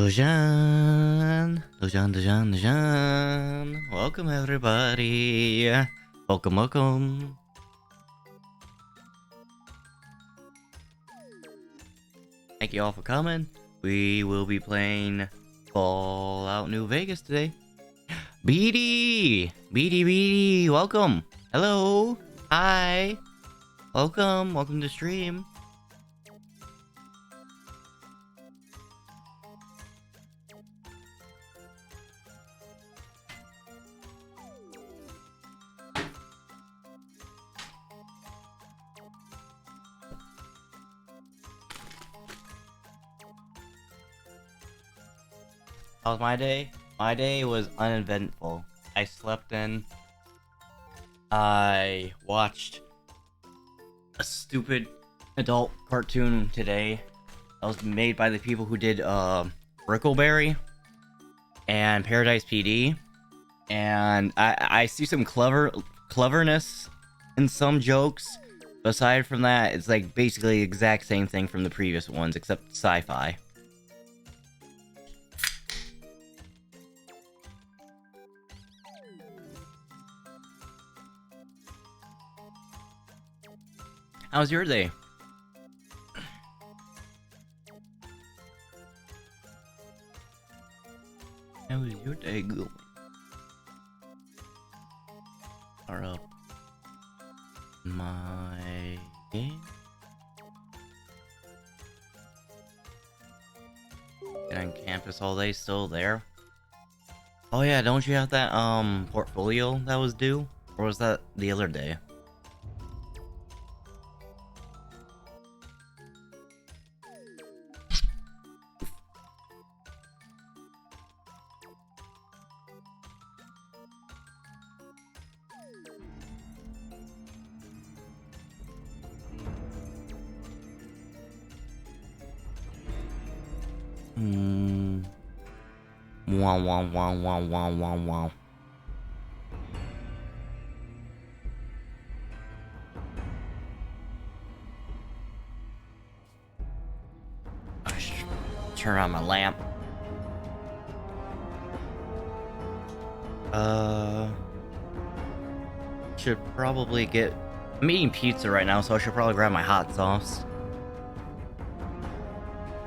Dojan, Dojan, Dojan, Dojan. Welcome, everybody. Welcome, welcome. Thank you all for coming. We will be playing Fallout New Vegas today. BD, welcome. Hello, hi, welcome to stream. How was my day? My day was uneventful. I slept in. I watched a stupid adult cartoon today that was made by the people who did Brickleberry and Paradise PD. And I see some cleverness in some jokes. But aside from that, it's like basically the exact same thing from the previous ones, except sci-fi. How was your day? How was your day going? Fire up my game. Been on campus all day, still there. Oh yeah, don't you have that portfolio that was due? Or was that the other day? Wow. Turn on my lamp. Should probably get... I'm eating pizza right now, so I should probably grab my hot sauce.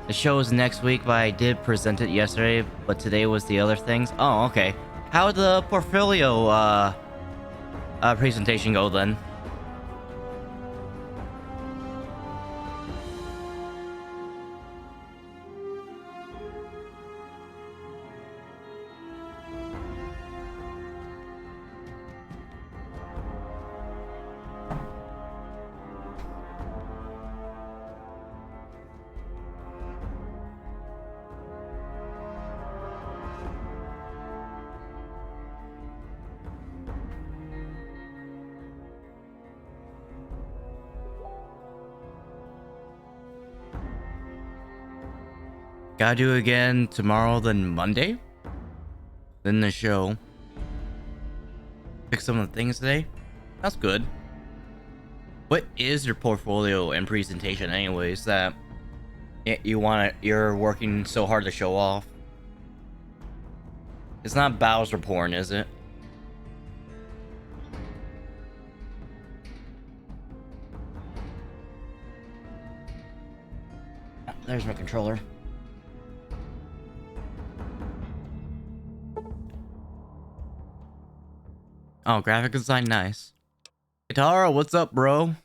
The show is next week, but I did present it yesterday, but today was the other things. Oh, okay. How'd the portfolio, presentation go then? Gotta do it again tomorrow, then Monday? Then the show. Pick some of the things today? That's good. What is your portfolio and presentation anyways that you're working so hard to show off? It's not Bowser porn, is it? There's my controller. Oh, graphic design, nice. Katara, what's up, bro?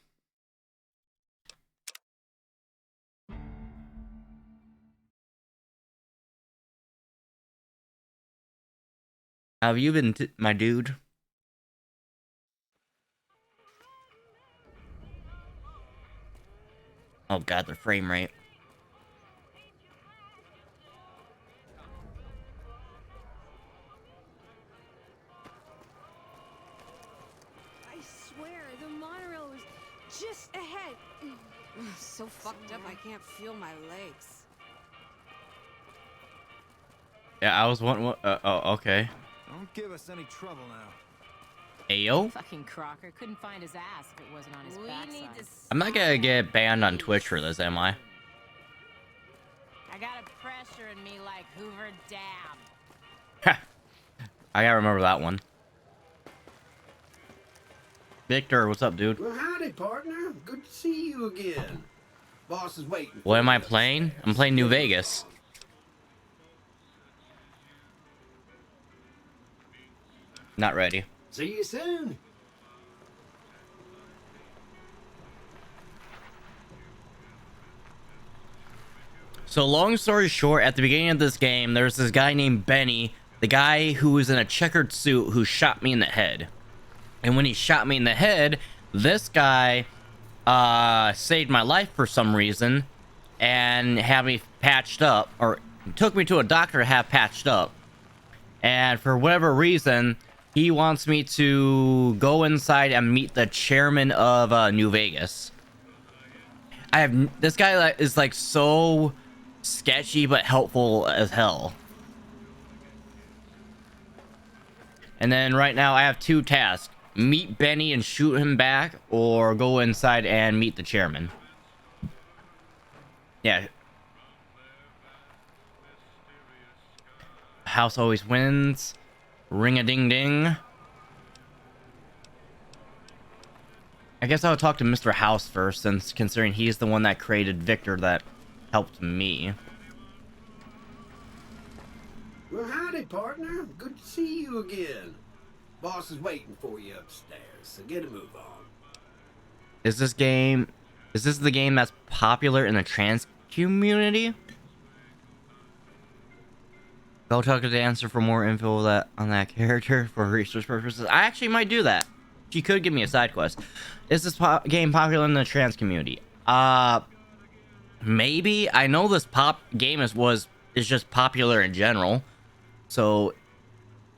How have you been, my dude? Oh god, the frame rate. Just ahead. So fucked up I can't feel my legs. Yeah, I was wondering. Oh, okay. Don't give us any trouble now. Ayo. Fucking Crocker couldn't find his ass if it wasn't on his backside. I'm not gonna get banned on Twitch for this, am I? I got a pressure in me like Hoover Dam. I gotta remember that one. Victor, what's up, dude? Well, howdy, partner. Good to see you again. Boss is waiting. What am I playing? I'm playing New Vegas. Not ready. See you soon. So long story short, at the beginning of this game, there's this guy named Benny, the guy who was in a checkered suit who shot me in the head. And when he shot me in the head, this guy saved my life for some reason and had me patched up, or took me to a doctor to have patched up. And for whatever reason, he wants me to go inside and meet the chairman of New Vegas. This guy is like so sketchy but helpful as hell. And then right now I have two tasks: meet Benny and shoot him back, or go inside and meet the chairman. Yeah. House always wins. Ring-a-ding-ding. I guess I'll talk to Mr. House first, since considering he's the one that created Victor that helped me. Well, howdy, partner. Good to see you again. Boss is waiting for you upstairs, so get a move on. Is this the game that's popular in the trans community? Go talk to the answer for more info on that character for research purposes. I actually might do that. She could give me a side quest. Is this game popular in the trans community? Maybe. I know this game is just popular in general. So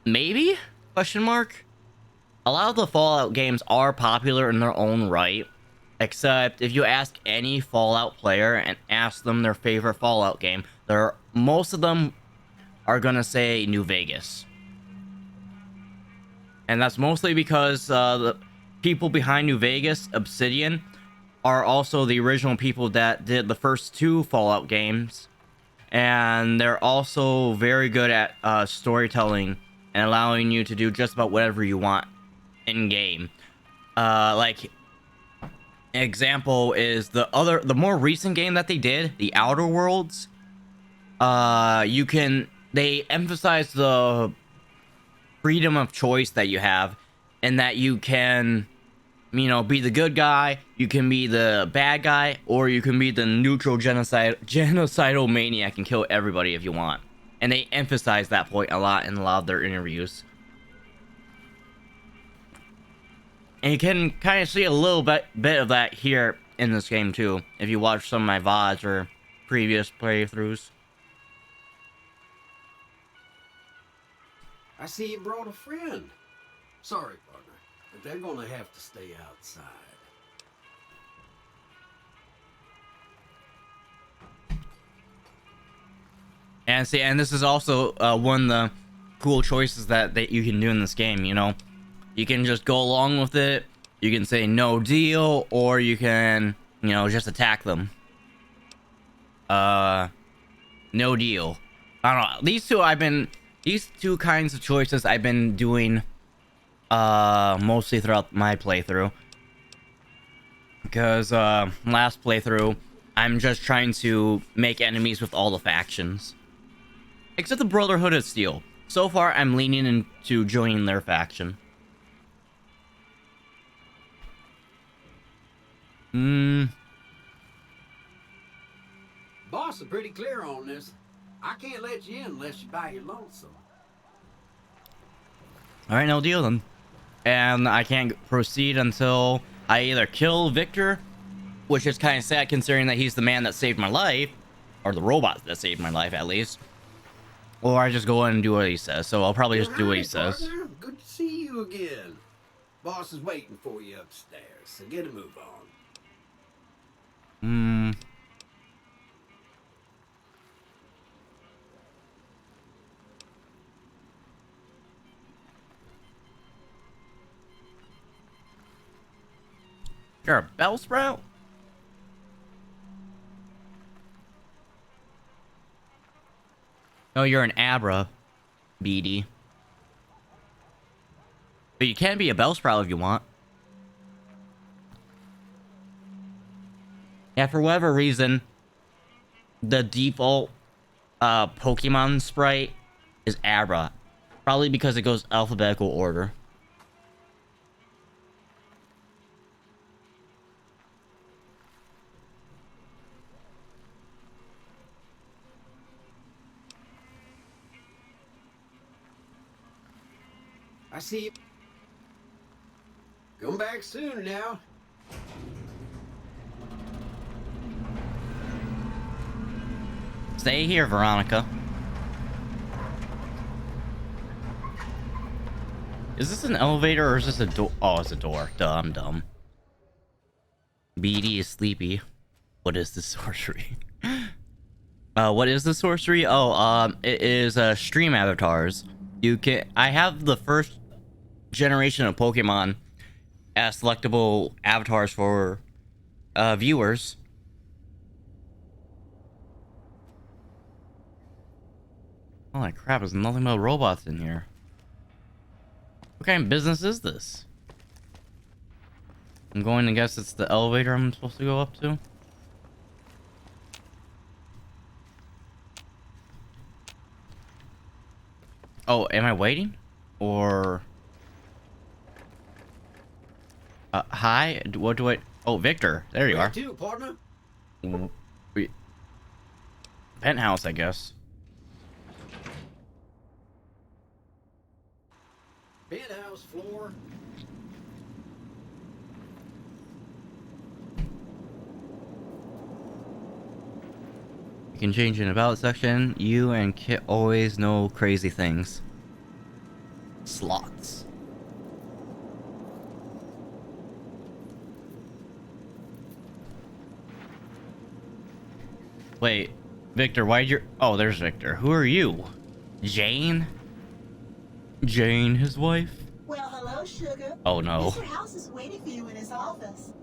maybe? Question mark. A lot of the Fallout games are popular in their own right, except if you ask any Fallout player and ask them their favorite Fallout game, most of them are gonna say New Vegas. And that's mostly because the people behind New Vegas, Obsidian, are also the original people that did the first two Fallout games. And they're also very good at storytelling and allowing you to do just about whatever you want in game. Like, an example is the more recent game that they did, The Outer Worlds. They emphasize the freedom of choice that you have, and that you can, be the good guy, you can be the bad guy, or you can be the neutral genocidal maniac and kill everybody if you want. And they emphasize that point a lot in a lot of their interviews. And you can kind of see a little bit of that here in this game too, if you watch some of my VODs or previous playthroughs. I see you brought a friend. Sorry, partner, but they're gonna have to stay outside. And this is also one of the cool choices that you can do in this game, You can just go along with it, you can say no deal, or you can, just attack them. No deal. I don't know, these two kinds of choices I've been doing mostly throughout my playthrough. Because last playthrough, I'm just trying to make enemies with all the factions. Except the Brotherhood of Steel. So far, I'm leaning into joining their faction. Boss is pretty clear on this. I can't let you in unless you buy your lonesome. Alright, no deal then. And I can't proceed until I either kill Victor, which is kind of sad considering that he's the man that saved my life, or the robot that saved my life at least, or I just go in and do what he says. So I'll probably just do what he says. Partner. Good to see you again. Boss is waiting for you upstairs, so get a move on. You're a Bellsprout? No, you're an Abra, BD. But you can be a Bellsprout if you want. Yeah, for whatever reason, the default Pokemon sprite is Abra. Probably because it goes alphabetical order. I see you. Come back soon now. Stay here, Veronica. Is this an elevator or is this a door? Oh, it's a door. Duh, I'm dumb. BD is sleepy. What is the sorcery? What is the sorcery? Oh, it is stream avatars. You can. I have the first generation of Pokemon as selectable avatars for viewers. Holy crap! There's nothing but robots in here. What kind of business is this? I'm going to guess it's the elevator I'm supposed to go up to. Oh, am I waiting? Or... hi? What do I... Oh, Victor. There you Where are. to, partner? Wait. Penthouse, I guess. Penthouse floor. You can change in about section. You and Kit always know crazy things. Slots. Wait, Victor, why'd you... Oh, there's Victor. Who are you? Jane? Jane, his wife? Well, hello, sugar. Oh, no. Mr. House is waiting for you in his office.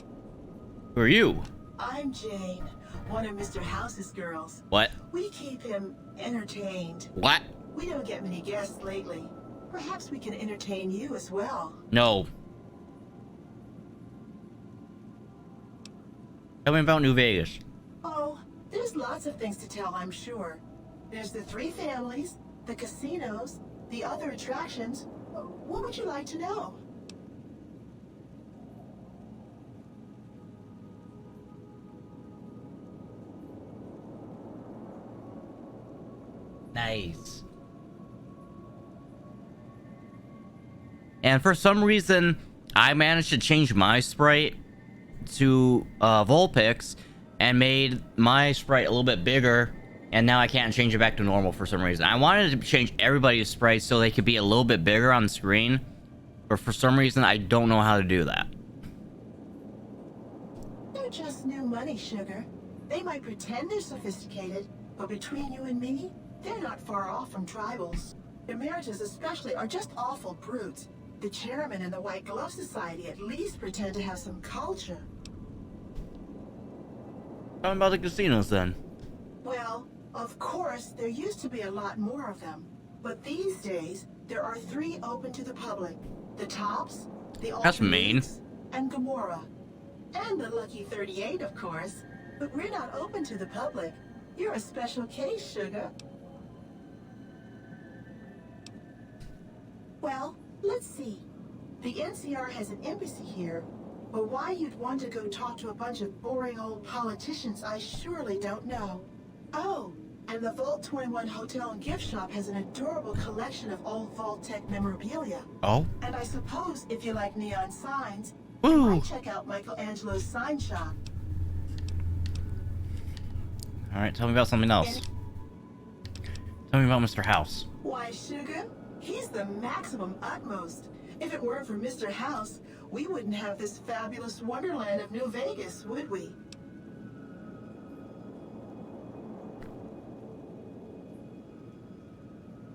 Who are you? I'm Jane, one of Mr. House's girls. What? We keep him entertained. What? We don't get many guests lately. Perhaps we can entertain you as well. No. Tell me about New Vegas. Oh, there's lots of things to tell, I'm sure. There's the 3 families, the casinos, the other attractions. What would you like to know? Nice. And for some reason, I managed to change my sprite to Vulpix and made my sprite a little bit bigger, and now I can't change it back to normal for some reason. I wanted to change everybody's sprites so they could be a little bit bigger on the screen, but for some reason I don't know how to do that. They're just new money, sugar. They might pretend they're sophisticated, but between you and me, they're not far off from tribals. Emeritus especially are just awful brutes. The chairman and the White Glove Society at least pretend to have some culture. Tell me about the casinos then. Well, of course, there used to be a lot more of them. But these days, there are 3 open to the public. The Tops, the That's mean. Alternates, and Gamora. And the Lucky 38, of course. But we're not open to the public. You're a special case, sugar. Well, let's see. The NCR has an embassy here, but why you'd want to go talk to a bunch of boring old politicians, I surely don't know. Oh, and the Vault 21 Hotel and Gift Shop has an adorable collection of old Vault-Tec memorabilia. Oh? And I suppose if you like neon signs, Ooh. you might check out Michelangelo's sign shop. Alright, tell me about something else. Tell me about Mr. House. Why, sugar? He's the maximum utmost. If it weren't for Mr. House, we wouldn't have this fabulous wonderland of New Vegas, would we?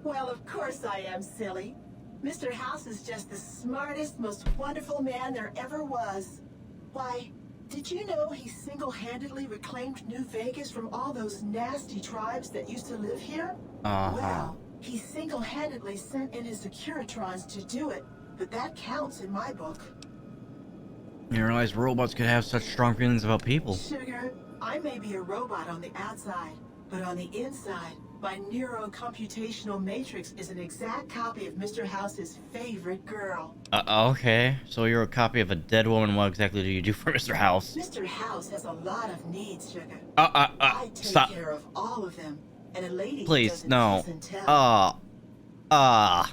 Well, of course I am, silly. Mr. House is just the smartest, most wonderful man there ever was. Why, did you know he single-handedly reclaimed New Vegas from all those nasty tribes that used to live here? Well, he single-handedly sent in his Securitrons to do it, but that counts in my book. You realize robots could have such strong feelings about people. Sugar, I may be a robot on the outside, but on the inside, my neurocomputational matrix is an exact copy of Mr. House's favorite girl. Okay. So you're a copy of a dead woman. What exactly do you do for Mr. House? Mr. House has a lot of needs, Sugar. I take Stop. care of all of them, and a lady Please, doesn't no. kiss and tell. No,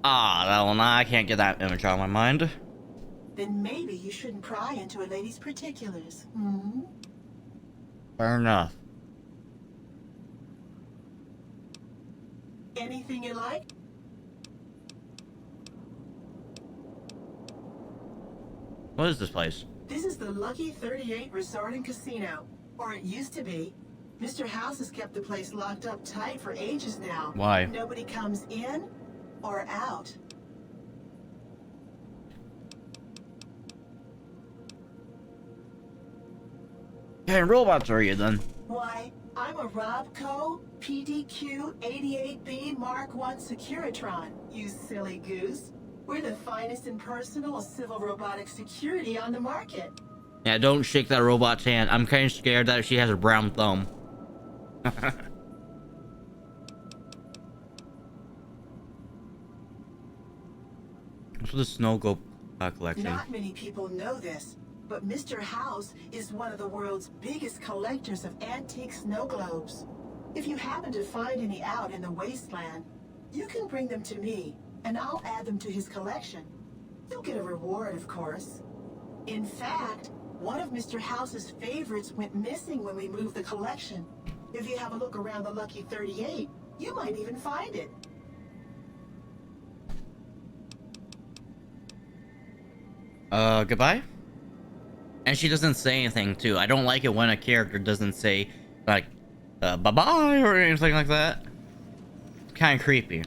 I can't get that image out of my mind. Then maybe you shouldn't pry into a lady's particulars. Hmm? Fair enough. Anything you like? What is this place? This is the Lucky 38 Resort and Casino, or it used to be. Mr. House has kept the place locked up tight for ages now. Why? Nobody comes in or out. What kind of robots are you then? Why, I'm a Robco PDQ 88B Mark I Securitron, you silly goose. We're the finest in personal civil robotic security on the market. Yeah, don't shake that robot's hand. I'm kind of scared that she has a brown thumb. What's with the snow globe collection? Not many people know this, but Mr. House is one of the world's biggest collectors of antique snow globes. If you happen to find any out in the wasteland, you can bring them to me, and I'll add them to his collection. You'll get a reward, of course. In fact, one of Mr. House's favorites went missing when we moved the collection. If you have a look around the Lucky 38, you might even find it. Goodbye? And she doesn't say anything, too. I don't like it when a character doesn't say, like, bye-bye or anything like that. It's kind of creepy.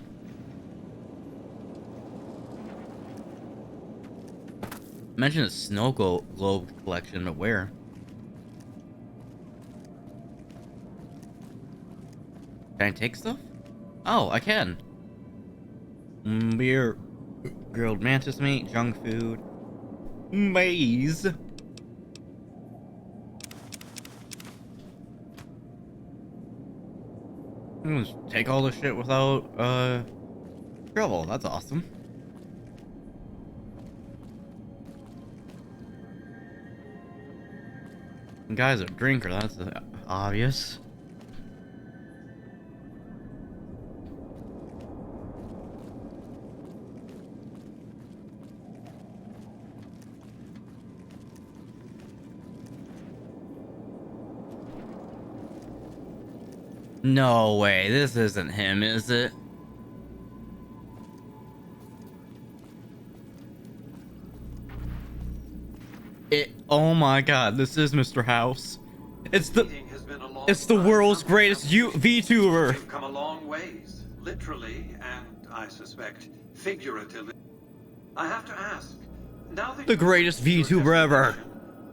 Mention a snow globe collection, but where? Can I take stuff? Oh, I can. Beer, grilled mantis meat, junk food, maize. Just take all this shit without trouble. That's awesome. The guy's a drinker. That's obvious. No way, this isn't him, is it? Oh my god, this is Mr. House. It's the world's greatest VTuber. You've come a long ways, literally and I suspect figuratively. I have to ask, now that the greatest VTuber ever.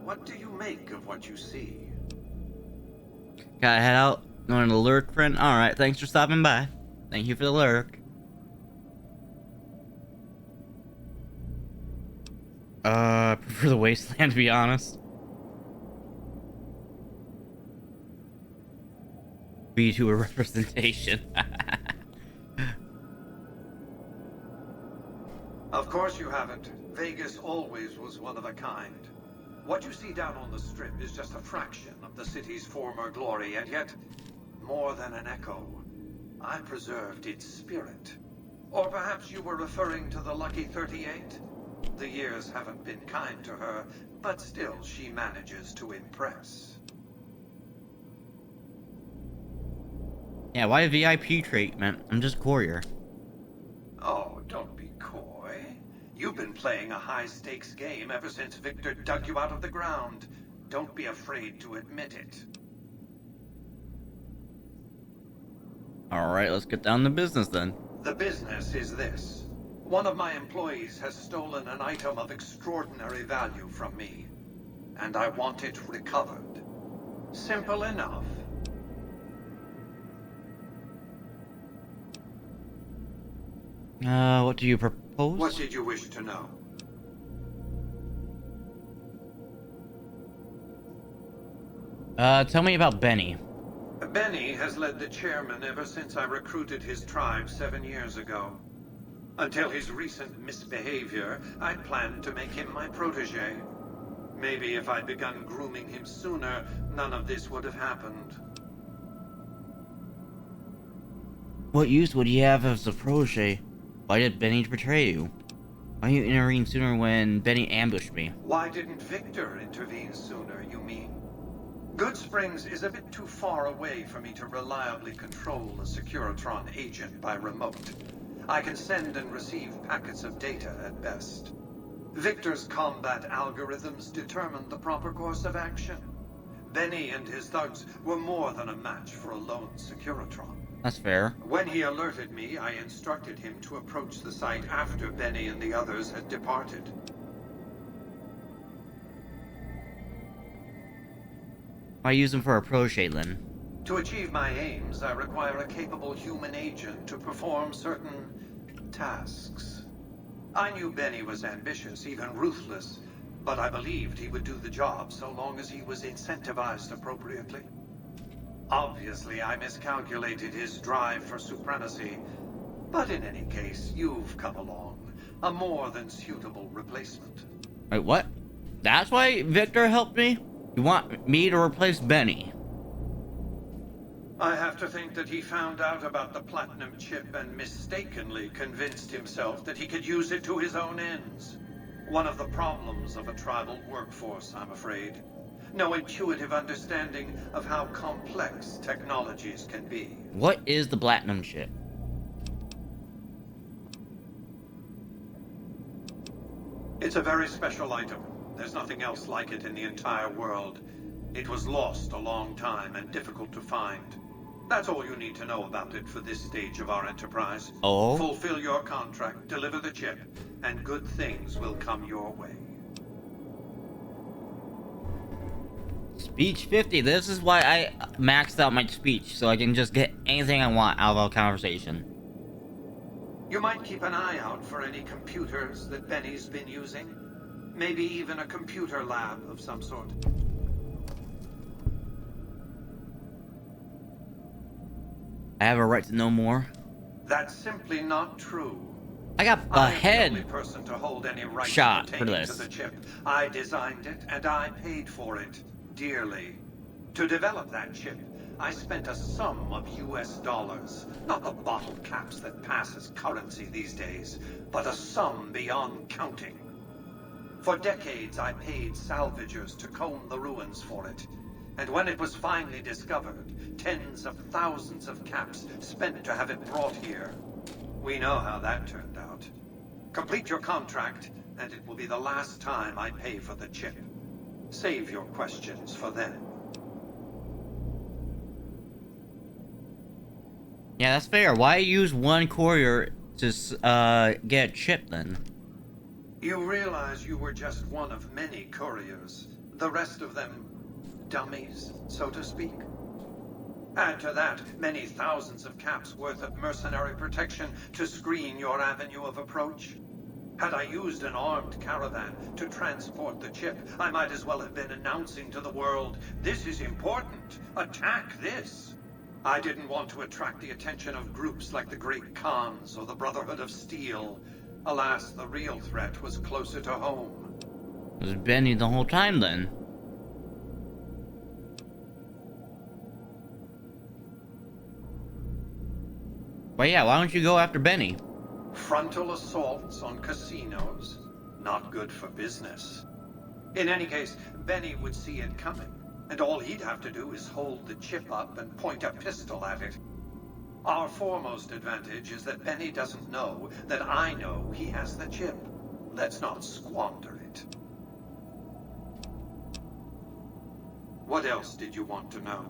What do you make of what you see? Gotta head out. Going to lurk, friend? Alright, thanks for stopping by. Thank you for the lurk. Prefer the wasteland, to be honest. VTuber representation. Of course you haven't. Vegas always was one of a kind. What you see down on the strip is just a fraction of the city's former glory, and yet, more than an echo, I preserved its spirit. Or perhaps you were referring to the Lucky 38? The years haven't been kind to her, but still she manages to impress. Yeah, why VIP treatment? I'm just courier. Oh, don't be coy. You've been playing a high-stakes game ever since Victor dug you out of the ground. Don't be afraid to admit it. Alright, let's get down to business then. The business is this. One of my employees has stolen an item of extraordinary value from me, and I want it recovered. Simple enough. What do you propose? What did you wish to know? Tell me about Benny. Benny has led the chairman ever since I recruited his tribe 7 years ago. Until his recent misbehavior, I'd planned to make him my protege. Maybe if I'd begun grooming him sooner, none of this would have happened. What use would he have as a protege? Why did Benny betray you? Why didn't you intervene sooner when Benny ambushed me? Why didn't Victor intervene sooner, you mean? Goodsprings is a bit too far away for me to reliably control a Securitron agent by remote. I can send and receive packets of data at best. Victor's combat algorithms determined the proper course of action. Benny and his thugs were more than a match for a lone Securitron. That's fair. When he alerted me, I instructed him to approach the site after Benny and the others had departed. Why use him for a protege then? To achieve my aims, I require a capable human agent to perform certain tasks. I knew Benny was ambitious, even ruthless, but I believed he would do the job so long as he was incentivized appropriately. Obviously, I miscalculated his drive for supremacy, but in any case, you've come along. A more than suitable replacement. Wait, what? That's why Victor helped me? You want me to replace Benny? I have to think that he found out about the platinum chip and mistakenly convinced himself that he could use it to his own ends. One of the problems of a tribal workforce, I'm afraid. No intuitive understanding of how complex technologies can be. What is the platinum chip? It's a very special item. There's nothing else like it in the entire world. It was lost a long time and difficult to find. That's all you need to know about it for this stage of our enterprise. Oh? Fulfill your contract, deliver the chip, and good things will come your way. Speech 50. This is why I maxed out my speech, so I can just get anything I want out of a conversation. You might keep an eye out for any computers that Benny's been using. Maybe even a computer lab of some sort. I have a right to know more. That's simply not true. I got a I'm the head only person to hold any rights shot for pertaining this. to the chip. I designed it and I paid for it dearly. To develop that chip, I spent a sum of US dollars. Not the bottle caps that pass as currency these days, but a sum beyond counting. For decades, I paid salvagers to comb the ruins for it. And when it was finally discovered, tens of thousands of caps spent to have it brought here. We know how that turned out. Complete your contract, and it will be the last time I pay for the chip. Save your questions for then. Yeah, that's fair. Why use one courier to get a chip then? You realize you were just one of many couriers. The rest of them, dummies, so to speak. Add to that many thousands of caps worth of mercenary protection to screen your avenue of approach. Had I used an armed caravan to transport the chip, I might as well have been announcing to the world, this is important, attack this. I didn't want to attract the attention of groups like the Great Khans or the Brotherhood of Steel. Alas, the real threat was closer to home. It was Benny the whole time then. But yeah, why don't you go after Benny? Frontal assaults on casinos, not good for business. In any case, Benny would see it coming, and all he'd have to do is hold the chip up and point a pistol at it. Our foremost advantage is that Benny doesn't know that I know he has the chip. Let's not squander it. What else did you want to know?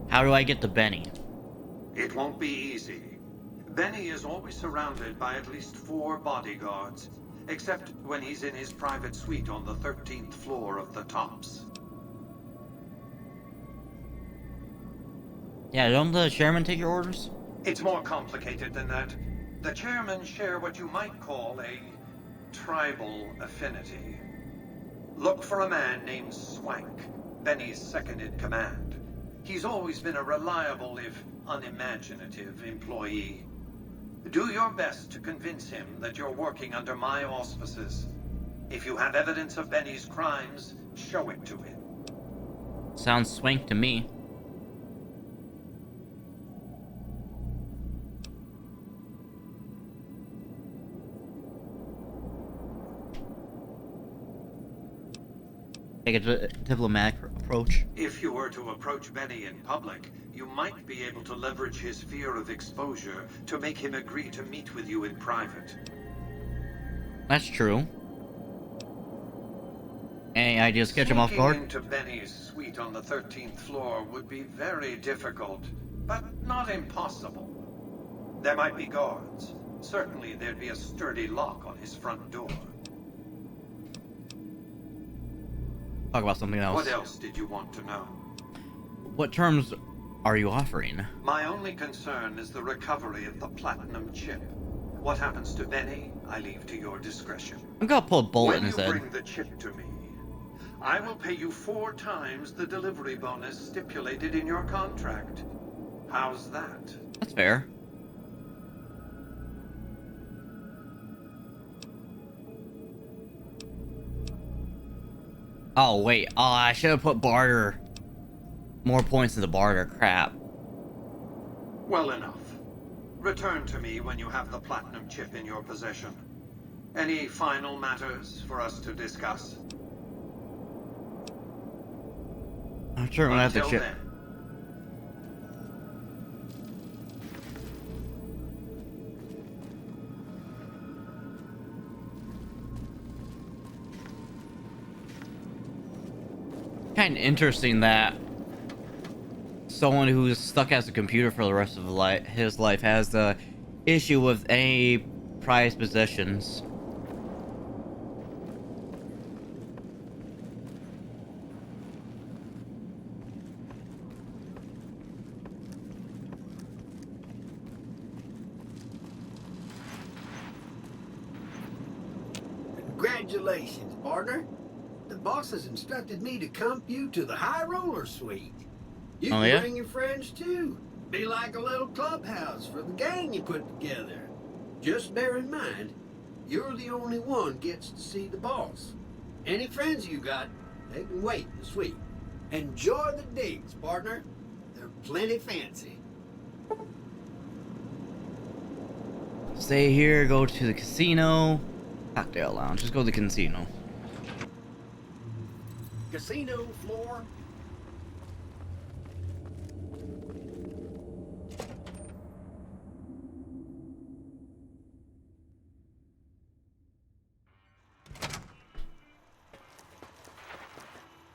How do I get to Benny? It won't be easy. Benny is always surrounded by at least 4 bodyguards, except when he's in his private suite on the 13th floor of the Tops. Yeah, don't the chairman take your orders? It's more complicated than that. The chairmen share what you might call a tribal affinity. Look for a man named Swank, Benny's second-in-command. He's always been a reliable, if unimaginative, employee. Do your best to convince him that you're working under my auspices. If you have evidence of Benny's crimes, show it to him. Sounds swank to me. Take a diplomatic approach. If you were to approach Benny in public, you might be able to leverage his fear of exposure to make him agree to meet with you in private. That's true. Any ideas to catch him off guard? Sneaking into Benny's suite on the 13th floor would be very difficult, but not impossible. There might be guards. Certainly there'd be a sturdy lock on his front door. Talk about something else. What else did you want to know? What terms are you offering? My only concern is the recovery of the platinum chip. What happens to Benny, I leave to your discretion. I'm gonna pull a bullet When in his you head. bring the chip to me, I will pay you 4 times the delivery bonus stipulated in your contract. How's that? That's fair. Oh, wait. Oh, I should have put barter. More points in the barter. Crap. Well enough. Return to me when you have the platinum chip in your possession. Any final matters for us to discuss? I'm sure I'm gonna have to Until check. then. Kind of interesting that someone who's stuck as a computer for the rest of his life has the issue with any prized possessions. Congratulations, partner. The boss has instructed me to comp you to the High Roller Suite. You Oh, can yeah? bring your friends too. Be like a little clubhouse for the gang you put together. Just bear in mind, you're the only one gets to see the boss. Any friends you got, they can wait in the suite. Enjoy the digs, partner. They're plenty fancy. Stay here, go to the casino. Cocktail lounge. Just go to the casino. Casino floor.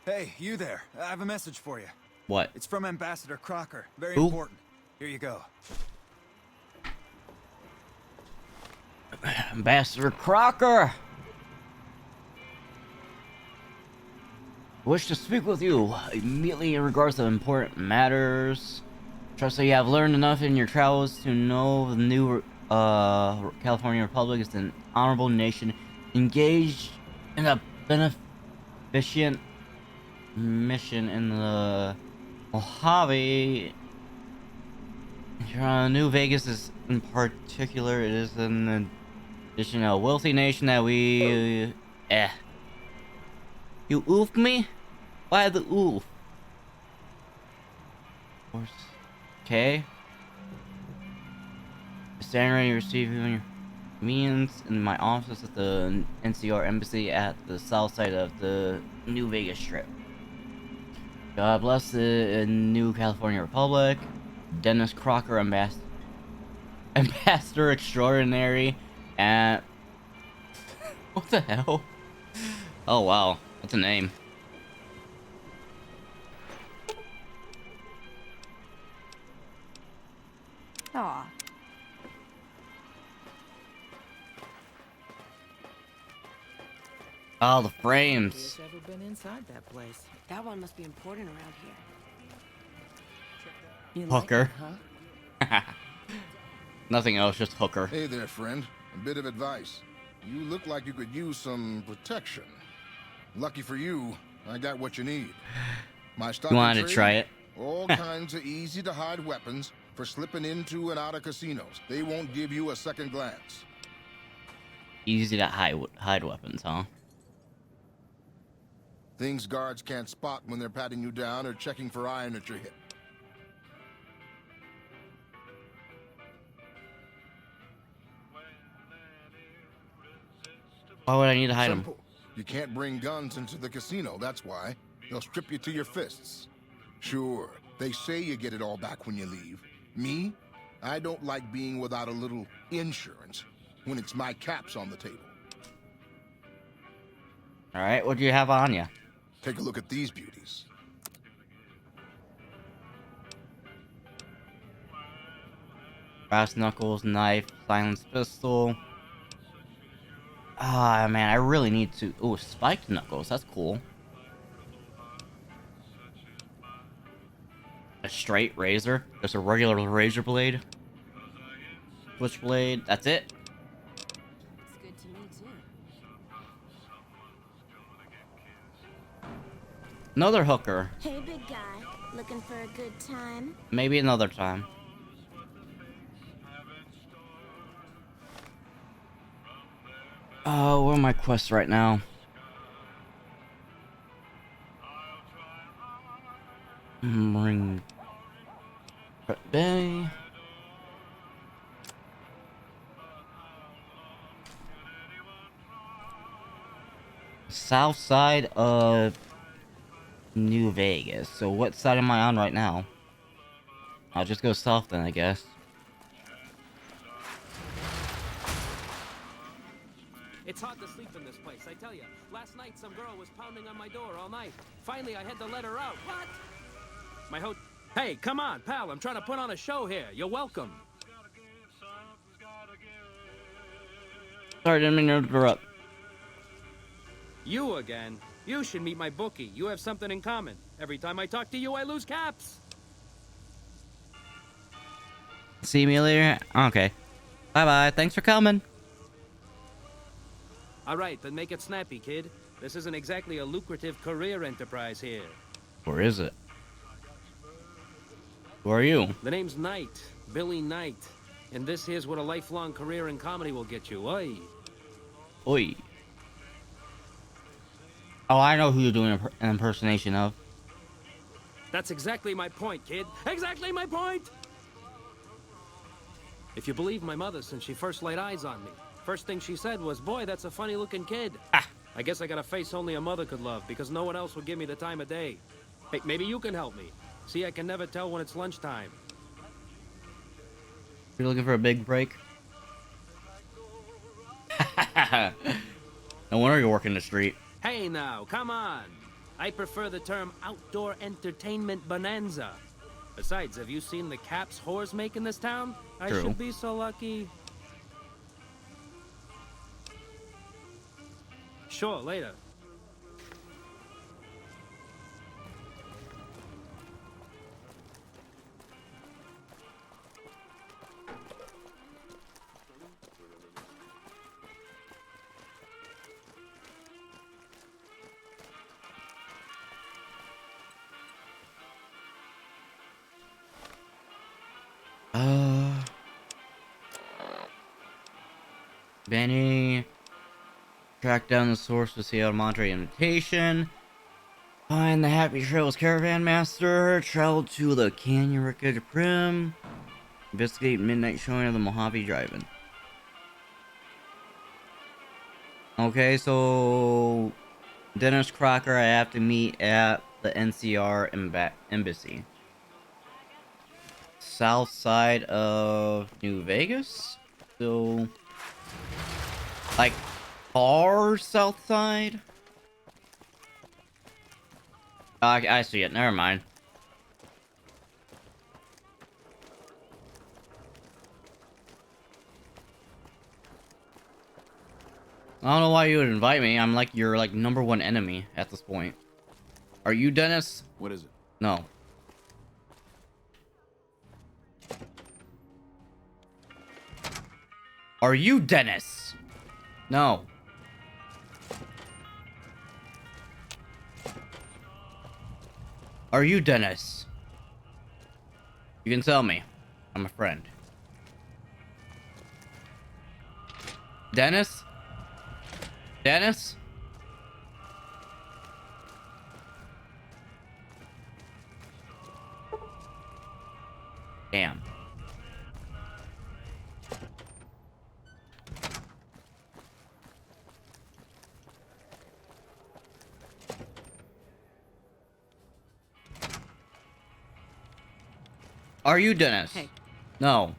Hey, you there. I have a message for you. What? It's from Ambassador Crocker. Very Who? important. Here you go. Ambassador Crocker! Wish to speak with you immediately in regards to important matters. Trust that you have learned enough in your travels to know the new California Republic is an honorable nation engaged in a beneficent mission in the Mojave. New Vegas is in particular. It is an addition a wealthy nation that we You oof me? Why the oof? Of course. Okay. Stand ready to receive you in your means in my office at the NCR embassy at the south side of the New Vegas Strip. God bless the new California Republic. Dennis Crocker, Ambassador Extraordinary, and what the hell? Oh wow, what's a name? Aw. Oh, the frames. Ever been inside that place? That one must be important around here. You Hooker. Like it, huh? Nothing else, just hooker. Hey there, friend. A bit of advice. You look like you could use some protection. Lucky for you, I got what you need. My stock You and wanted to trade, try it? all kinds of easy-to-hide weapons for slipping into and out of casinos. They won't give you a second glance. Easy to hide weapons, huh? Things guards can't spot when they're patting you down or checking for iron at your hip. Why would I need to hide them? Simple. You can't bring guns into the casino, that's why. They'll strip you to your fists. Sure, they say you get it all back when you leave. Me? I don't like being without a little insurance when it's my caps on the table. Alright, what do you have on you? Take a look at these beauties. Brass knuckles, knife, silenced pistol. Ah, man, I really need to... Ooh, spiked knuckles, that's cool. A straight razor. There's a regular razor blade. Switchblade, that's it. It's good to me, too. Another hooker. Hey, big guy. Looking for a good time? Maybe another time. Oh, where are my quests right now? Ring Bay. South side of New Vegas. So what side am I on right now? I'll just go south then, I guess. It's hard to sleep in this place, I tell you. Last night, some girl was pounding on my door all night. Finally, I had to let her out. What? Hey, come on, pal. I'm trying to put on a show here. You're welcome. Sorry, didn't mean to interrupt. You again? You should meet my bookie. You have something in common. Every time I talk to you, I lose caps. See me later? Okay. Bye-bye. Thanks for coming. All right, then make it snappy, kid. This isn't exactly a lucrative career enterprise here. Or is it? Who are you? The name's Knight. Billy Knight. And this here's what a lifelong career in comedy will get you. Oi. Oi. Oh, I know who you're doing an impersonation of. That's exactly my point, kid. Exactly my point! If you believe my mother since she first laid eyes on me, first thing she said was, boy, that's a funny-looking kid. Ah. I guess I got a face only a mother could love, because no one else would give me the time of day. Hey, maybe you can help me. See, I can never tell when it's lunchtime. You're looking for a big break? No wonder you're working the street. Hey now, come on. I prefer the term outdoor entertainment bonanza. Besides, have you seen the caps whores make in this town? I True. should be so lucky. Sure, later. Benny. Track down the source of the Madre invitation. Find the Happy Trails Caravan Master. Travel to the Canyon Rica de Prim. Investigate midnight showing of the Mojave Drive-In. Okay, so Dennis Crocker I have to meet at the NCR embassy. South side of New Vegas? So, like, far south side? I see it, never mind. I don't know why you would invite me. I'm like your number one enemy at this point. Are you Dennis? What is it? Are you Dennis? No. Are you Dennis? You can tell me. I'm a friend. Dennis? Dennis? Damn. Are you Dennis? Hey. No.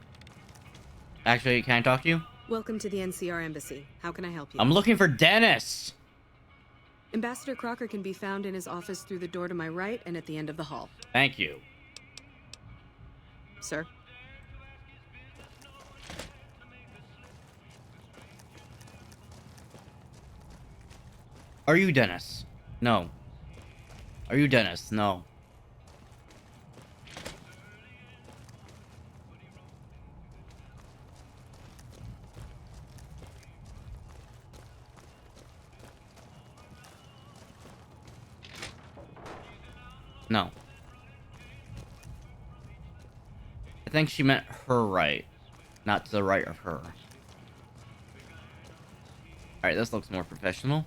Actually, can I talk to you? Welcome to the NCR Embassy. How can I help you? I'm looking for Dennis! Ambassador Crocker can be found in his office through the door to my right and at the end of the hall. Thank you. Sir? Are you Dennis? No. Are you Dennis? No. No. I think she meant her right, not to the right of her. Alright, this looks more professional.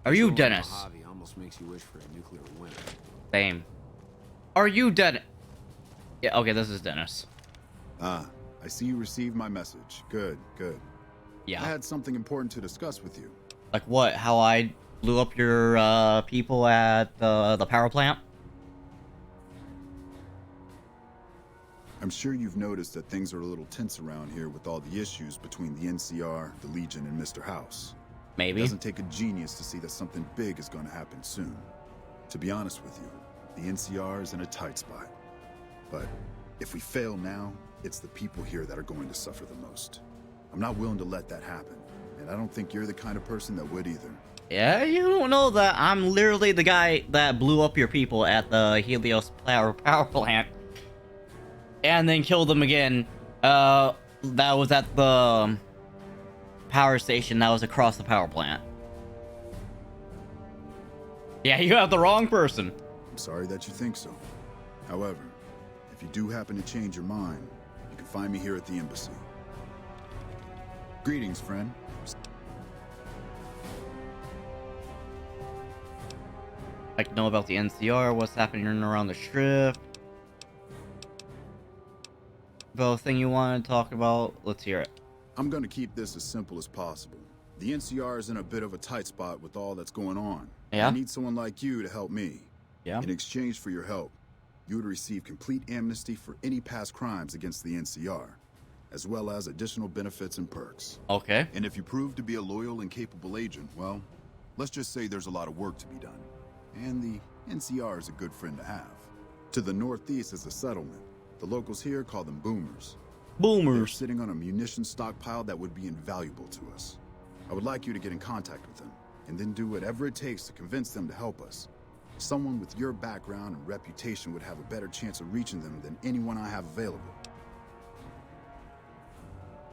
Are you Dennis? Mojave almost makes you wish for a nuclear winter. Same. Are you Dennis? Yeah, okay, this is Dennis. Ah, I see you received my message. Good, good. Yeah. I had something important to discuss with you. Like what? How I blew up your people at the power plant? I'm sure you've noticed that things are a little tense around here with all the issues between the NCR, the Legion, and Mr. House. Maybe. It doesn't take a genius to see that something big is going to happen soon. To be honest with you, the NCR is in a tight spot. But if we fail now, it's the people here that are going to suffer the most. I'm not willing to let that happen, and I don't think you're the kind of person that would either. Yeah, you don't know that I'm literally the guy that blew up your people at the Helios power plant. And then killed them again. That was at the power station that was across the power plant. Yeah, you have the wrong person. I'm sorry that you think so. However, if you do happen to change your mind, you can find me here at the embassy. Greetings, friend. Like to know about the NCR, what's happening around the strip. About thing you want to talk about, let's hear it. I'm gonna keep this as simple as possible. The NCR is in a bit of a tight spot with all that's going on. Yeah? I need someone like you to help me. Yeah? In exchange for your help, you would receive complete amnesty for any past crimes against the NCR, as well as additional benefits and perks. Okay. And if you prove to be a loyal and capable agent, well, let's just say there's a lot of work to be done. And the NCR is a good friend to have. To the northeast is a settlement. The locals here call them boomers. Boomers. They're sitting on a munitions stockpile that would be invaluable to us. I would like you to get in contact with them, and then do whatever it takes to convince them to help us. Someone with your background and reputation would have a better chance of reaching them than anyone I have available.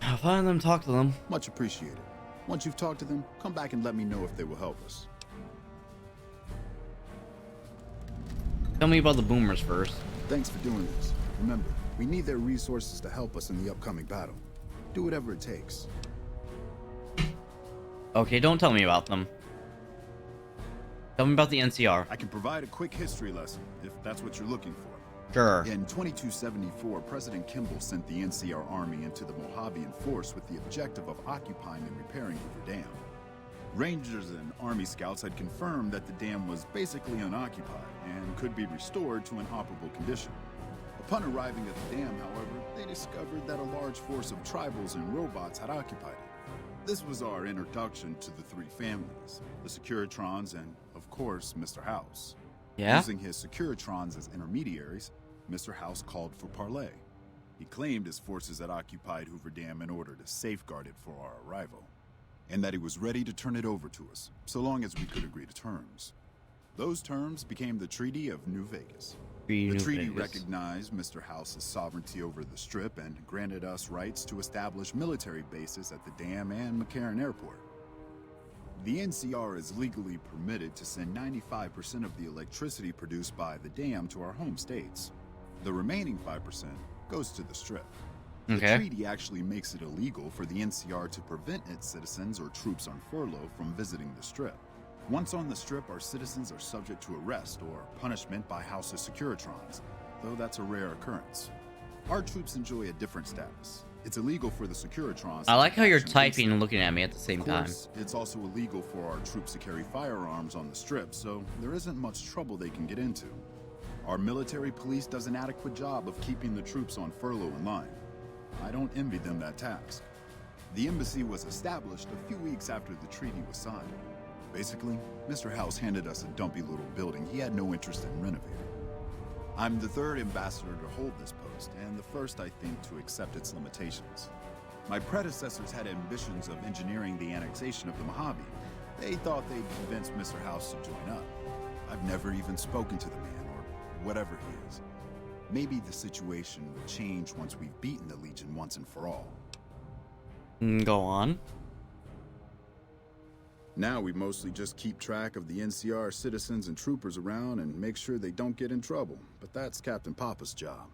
I'll find them, talk to them. Much appreciated. Once you've talked to them, come back and let me know if they will help us. Tell me about the boomers first. Thanks for doing this. Remember, we need their resources to help us in the upcoming battle. Do whatever it takes. Okay, don't tell me about them. Tell me about the NCR. I can provide a quick history lesson, if that's what you're looking for. Sure. In 2274, President Kimball sent the NCR army into the Mojavian force with the objective of occupying and repairing Hoover Dam. Rangers and Army scouts had confirmed that the dam was basically unoccupied and could be restored to an operable condition. Upon arriving at the dam, however, they discovered that a large force of tribals and robots had occupied it. This was our introduction to the three families, the Securitrons and, of course, Mr. House. Yeah? Using his Securitrons as intermediaries, Mr. House called for parley. He claimed his forces had occupied Hoover Dam in order to safeguard it for our arrival, and that he was ready to turn it over to us, so long as we could agree to terms. Those terms became the Treaty of New Vegas. The treaty recognized Mr. House's sovereignty over the Strip and granted us rights to establish military bases at the dam and McCarran Airport. The NCR is legally permitted to send 95% of the electricity produced by the dam to our home states. The remaining 5% goes to the Strip. The treaty actually makes it illegal for the NCR to prevent its citizens or troops on furlough from visiting the Strip. Once on the Strip, our citizens are subject to arrest or punishment by House of Securitrons, though that's a rare occurrence. Our troops enjoy a different status. It's illegal for the Securitrons. I like how you're typing and looking at me at the same time. It's also illegal for our troops to carry firearms on the Strip, so there isn't much trouble they can get into. Our military police does an adequate job of keeping the troops on furlough in line. I don't envy them that task. The embassy was established a few weeks after the treaty was signed. Basically, Mr. House handed us a dumpy little building he had no interest in renovating. I'm the third ambassador to hold this post, and the first, I think, to accept its limitations. My predecessors had ambitions of engineering the annexation of the Mojave. They thought they'd convince Mr. House to join up. I've never even spoken to the man, or whatever he is. Maybe the situation will change once we've beaten the Legion once and for all. Go on. Now we mostly just keep track of the NCR citizens and troopers around and make sure they don't get in trouble. But that's Captain Papa's job.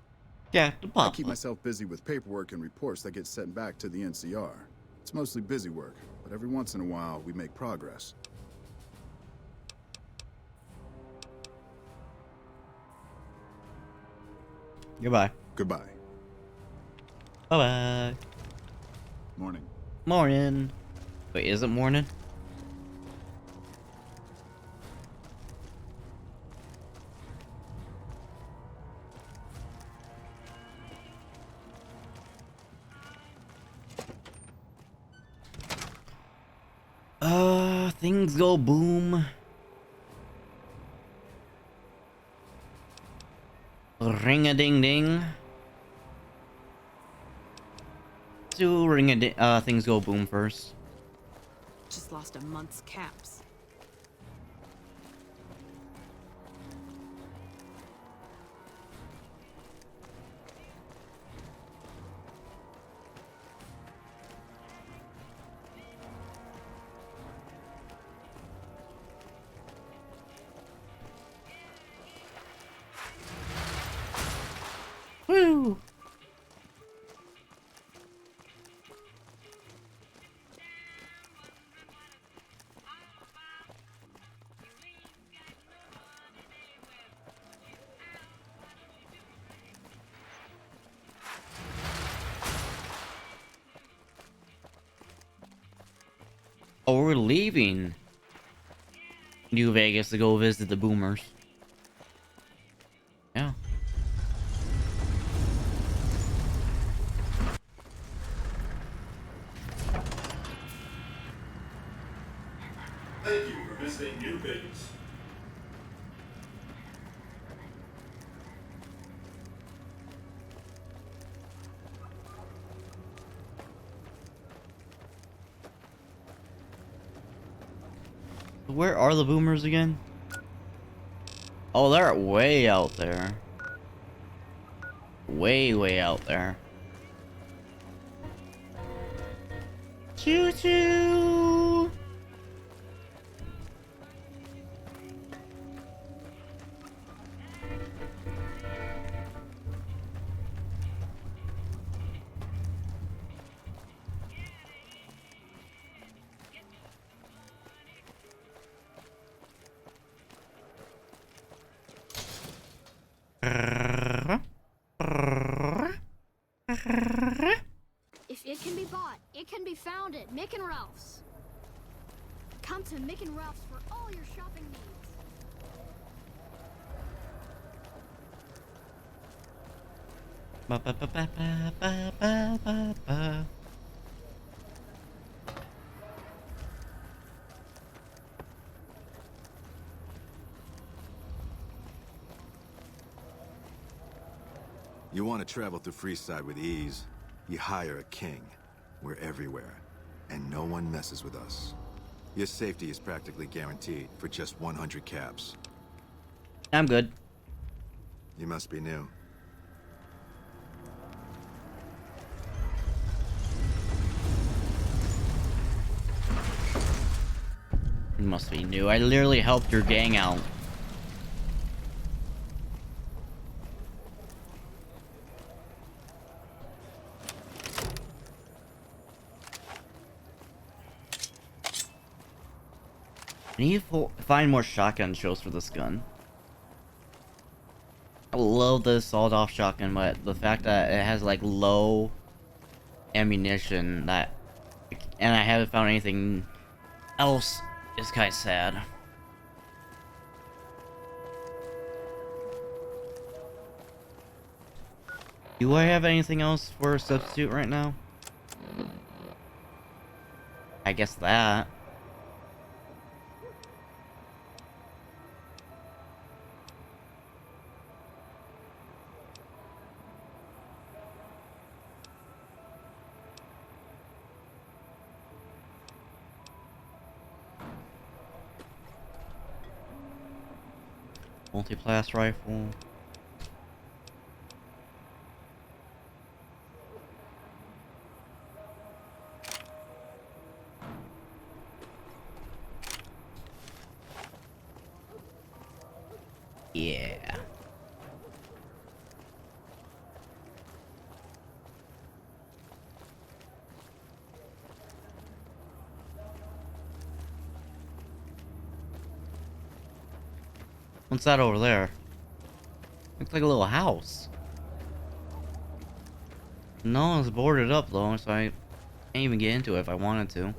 Captain Papa. I keep myself busy with paperwork and reports that get sent back to the NCR. It's mostly busy work, but every once in a while we make progress. Goodbye. Goodbye. Bye-bye. Morning. Morning. Wait, is it morning? Things go boom. Ring-a-ding-ding. Do ring-a-ding, things go boom first. Just lost a month's caps. Woo! Oh, we're leaving New Vegas to go visit the boomers. Yeah. Thank you for visiting New Vegas. Where are the boomers again? Oh, they're way out there. Way out there. Choo choo! If it can be bought, it can be found at Mick and Ralph's. Come to Mick and Ralph's for all your shopping needs. Ba ba ba ba ba ba ba ba ba. You want to travel through Freeside with ease, you hire a king. We're everywhere, and no one messes with us. Your safety is practically guaranteed for just 100 caps. I'm good. You must be new. You must be new. I literally helped your gang out. I need to find more shotgun shells for this gun. I love this sawed-off shotgun, but the fact that it has like low ammunition and I haven't found anything else is kind of sad. Do I have anything else for a substitute right now? I guess that. Multi-blast rifle. Yeah. What's that over there? Looks like a little house. No one's boarded up though, so I can't even get into it if I wanted to.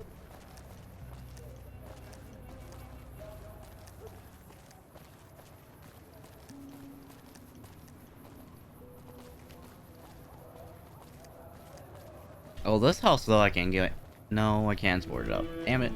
Oh, this house though I can get. No, I can't board it up. Damn it.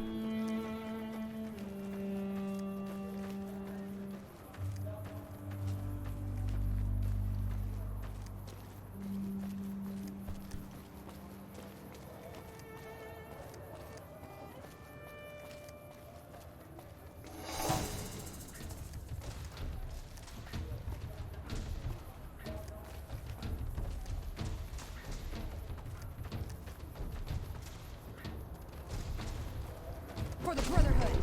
For the Brotherhood.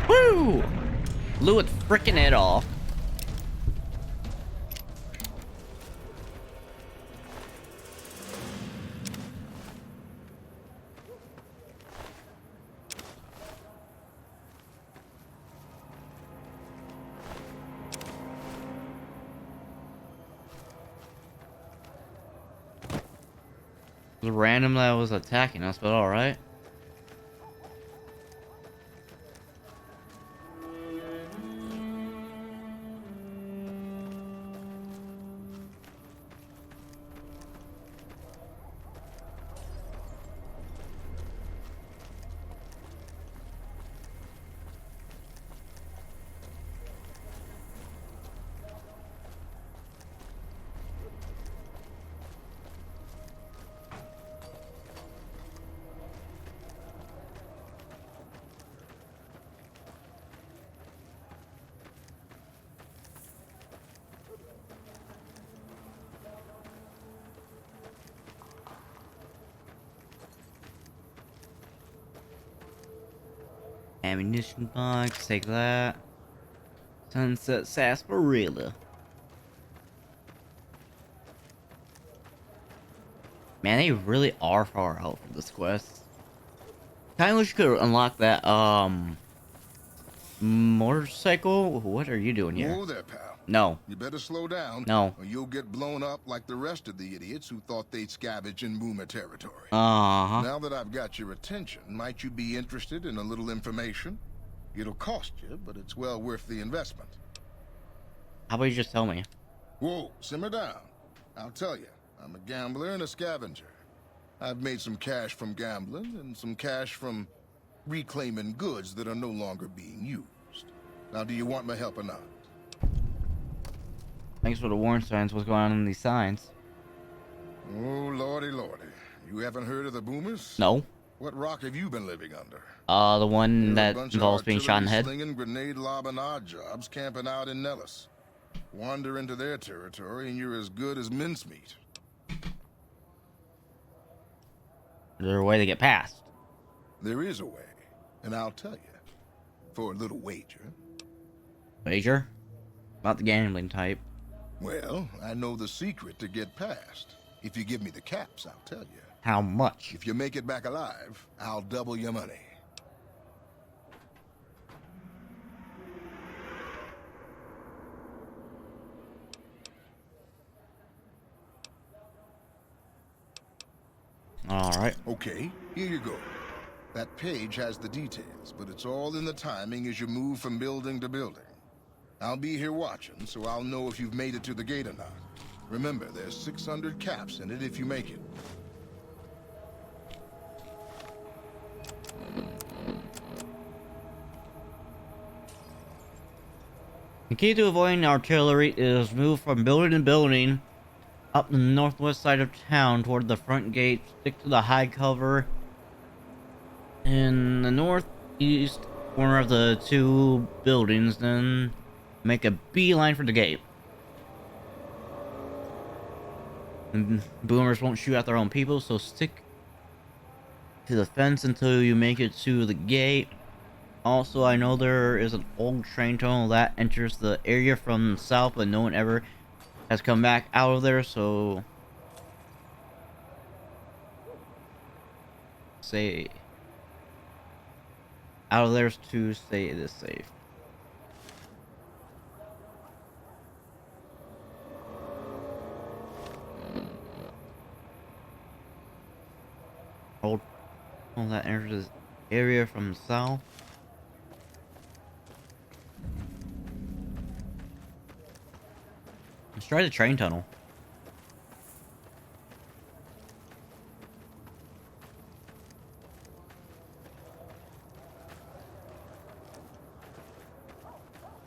Woo! Blew its frickin' head off. It was random that was attacking us, but alright. Ammunition box, take that. Sunset Sarsaparilla. Man, they really are far out for this quest. Kinda wish you could unlock that, motorcycle? What are you doing here? Whoa there, pal. No. You better slow down. No. Or you'll get blown up like the rest of the idiots who thought they'd scavenge in Boomer territory. Uh-huh. Now that I've got your attention, might you be interested in a little information? It'll cost you, but it's well worth the investment. How about you just tell me? Whoa, simmer down. I'll tell you. I'm a gambler and a scavenger. I've made some cash from gambling and some cash from reclaiming goods that are no longer being used. Now, do you want my help or not? Thanks for the warning signs. What's going on in these signs? Oh, lordy, lordy. You haven't heard of the Boomers? No. What rock have you been living under? The one They're a that bunch involves of being shot in the head. slinging, grenade lobbing odd jobs camping out in Nellis. Wander into their territory and you're as good as mincemeat. Is there a way to get past? There is a way, and I'll tell you. For a little wager. Wager? Not the gambling type. Well, I know the secret to get past. If you give me the caps, I'll tell you. How much? If you make it back alive, I'll double your money. Alright. Okay, here you go. That page has the details, but it's all in the timing as you move from building to building. I'll be here watching, so I'll know if you've made it to the gate or not. Remember, there's 600 caps in it if you make it. The key to avoiding artillery is move from building to building up the northwest side of town toward the front gate. Stick to the high cover in the northeast corner of the two buildings, then make a beeline for the gate. And boomers won't shoot at their own people, so stick to the fence until you make it to the gate. Also, I know there is an old train tunnel that enters the area from the south, but no one ever has come back out of there, so say out of there to stay this safe. Old tunnel that enters this area from the south. Let's try the train tunnel.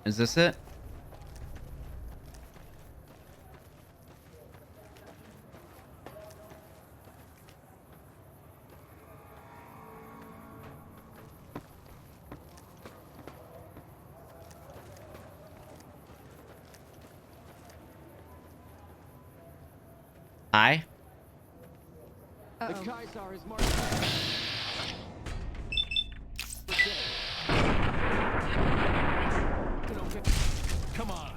Is this it? Hi. The Kaiser is marching. Come on.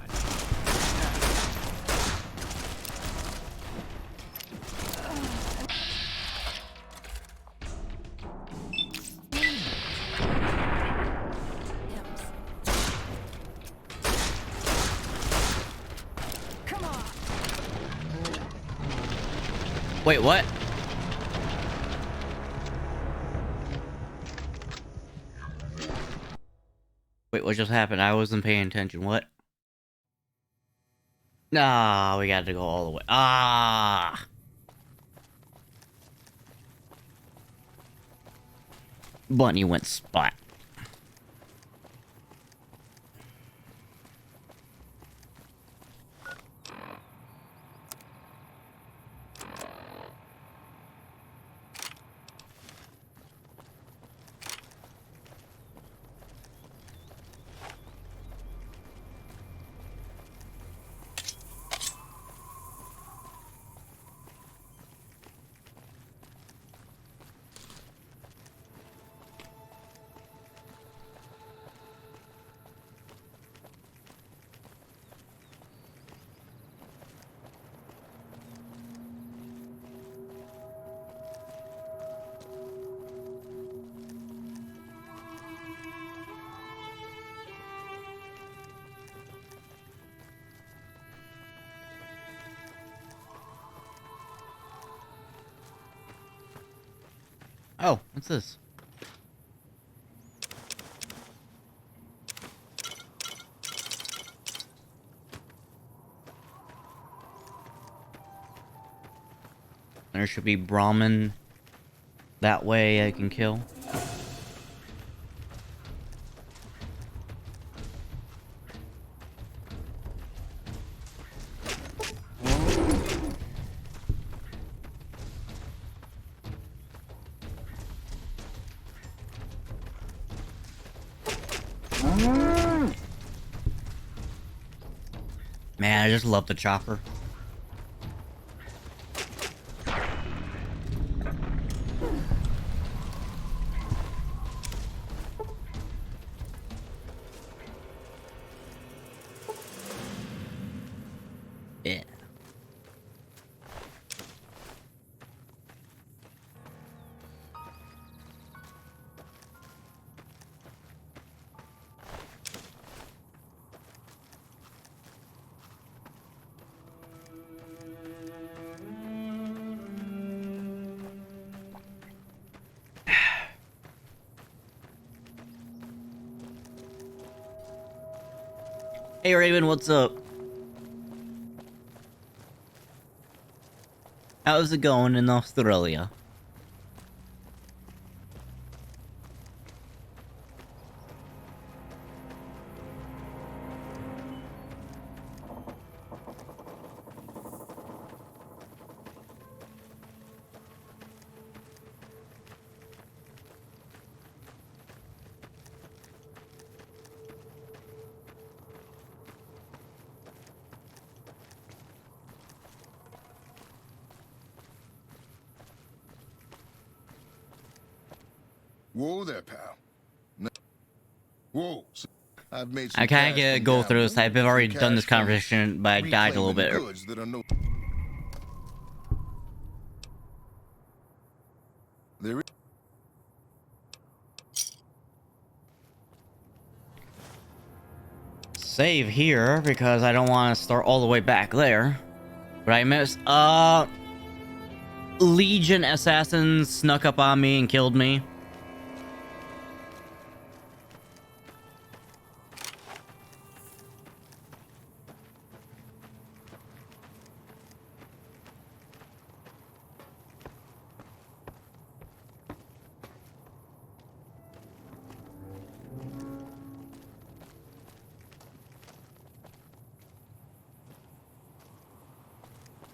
Come on. Wait, what? Wait, what just happened? I wasn't paying attention. What? Nah, we got to go all the way. Ah! Bunny went spot. Oh, what's this? There should be Brahmin. That way I can kill. Man, I just love the chopper. Yeah. Hey Raven, what's up? How's it going in Australia? Whoa there, pal. Whoa. I've made some I kind of cash get to from go through this. gambling, I've already some done this cash from conversation, but I died a little bit. reclaiming goods that are no... There is... Save here because I don't want to start all the way back there. But I missed. Legion assassins snuck up on me and killed me.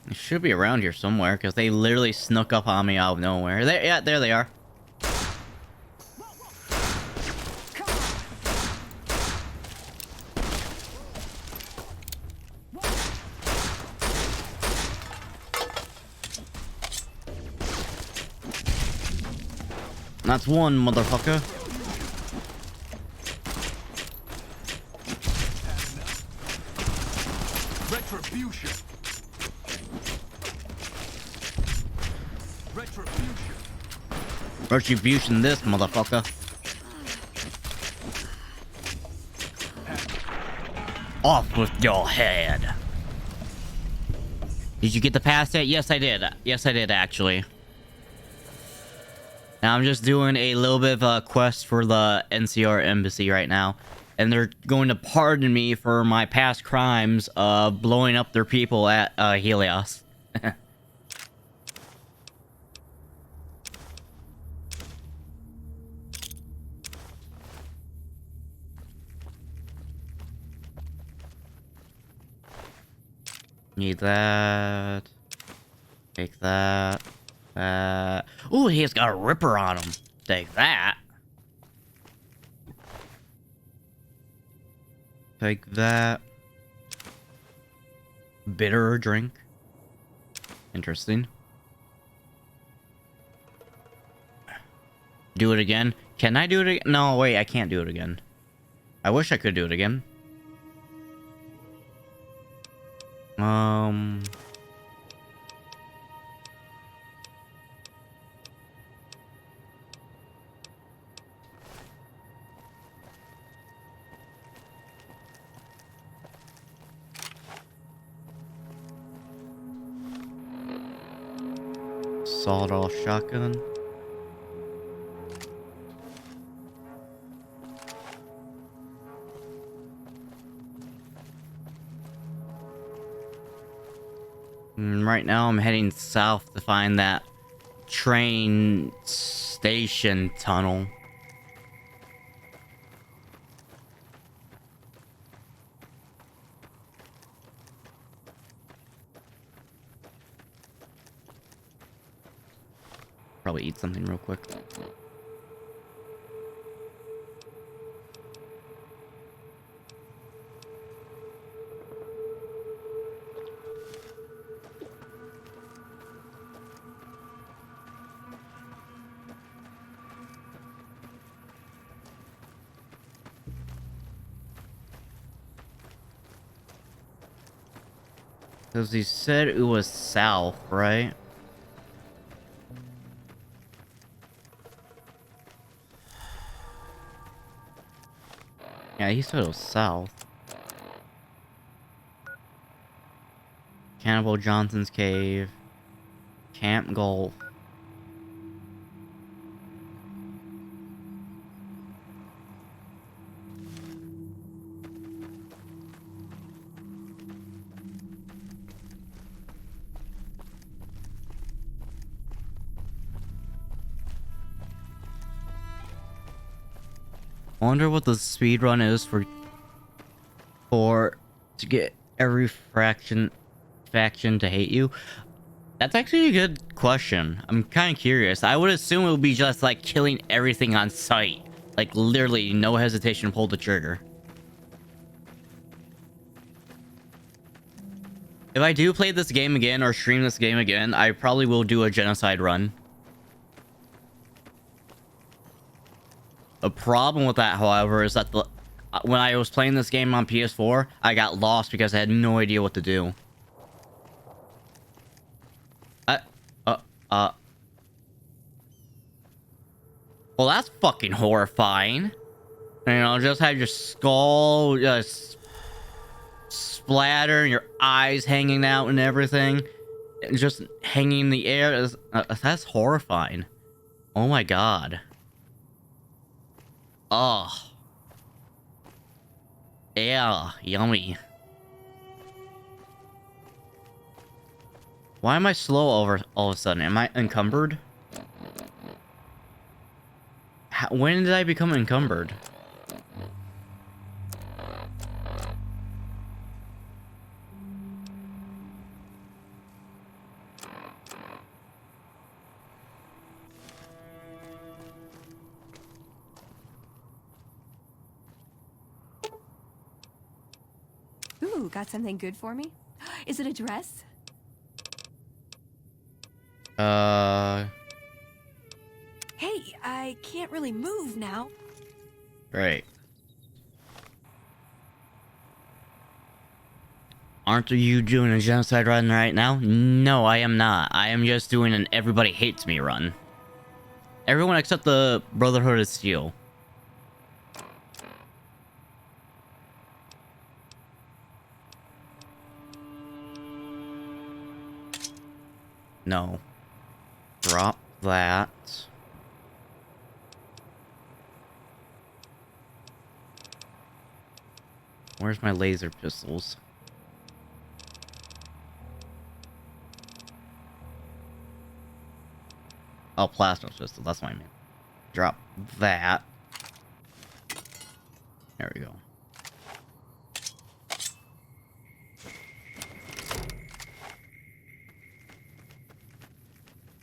It should be around here somewhere because they literally snuck up on me out of nowhere. There, yeah, there they are. That's one, motherfucker. Retribution. Retribution. Retribution this, motherfucker. Off with your head. Did you get the pass yet? Yes, I did. Yes, I did, actually. Now I'm just doing a little bit of a quest for the NCR embassy right now. And they're going to pardon me for my past crimes of blowing up their people at Helios. Need that. Take that. Ooh, he's got a Ripper on him. Take that. Take that. Bitter drink. Interesting. Do it again. Can I do it again? No, wait, I can't do it again. I wish I could do it again. Sawed-off shotgun. Right now I'm heading south to find that train station tunnel. Probably eat something real quick. Because he said it was south, right? Yeah, he said it was south. Cannibal Johnson's Cave. Camp Golf. I wonder what the speed run is for to get every faction to hate you. That's actually a good question. I'm kind of curious. I would assume it would be just like killing everything on sight, like literally no hesitation, pull the trigger. If I do play this game again or stream this game again, I probably will do a genocide run. The problem with that, however, is that when I was playing this game on PS4, I got lost because I had no idea what to do. Well, that's fucking horrifying. You know, just have your skull just splatter and your eyes hanging out and everything. And just hanging in the air. That's horrifying. Oh my god. Oh. Yeah, yummy. Why am I slow all of a sudden? Am I encumbered? When did I become encumbered? Ooh, got something good for me? Is it a dress? Hey, I can't really move now. Right. Aren't you doing a genocide run right now? No, I am not. I am just doing an everybody hates me run. Everyone except the Brotherhood of Steel. No. Drop that. Where's my laser pistols? Oh, plasma pistol. That's what I mean. Drop that. There we go.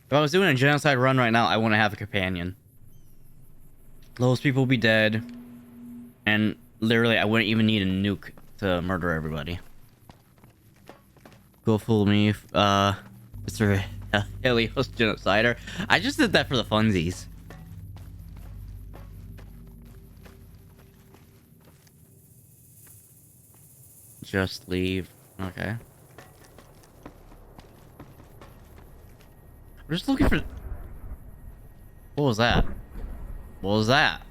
If I was doing a genocide run right now, I wouldn't have a companion. Those people would be dead. And literally, I wouldn't even need a nuke to murder everybody. Go fool me, Mr. Helios Genocider. I just did that for the funsies. Just leave. Okay. We're just looking for... What was that? What was that?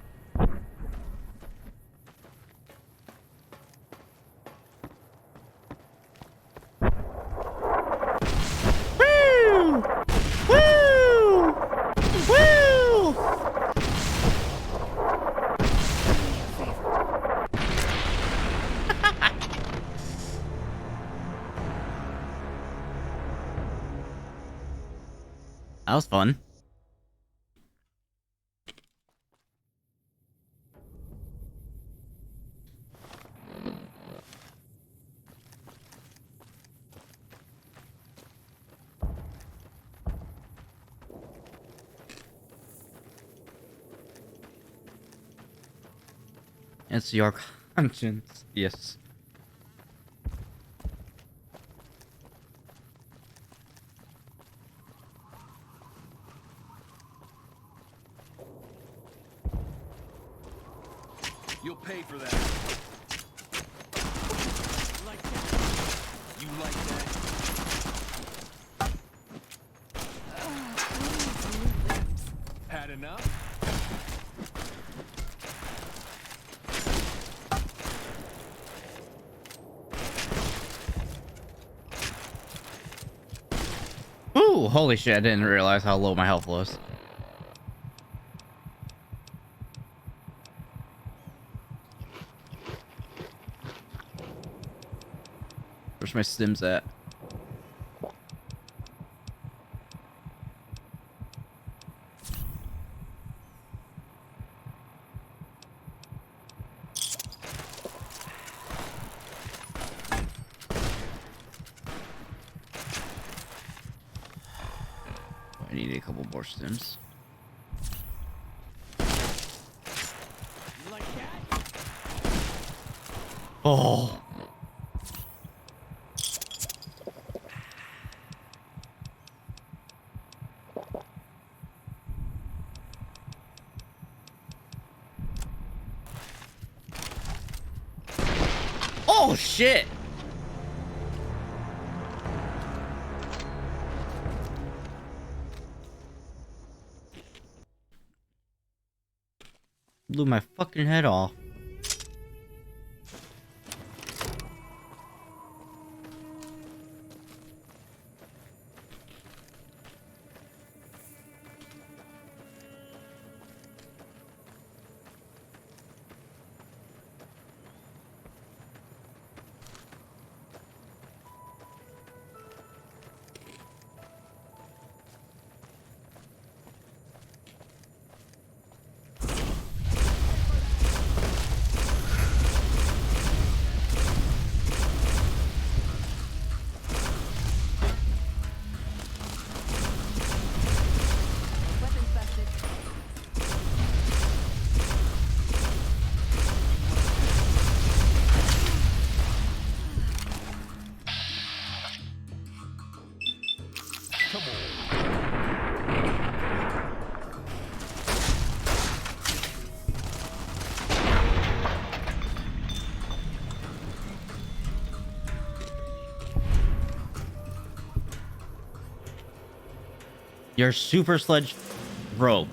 Woo! Woo! Woo! That was fun. It's your conscience. Yes. You'll pay for that. You like that? Had enough? Ooh, holy shit, I didn't realize how low my health was. Where's my stims at? I need a couple more stims. Like that? Oh. Oh shit. Blew my fucking head off. Your super sledge broke.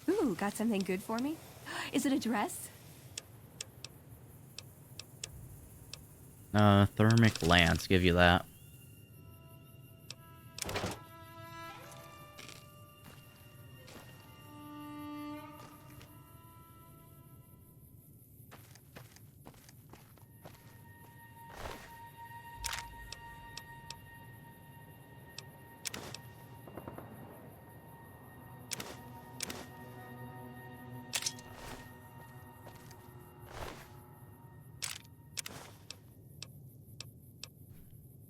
Ooh, got something good for me? Is it a dress? Thermic lance, give you that.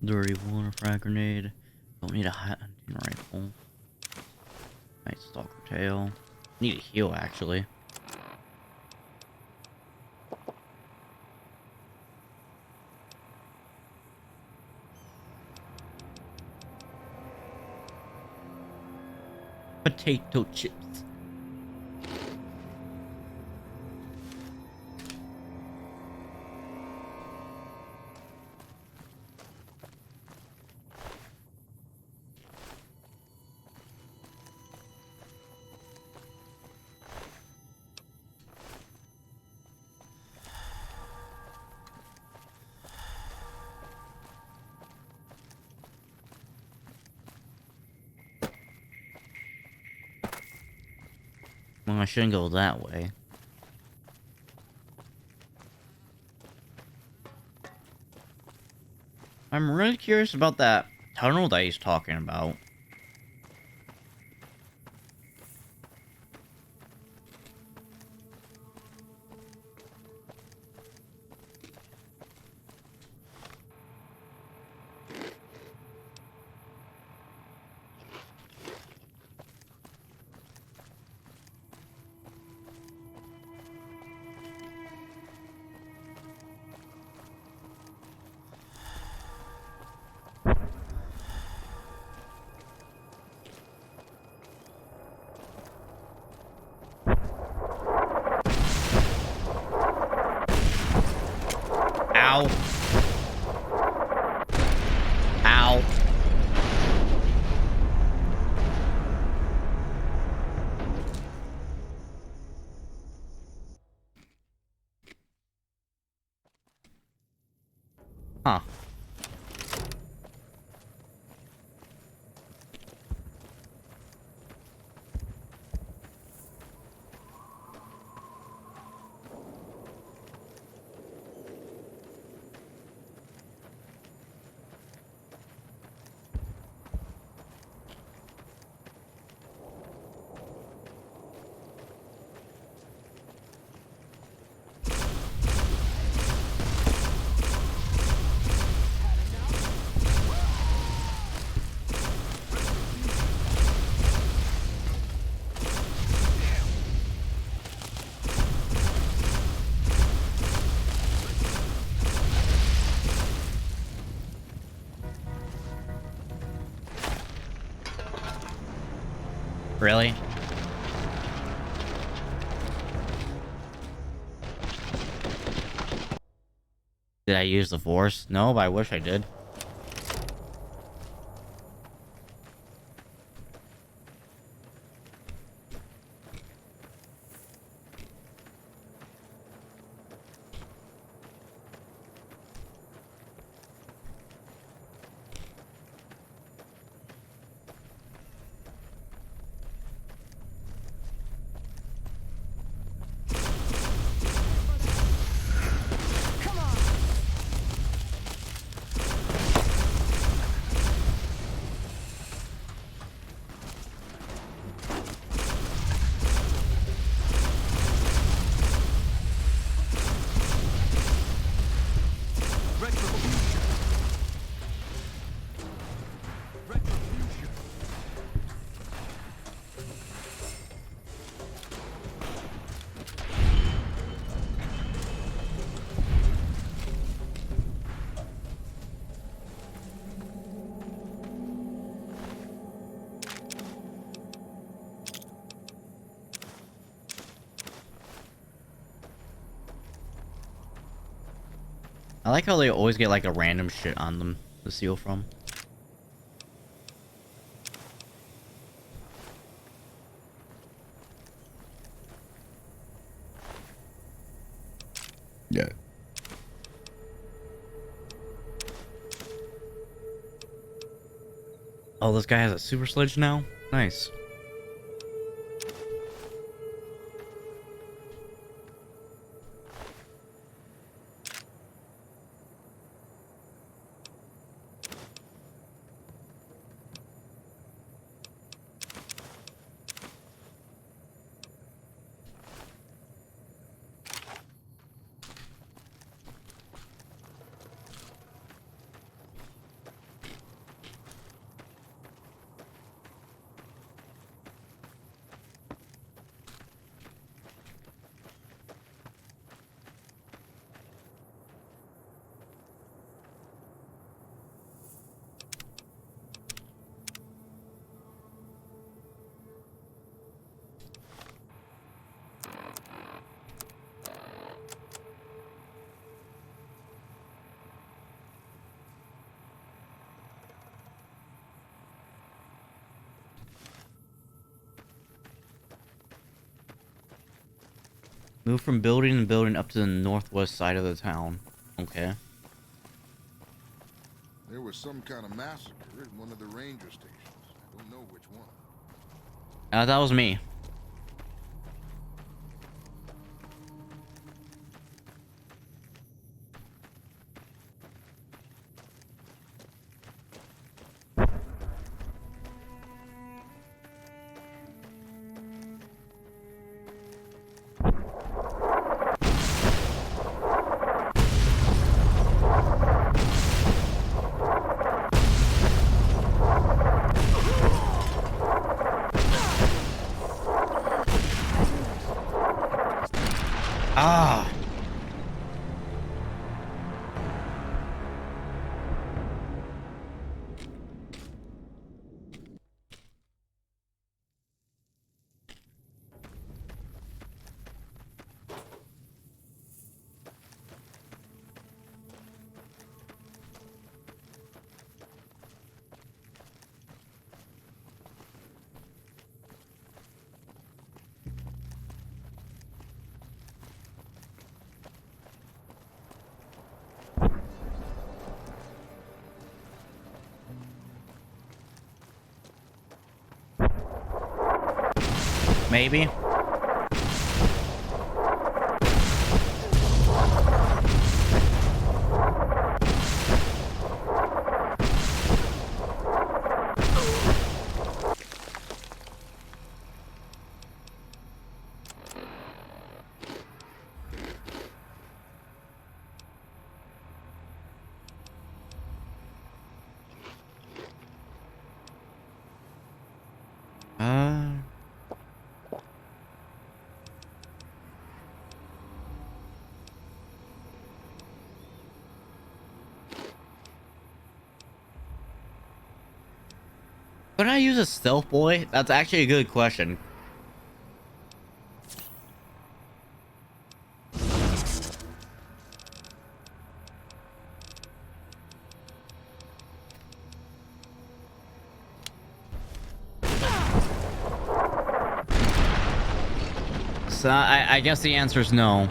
Dirty one, a frag grenade. Don't need a hunting rifle. Night stalker tail. Need a heal actually. Potato chips. Well, I shouldn't go that way. I'm really curious about that tunnel that he's talking about. Really? Did I use the force? No, but I wish I did. I like how they always get like a random shit on them to steal from. Yeah. Oh, this guy has a super sledge now? Nice. Move from building to building up to the northwest side of the town. Okay. There was some kind of massacre at one of the ranger stations. I don't know which one. That was me. Ah. Maybe. Could I use a stealth boy? That's actually a good question. So I guess the answer is no.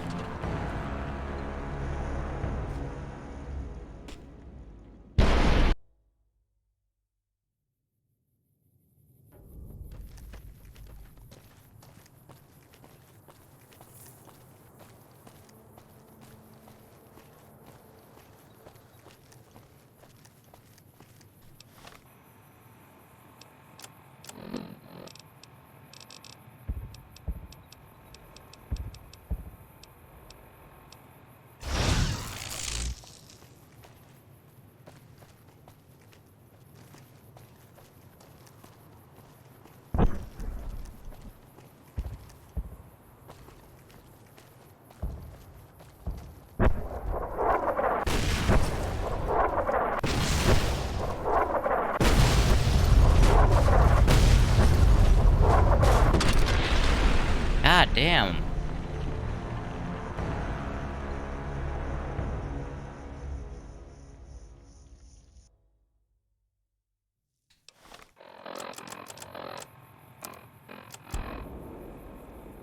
God damn.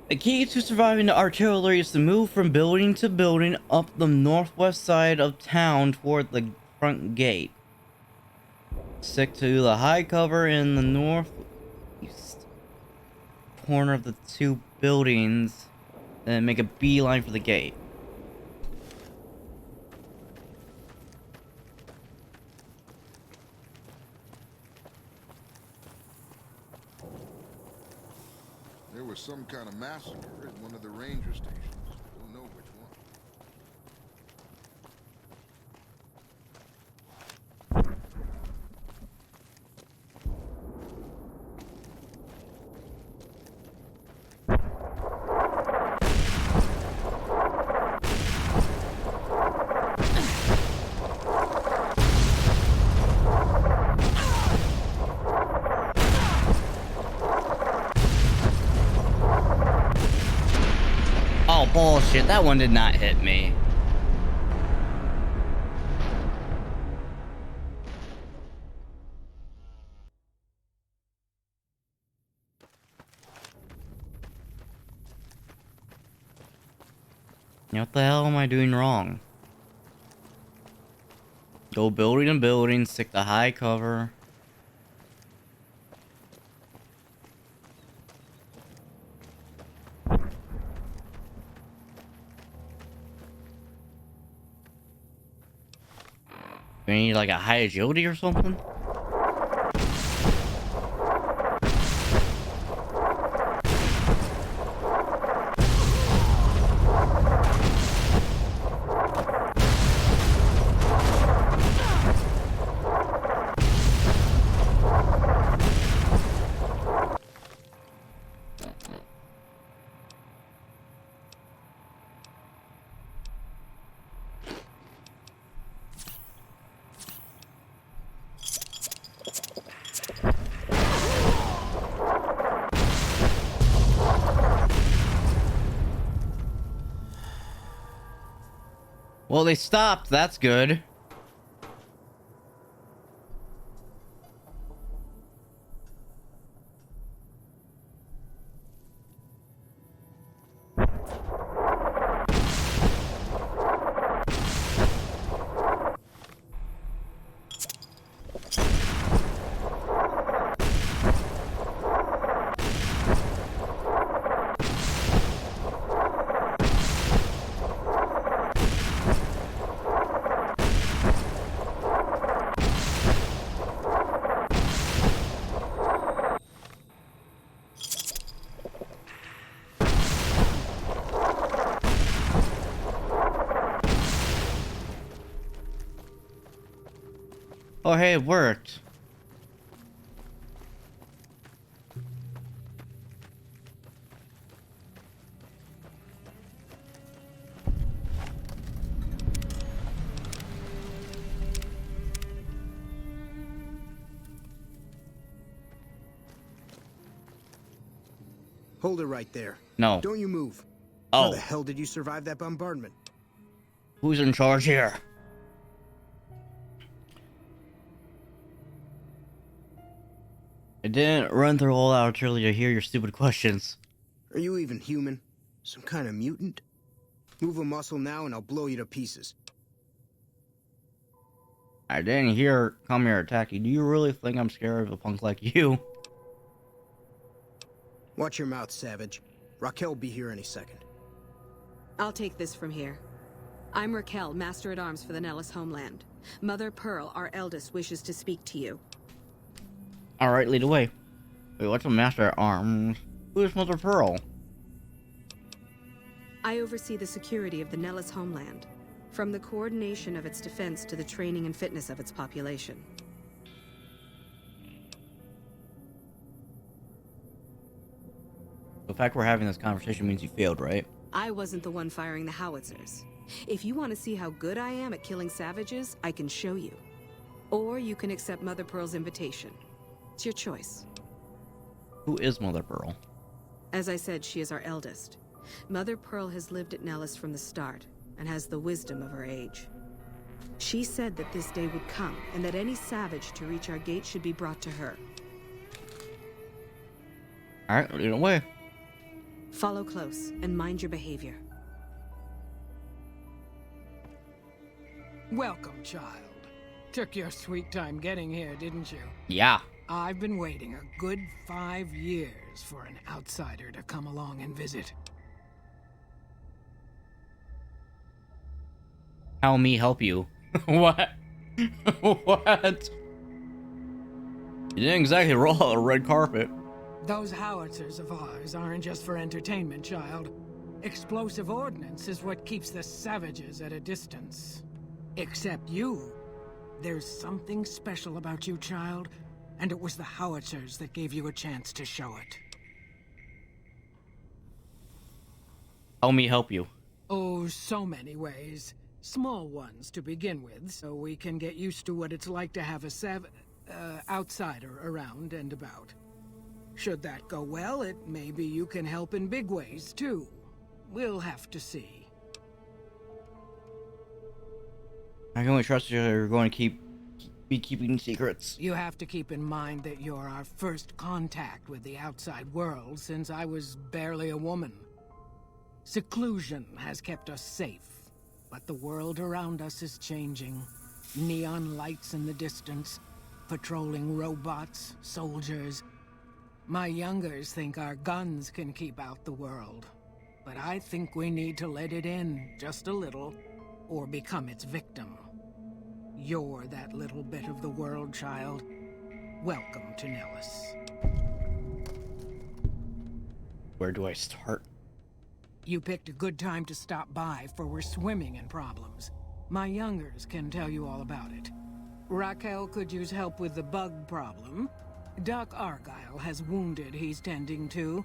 The key to surviving the artillery is to move from building to building up the northwest side of town toward the front gate. Stick to the high cover in the northeast corner of the two buildings and make a beeline for the gate. There was some kind of massacre at one of the ranger stations. Don't know which one. Oh, bullshit. That one did not hit me. What the hell am I doing wrong? Go building to building, stick to high cover. We need like a high agility or something? Well, they stopped. That's good. Oh, hey, it worked. Hold it right there. No. Don't you move. Oh. How the hell did you survive that bombardment? Who's in charge here? I didn't run through all out early to hear your stupid questions. Are you even human? Some kind of mutant? Move a muscle now and I'll blow you to pieces. I didn't hear come here attack you. Do you really think I'm scared of a punk like you? Watch your mouth, Savage. Raquel will be here any second. I'll take this from here. I'm Raquel, Master-at-Arms for the Nellis homeland. Mother Pearl, our eldest, wishes to speak to you. Alright, lead the way. Wait, what's a Master-at-Arms? Who is Mother Pearl? I oversee the security of the Nellis homeland, from the coordination of its defense to the training and fitness of its population. The fact we're having this conversation means you failed, right? I wasn't the one firing the howitzers. If you want to see how good I am at killing savages, I can show you. Or you can accept Mother Pearl's invitation. It's your choice. Who is Mother Pearl? As I said, she is our eldest. Mother Pearl has lived at Nellis from the start, and has the wisdom of her age. She said that this day would come, and that any savage to reach our gate should be brought to her. Alright, lead the way. Follow close, and mind your behavior. Welcome, child. Took your sweet time getting here, didn't you? Yeah. I've been waiting a good 5 years for an outsider to come along and visit. How me help you? What? What? You didn't exactly roll out a red carpet. Those howitzers of ours aren't just for entertainment, child. Explosive ordnance is what keeps the savages at a distance. Except you. There's something special about you, child, and it was the howitzers that gave you a chance to show it. How me help you? Oh, so many ways. Small ones to begin with, so we can get used to what it's like to have a outsider around and about. Should that go well, it may be you can help in big ways, too. We'll have to see. I can only trust you that you're going to be keeping secrets. You have to keep in mind that you're our first contact with the outside world since I was barely a woman. Seclusion has kept us safe, but the world around us is changing. Neon lights in the distance, patrolling robots, soldiers. My youngers think our guns can keep out the world, but I think we need to let it in just a little, or become its victim. You're that little bit of the world, child. Welcome to Nellis. Where do I start? You picked a good time to stop by, for we're swimming in problems. My youngers can tell you all about it. Raquel could use help with the bug problem. Doc Argyle has wounded he's tending to.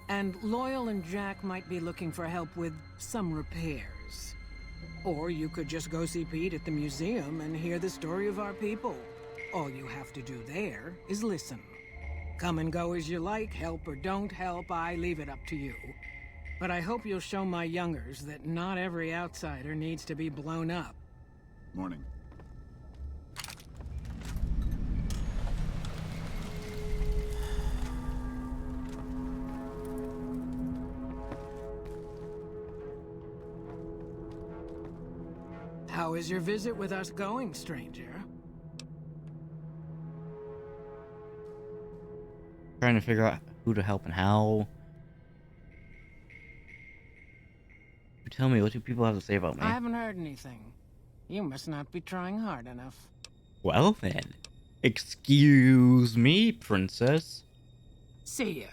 And Loyal and Jack might be looking for help with some repairs. Or you could just go see Pete at the museum and hear the story of our people. All you have to do there is listen. Come and go as you like, help or don't help, I leave it up to you. But I hope you'll show my youngers that not every outsider needs to be blown up. Morning. How is your visit with us going, stranger? Trying to figure out who to help and how. Tell me, what do people have to say about me? I haven't heard anything. You must not be trying hard enough. Well then. Excuse me, princess. See ya.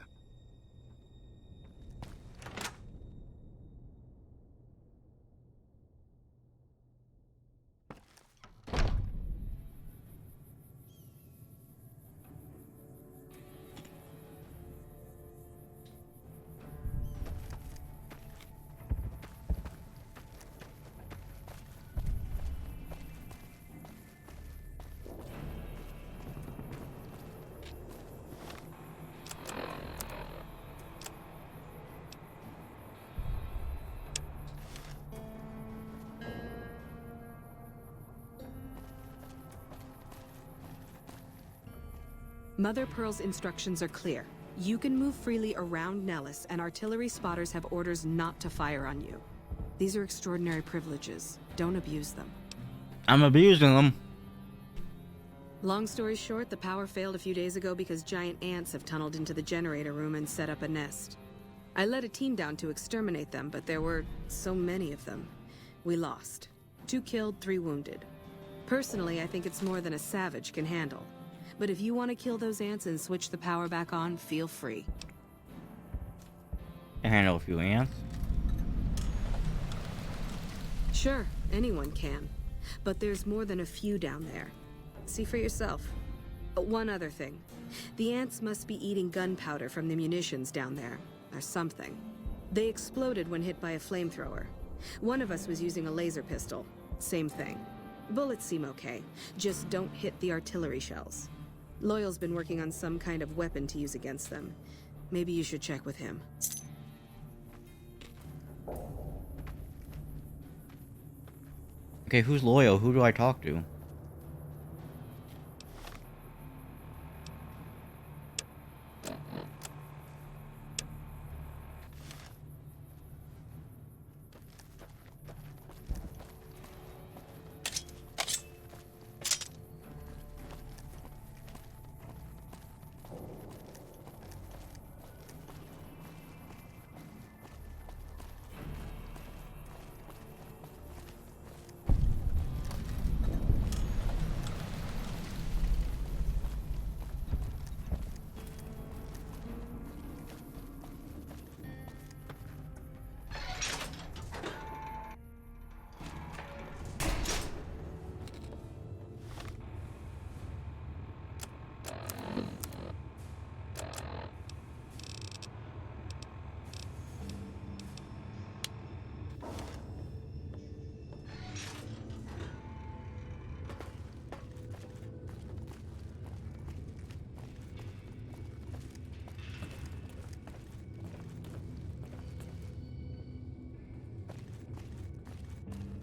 Mother Pearl's instructions are clear. You can move freely around Nellis, and artillery spotters have orders not to fire on you. These are extraordinary privileges. Don't abuse them. I'm abusing them. Long story short, the power failed a few days ago because giant ants have tunneled into the generator room and set up a nest. I led a team down to exterminate them, but there were so many of them. We lost. 2 killed, 3 wounded. Personally, I think it's more than a savage can handle. But if you want to kill those ants and switch the power back on, feel free. I handle a few ants. Sure, anyone can. But there's more than a few down there. See for yourself. One other thing. The ants must be eating gunpowder from the munitions down there, or something. They exploded when hit by a flamethrower. One of us was using a laser pistol. Same thing. Bullets seem okay. Just don't hit the artillery shells. Loyal's been working on some kind of weapon to use against them. Maybe you should check with him. Okay, who's Loyal? Who do I talk to?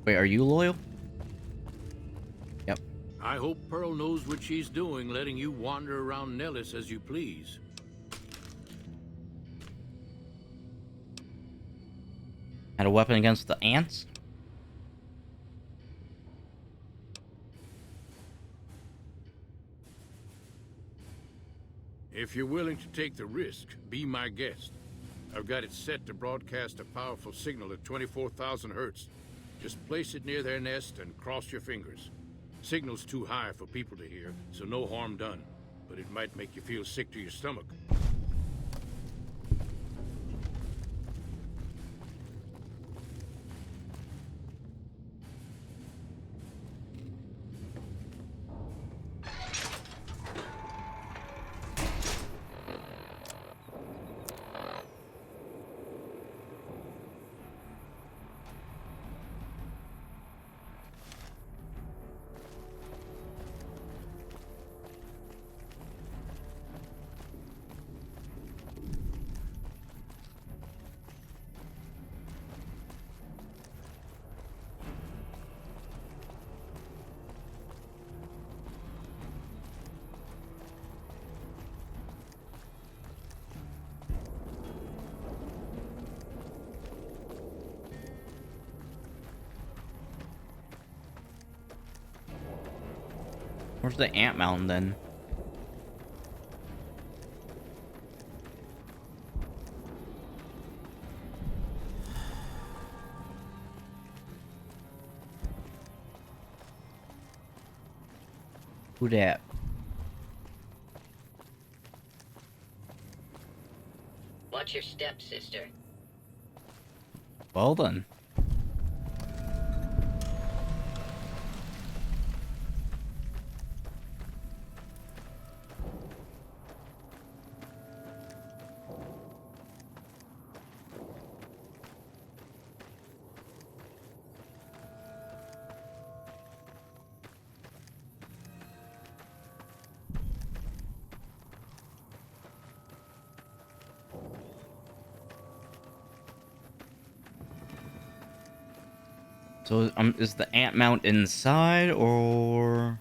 Wait, are you Loyal? Yep. I hope Pearl knows what she's doing, letting you wander around Nellis as you please. Had a weapon against the ants? If you're willing to take the risk, be my guest. I've got it set to broadcast a powerful signal at 24,000 hertz. Just place it near their nest and cross your fingers. Signal's too high for people to hear, so no harm done. But it might make you feel sick to your stomach. Where's the ant mountain then? Who dat? Watch your step, sister. Well then. So, is the ant mount inside, or...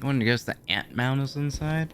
I want to guess the ant mound is inside.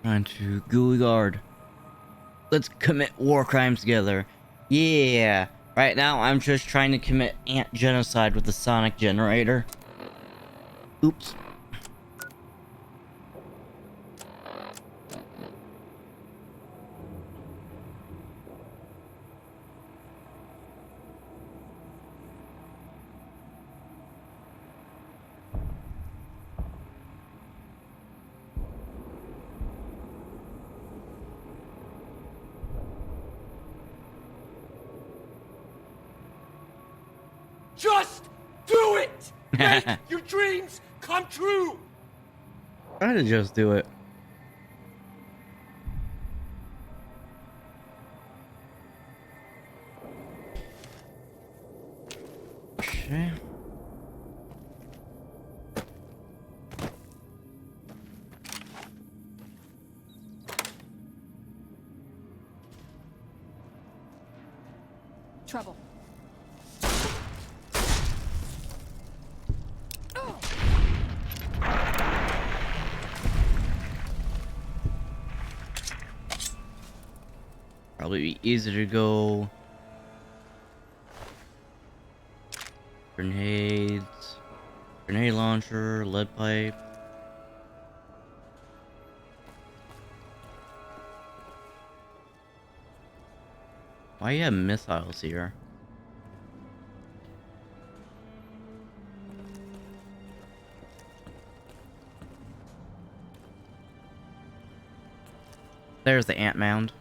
Trying to Gooey Guard. Let's commit war crimes together. Yeah. Right now, I'm just trying to commit ant genocide with the sonic generator. Oops. Just do it! Make your dreams come true! Try to just do it. Okay. Trouble. Probably be easier to go. Grenades, grenade launcher, lead pipe. Why you have missiles here? There's the ant mound.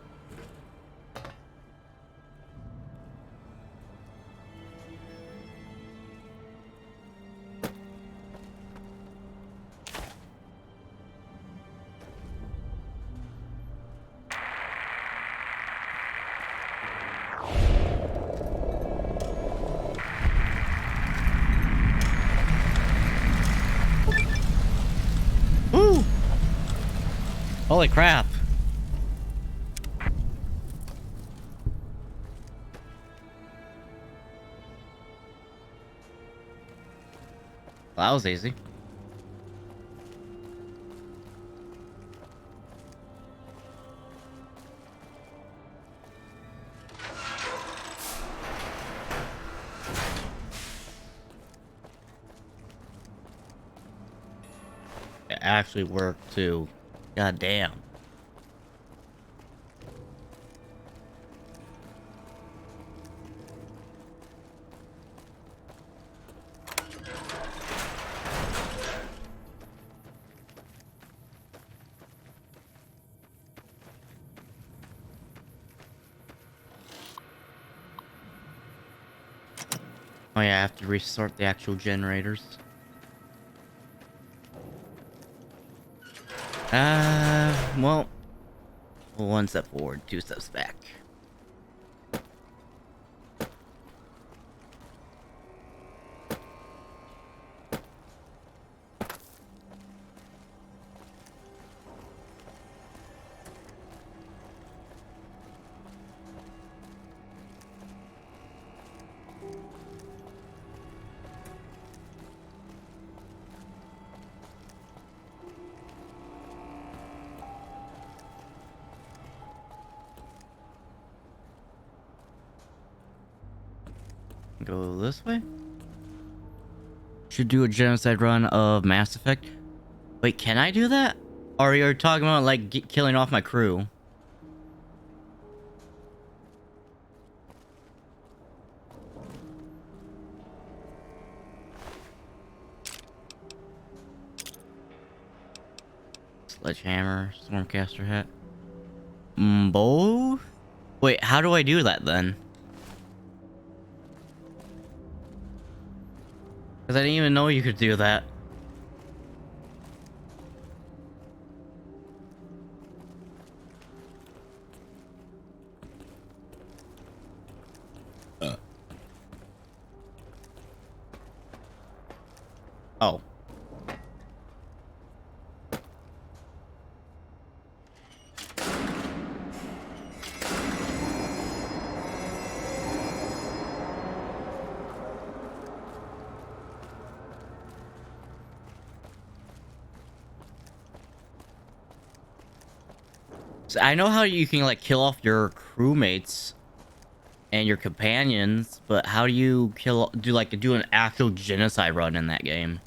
Woo! Holy crap. That was easy. It actually worked too. God damn. Oh yeah, I have to restart the actual generators. Well, one step forward, two steps back. Go this way? Should do a genocide run of Mass Effect. Wait, can I do that? Or you're talking about like killing off my crew? Sledgehammer, Stormcaster hat. Both? Wait, how do I do that then? Because I didn't even know you could do that. Oh. So I know how you can like kill off your crewmates and your companions, but how do you do an actual genocide run in that game?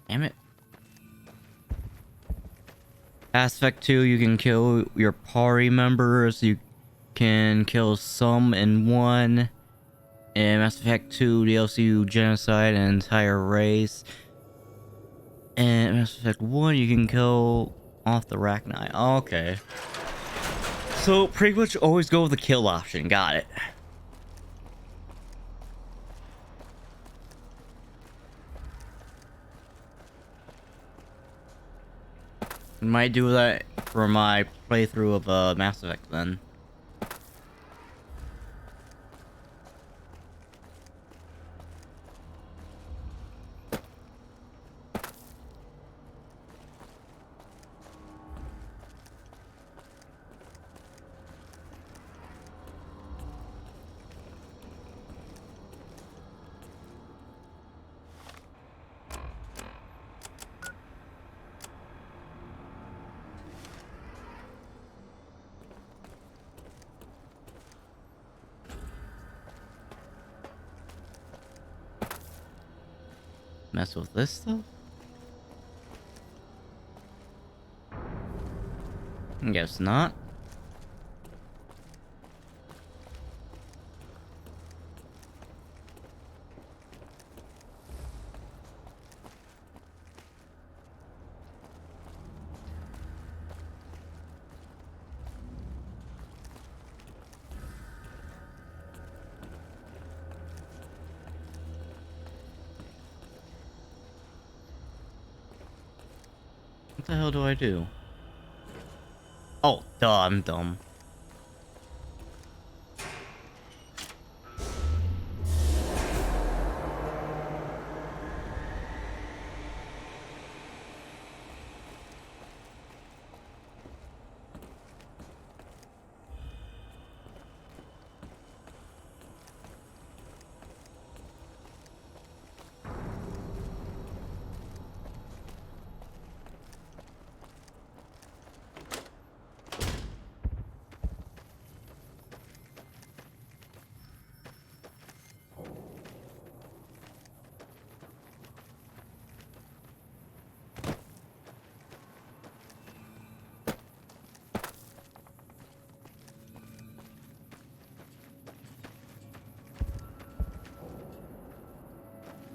Damn it. Mass Effect 2, you can kill your party members, you can kill some in one. In Mass Effect 2 DLC, you genocide an entire race. And Mass Effect 1, you can kill off the Rachni. Okay. So, pretty much always go with the kill option. Got it. Might do that for my playthrough of Mass Effect then. Mess with this stuff? Guess not. What the hell do I do? Oh, duh, I'm dumb.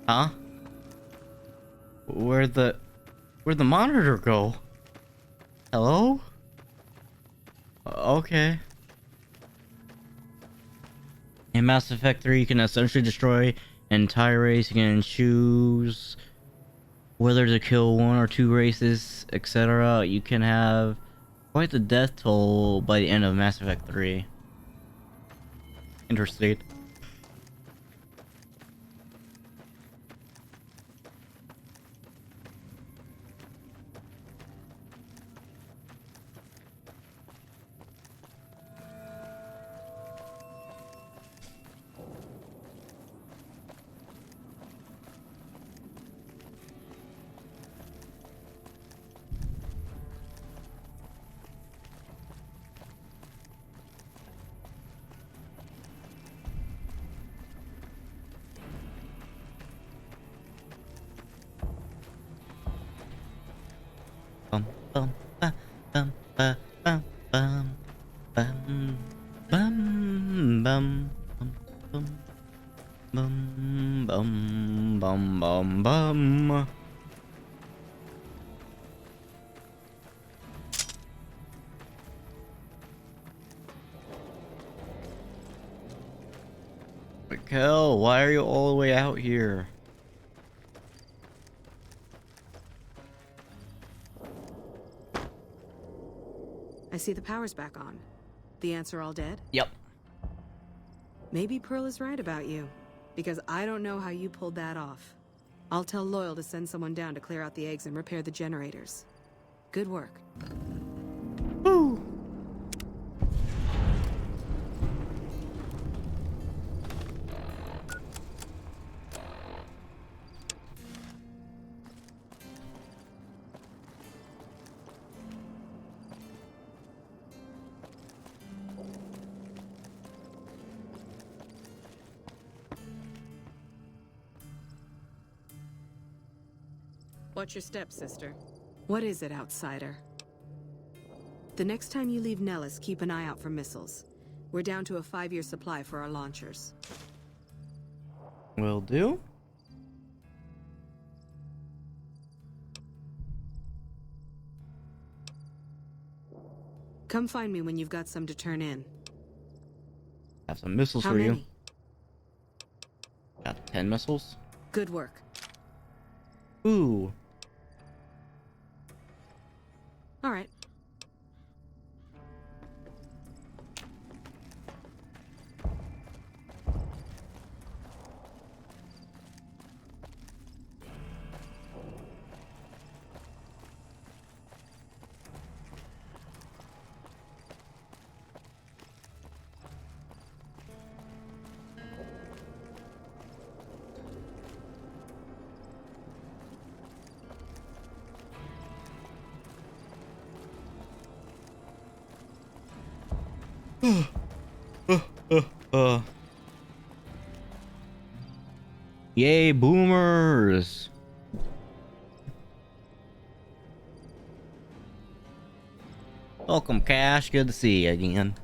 Huh? Where'd the monitor go? Hello? Okay. In Mass Effect 3, you can essentially destroy an entire race. You can choose whether to kill one or two races, etc. You can have quite the death toll by the end of Mass Effect 3. Interstate. Bum bum ba bum ba bum bum bum bum bum bum bum bum bum bum bum. Mikkel, why are you all the way out here? I see the power's back on. The Answer all dead? Yep. Maybe Pearl is right about you, because I don't know how you pulled that off. I'll tell Loyal to send someone down to clear out the eggs and repair the generators. Good work. Woo! Watch your step, sister. What is it, outsider? The next time you leave Nellis, keep an eye out for missiles. We're down to a 5-year supply for our launchers. Will do. Come find me when you've got some to turn in. Have some missiles How for many? you. Got 10 missiles. Good work. Ooh. All right. Yay, boomers! Welcome, Cash. Good to see you again.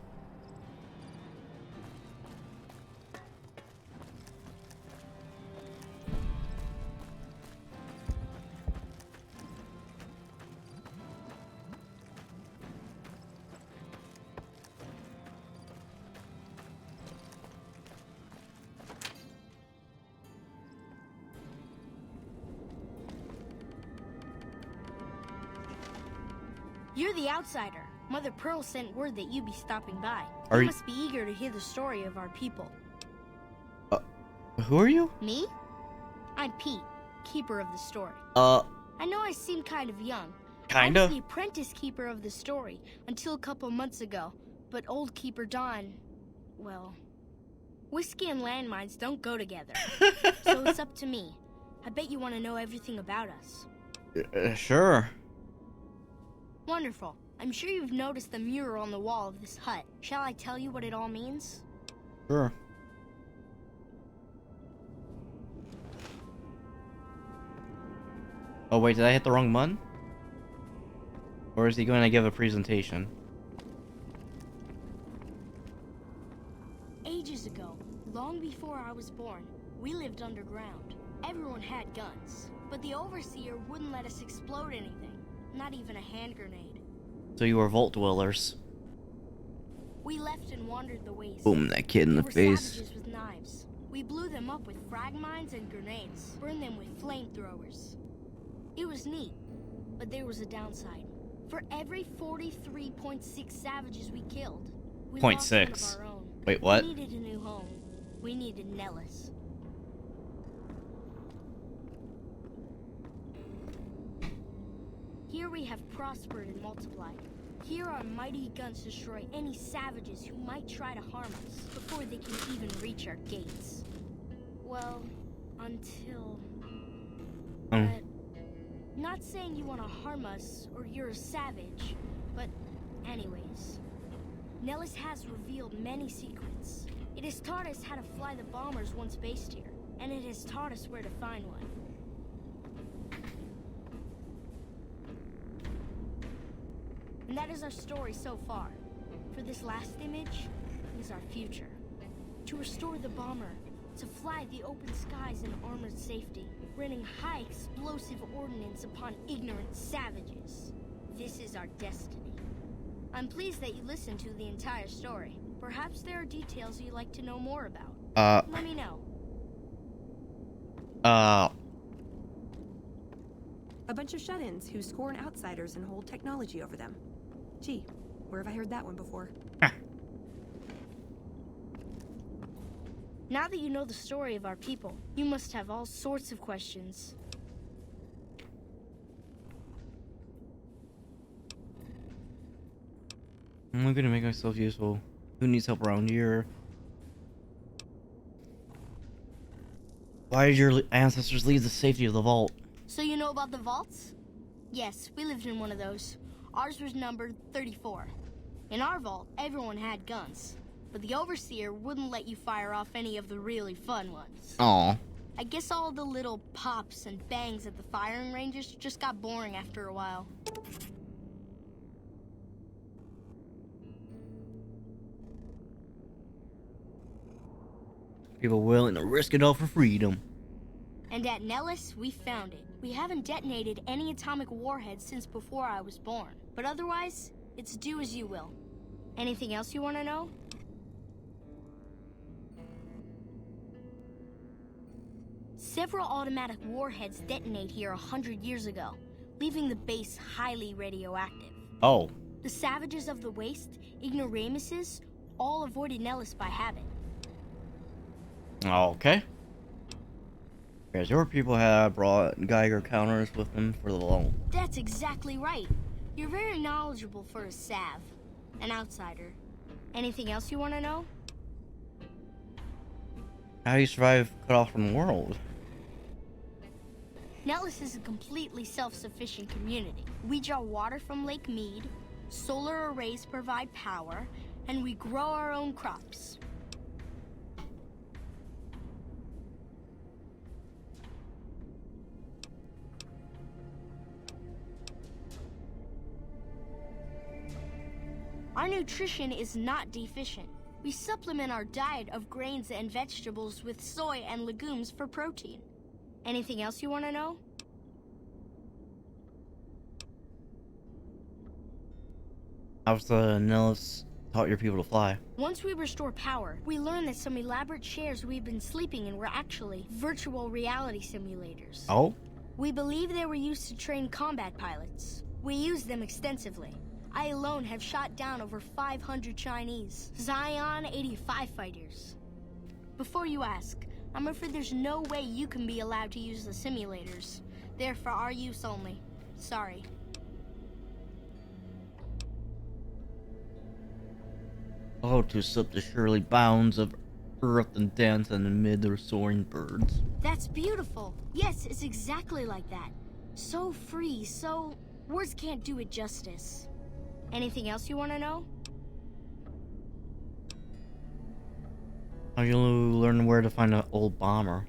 You're the outsider. Mother Pearl sent word that you'd be stopping by. Are You you- must be eager to hear the story of our people. Who are you? Me? I'm Pete, keeper of the story. I know I seem kind of young. Kinda. I was the apprentice keeper of the story until a couple months ago. But old keeper Don, well, whiskey and landmines don't go together. So it's up to me. I bet you want to know everything about us. Sure. Wonderful. I'm sure you've noticed the mural on the wall of this hut. Shall I tell you what it all means? Sure. Oh wait, did I hit the wrong button? Or is he going to give a presentation? Ages ago, long before I was born, we lived underground. everyone had guns, but the Overseer wouldn't let us explode anything, not even a hand grenade. So you were Vault Dwellers. We left and wandered the waste. Boom, that kid in the face. Savages with knives. We blew them up with frag mines and grenades, burned them with flamethrowers. It was neat, but there was a downside. For every 43.6 savages we killed, we lost one of our own. Wait, what? We needed a new home. We needed Nellis. Here we have prospered and multiplied. Here our mighty guns destroy any savages who might try to harm us before they can even reach our gates. Well, until... But not saying you want to harm us or you're a savage, but anyways. Nellis has revealed many secrets. It has taught us how to fly the bombers once based here, and it has taught us where to find one. And that is our story so far. For this last image is our future. To restore the bomber, to fly the open skies in armored safety, raining high explosive ordnance upon ignorant savages. This is our destiny. I'm pleased that you listened to the entire story. Perhaps there are details you'd like to know more about. Let me know. A bunch of shut-ins who scorn outsiders and hold technology over them. Gee, where have I heard that one before? Now that you know the story of our people, you must have all sorts of questions. I'm gonna make myself useful. Who needs help around here? Why did your ancestors leave the safety of the vault? So you know about the vaults? Yes, we lived in one of those. Ours was numbered 34. In our vault, everyone had guns, but the Overseer wouldn't let you fire off any of the really fun ones. Aw. I guess all the little pops and bangs at the firing ranges just got boring after a while. People willing to risk it all for freedom. And at Nellis, we found it. We haven't detonated any atomic warheads since before I was born. But otherwise, it's do as you will. Anything else you want to know? Several automatic warheads detonate here 100 years ago, leaving the base highly radioactive. Oh. The savages of the waste, ignoramuses, all avoided Nellis by habit. Okay. Because your people had brought Geiger counters with them for the vault. That's exactly right. You're very knowledgeable for a Sav, an outsider. Anything else you want to know? How do you survive cut off from the world? Nellis is a completely self-sufficient community. We draw water from Lake Mead, solar arrays provide power, and we grow our own crops. Our nutrition is not deficient. We supplement our diet of grains and vegetables with soy and legumes for protein. Anything else you want to know? How's the Nellis taught your people to fly? Once we restore power, we learn that some elaborate chairs we've been sleeping in were actually virtual reality simulators. Oh? We believe they were used to train combat pilots. We use them extensively. I alone have shot down over 500 Chinese Zion 85 fighters. Before you ask, I'm afraid there's no way you can be allowed to use the simulators. They're for our use only. Sorry. Oh, to slip the surely bounds of earth and dance amid their soaring birds. That's beautiful. Yes, it's exactly like that. So free, so... words can't do it justice. Anything else you want to know? How do you learn where to find an old bomber?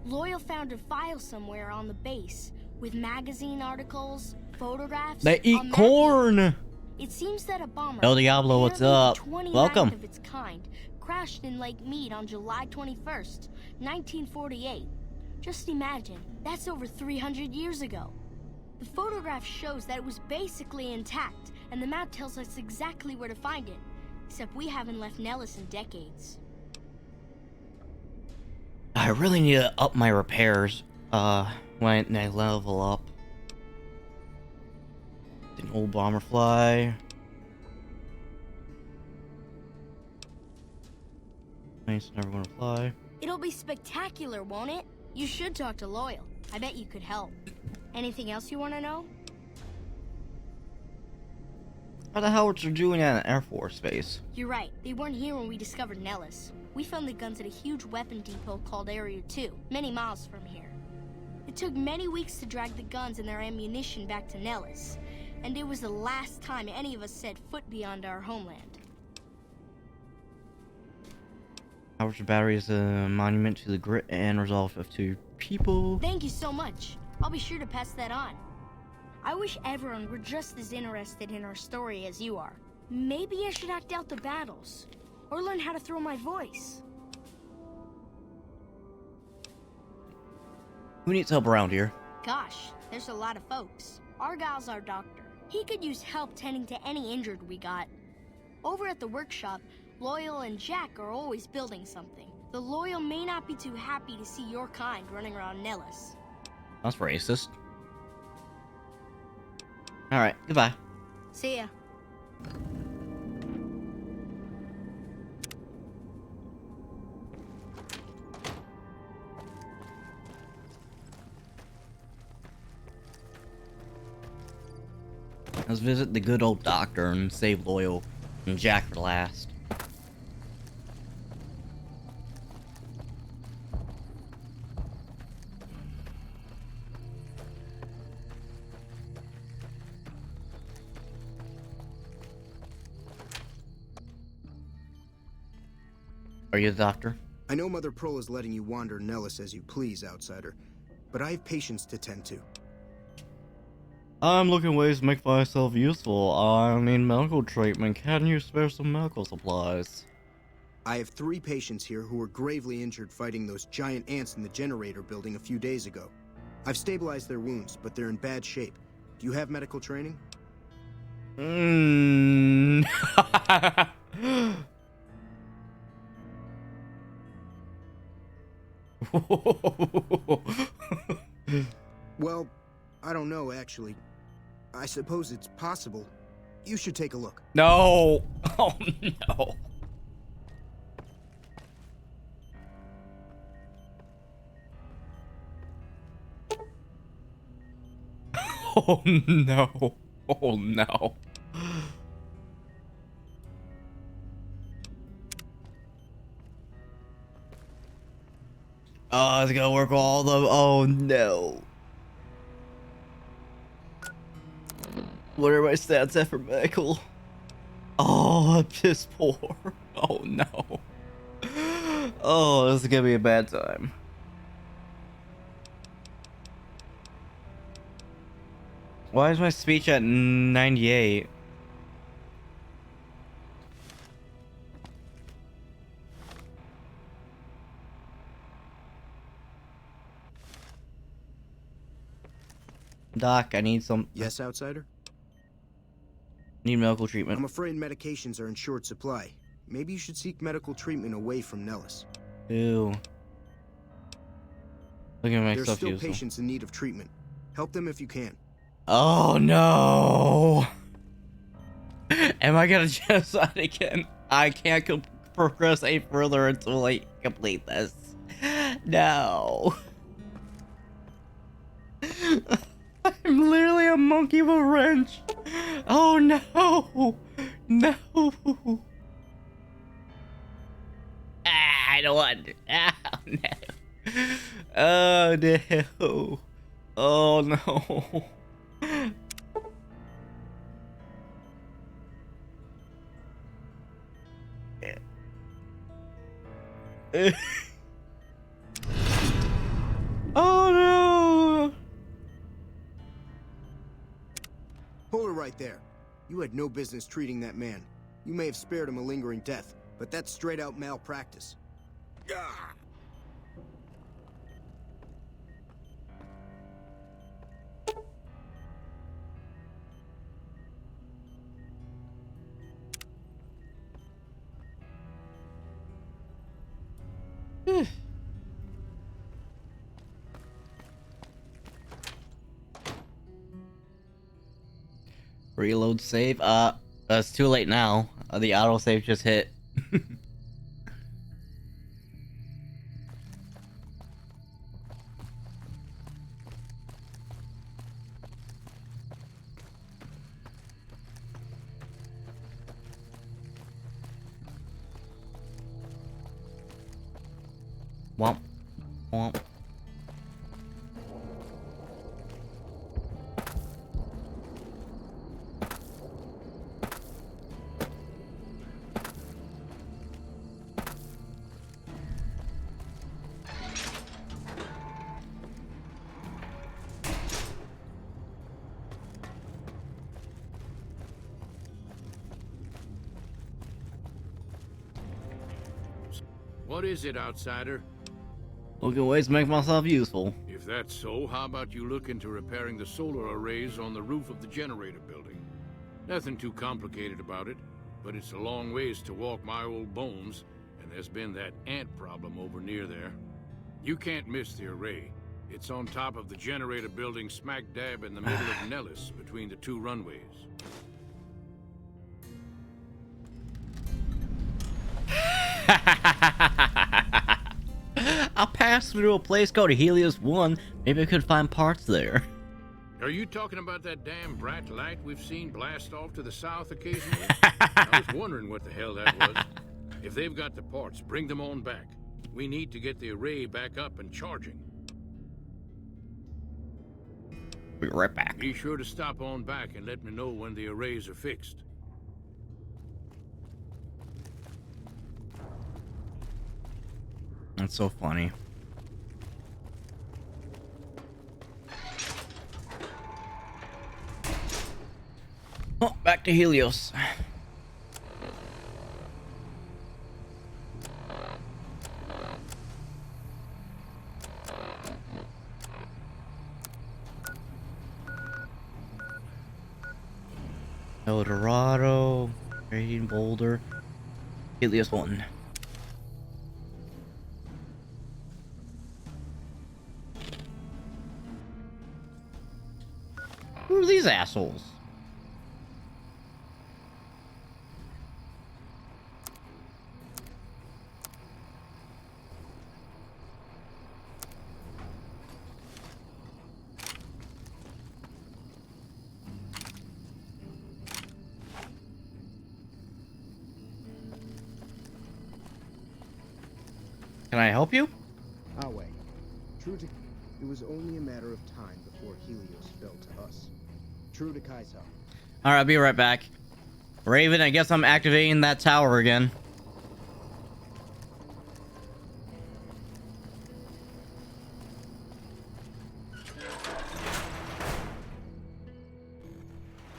Loyal found a file somewhere on the base with magazine articles, photographs. They eat corn! It seems that a bomber, El Diablo, what's up? apparently the 29th Welcome. of its kind, crashed in Lake Mead on July 21st, 1948. Just imagine, that's over 300 years ago. The photograph shows that it was basically intact, and the map tells us exactly where to find it. Except we haven't left Nellis in decades. I really need to up my repairs, when I level up. An old bomber fly. Nice, never wanna fly. It'll be spectacular, won't it? You should talk to Loyal. I bet you could help. Anything else you want to know? How the hell were you doing at an Air Force base? You're right. They weren't here when we discovered Nellis. We found the guns at a huge weapon depot called Area 2, many miles from here. It took many weeks to drag the guns and their ammunition back to Nellis, and it was the last time any of us set foot beyond our homeland. Howard's battery is a monument to the grit and resolve of two people. Thank you so much. I'll be sure to pass that on. I wish everyone were just as interested in our story as you are. Maybe I should act out the battles, or learn how to throw my voice. Who needs help around here? Gosh, there's a lot of folks. Argyle's our doctor. He could use help tending to any injured we got. Over at the workshop, Loyal and Jack are always building something. The Loyal may not be too happy to see your kind running around Nellis. That's racist. Alright, goodbye. See ya. Let's visit the good old doctor and save Loyal and Jack for last. Are you the doctor? I know Mother Pearl is letting you wander Nellis as you please, outsider, but I have patients to tend to. I'm looking ways to make myself useful. I need medical treatment. Can you spare some medical supplies? I have 3 patients here who were gravely injured fighting those giant ants in the generator building a few days ago. I've stabilized their wounds, but they're in bad shape. Do you have medical training? Well, I don't know, actually. I suppose it's possible. You should take a look. No! Oh, no. Oh, no. Oh, no. Oh, it's gonna work all the... Oh, no. What are my stats at for medical? Oh, I'm piss poor. Oh, no. Oh, this is gonna be a bad time. Why is my speech at 98? Doc, I need some... Yes, outsider? Need medical treatment. I'm afraid medications are in short supply. Maybe you should seek medical treatment away from Nellis. Ew. Look at my There's stuff still useful. patients in need of treatment. Help them if you can. Oh no! Am I gonna genocide again? I can't progress any further until I complete this. No. I'm literally a monkey with a wrench. Oh no! No! I don't want to. Oh no! Oh no! Oh no! Oh no! Hold it right there. You had no business treating that man. You may have spared him a lingering death. but that's straight out malpractice. Reload save. It's too late now. The autosave just hit. Womp. Womp. What is it, outsider? Looking ways to make myself useful. If that's so, how about you look into repairing the solar arrays on the roof of the generator building? Nothing too complicated about it, but it's a long ways to walk my old bones, and there's been that ant problem over near there. You can't miss the array. It's on top of the generator building smack dab in the middle of Nellis, between the two runways. I passed through a place called Helios 1. Maybe I could find parts there. Are you talking about that damn bright light we've seen blast off to the south occasionally? I was wondering what the hell that was. If they've got the parts, bring them on back. We need to get the array back up and charging. Be right back. Be sure to stop on back and let me know when the arrays are fixed. That's so funny. Oh, back to Helios. El Dorado, Radiant Boulder, Helios 1. Who are these assholes? Can I help you? I'll wait. True to... It was only a matter of time before Helios fell to us. True to Kai'Sa. Alright, I'll be right back. Raven, I guess I'm activating that tower again.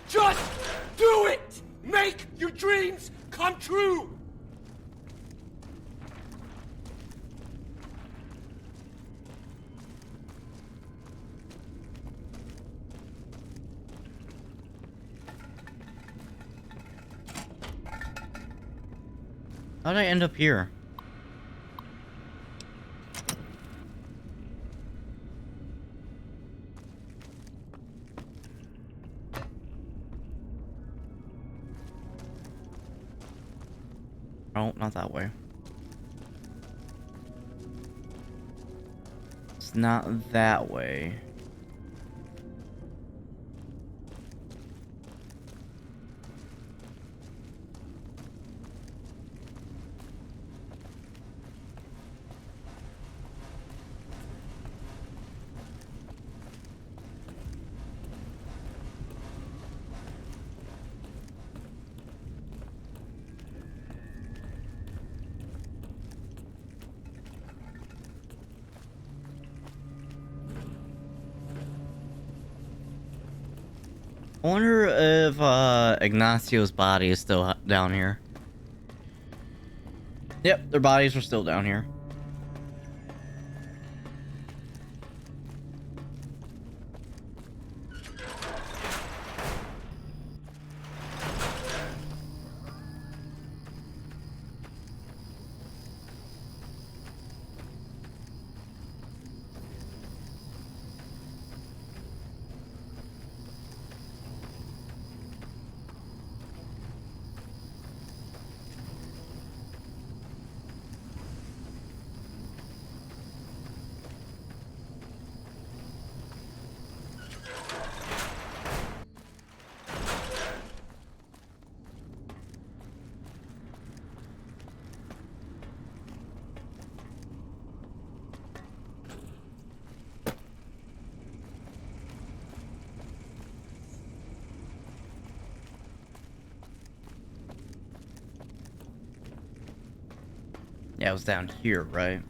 Just do it! Make your dreams come true! How did I end up here? Oh, not that way. It's not that way. I wonder if Ignacio's body is still down here. Yep, their bodies were still down here. Yeah, it was down here, right?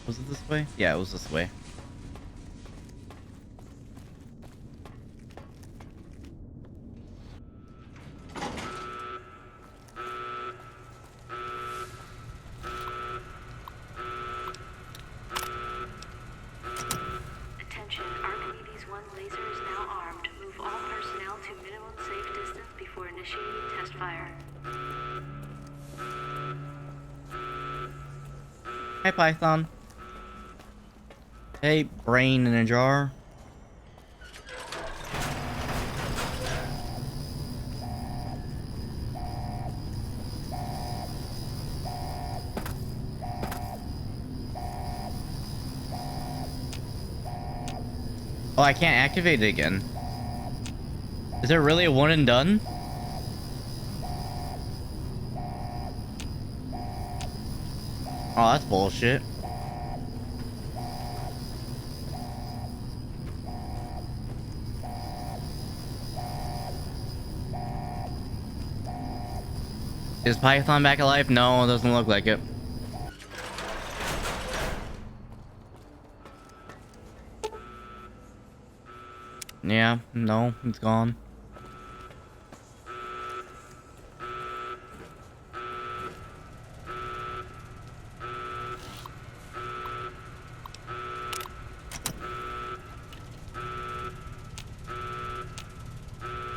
Was it this way? Yeah, it was this way. Attention, Archimedes 1 laser is now armed. Move all personnel to minimum safe distance before initiating test fire. Hi, Python. Hey, brain in a jar. Oh, I can't activate it again. Is there really a one and done? Oh, that's bullshit. Is Python back alive? No, it doesn't look like it. Yeah, no, it's gone.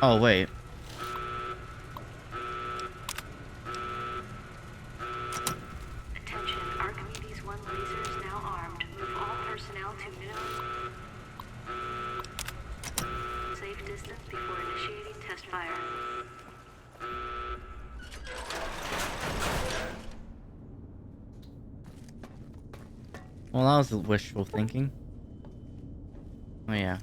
Oh, wait. Attention, Archimedes 1 laser is now armed. Move all personnel to minimum safe distance before initiating test fire. Well, that was wishful thinking. Oh, yeah.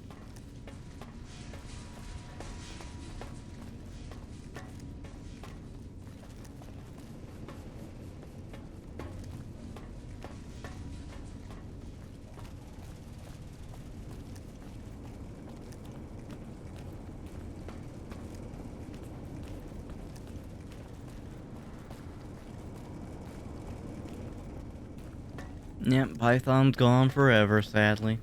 Yep, Python's gone forever, sadly.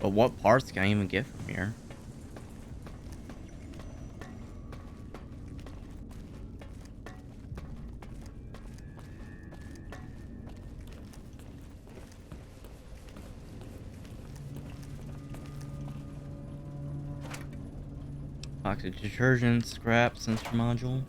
But what parts can I even get from here? Toxic detergent, scrap, sensor module.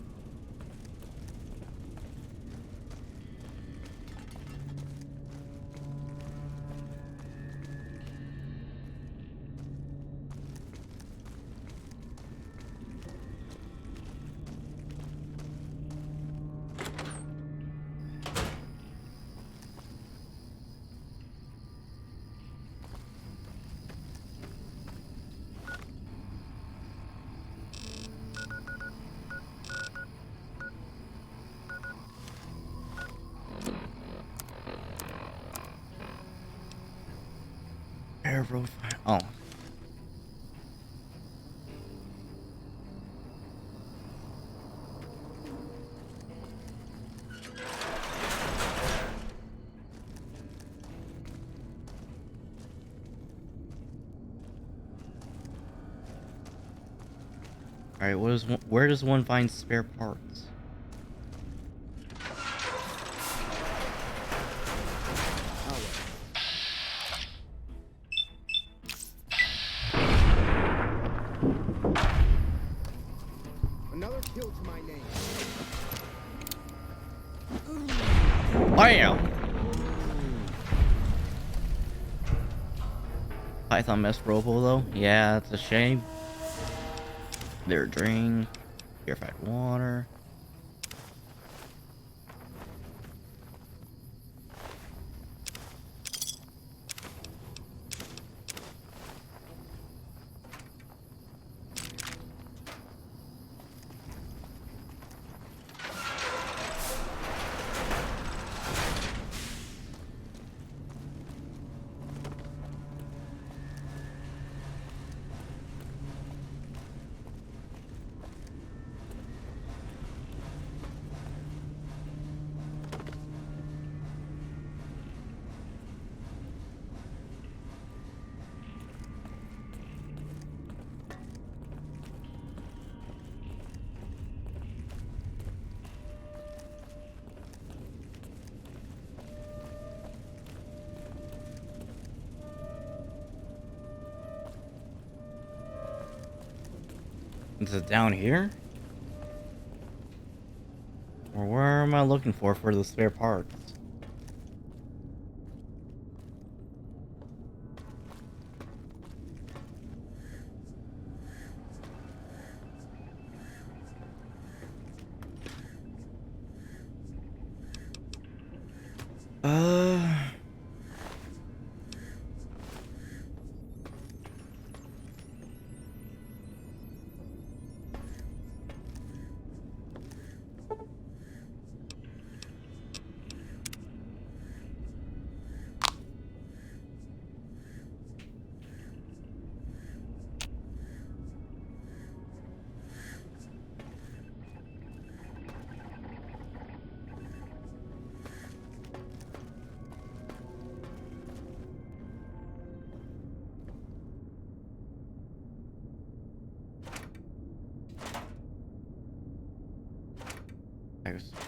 Road fire. Oh. Alright, where does one find spare parts? Python messed Robo though? Yeah, it's a shame. Their drink, purified water. Is it down here? Or where am I looking for the spare parts?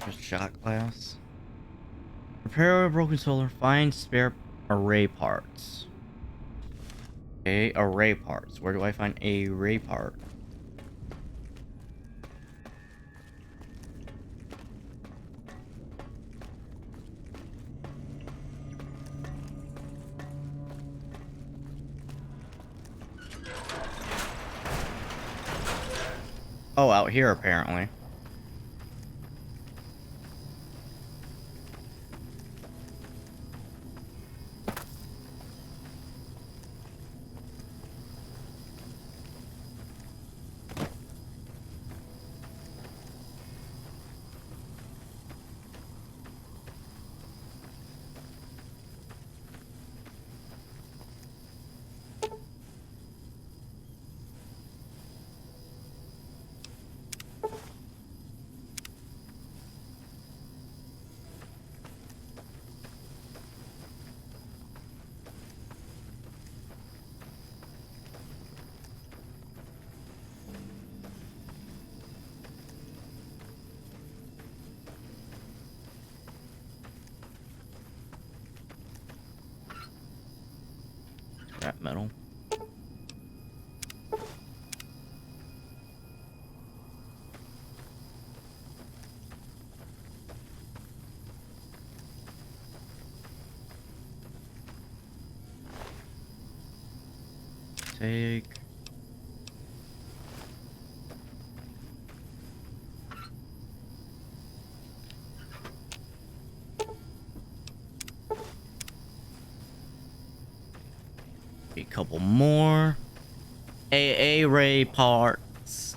There's shot glass. Repair a broken solar. Find spare array parts. Okay, array parts. Where do I find a array part? Oh, out here apparently. metal. Take. A couple more AA ray parts.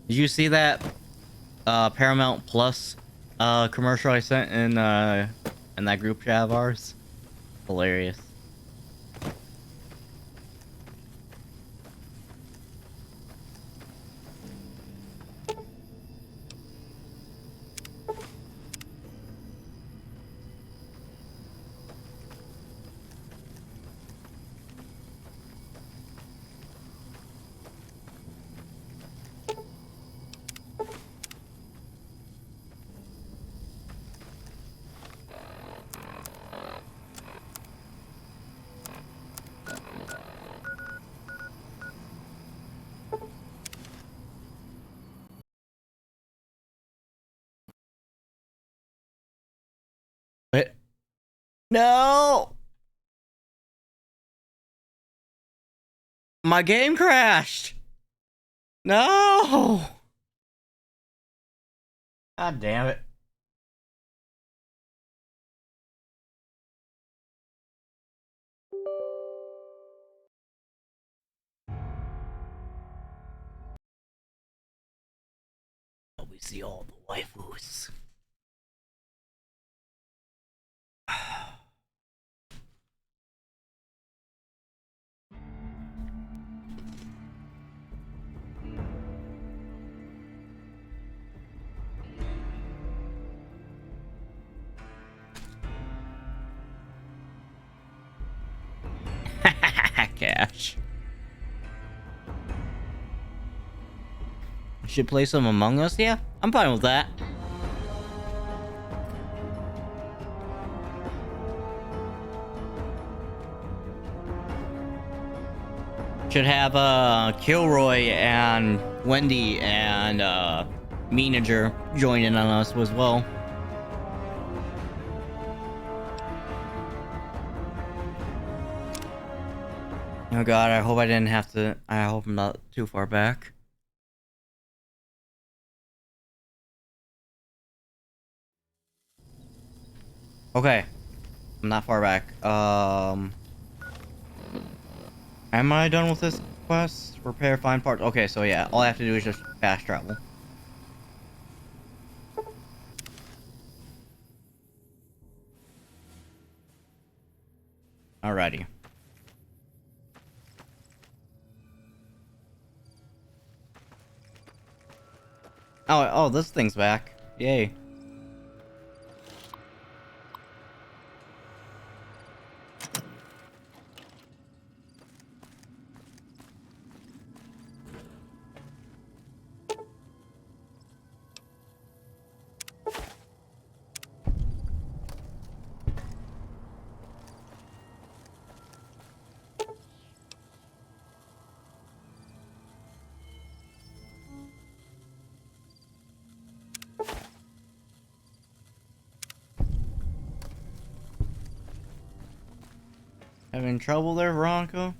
Did you see that Paramount Plus commercial I sent in that group chat of ours? Hilarious. Wait. No! My game crashed! No! God damn it. We see all the waifus. Cash. Should play some Among Us? Yeah, I'm fine with that. Should have Kilroy and Wendy and Manager joining on us as well. Oh god, I hope I didn't have to. I hope I'm not too far back. Okay. I'm not far back. Am I done with this quest? Repair, find parts. Okay, so yeah, all I have to do is just fast travel. Alrighty. Oh, this thing's back. Yay. Having trouble there, Veronica?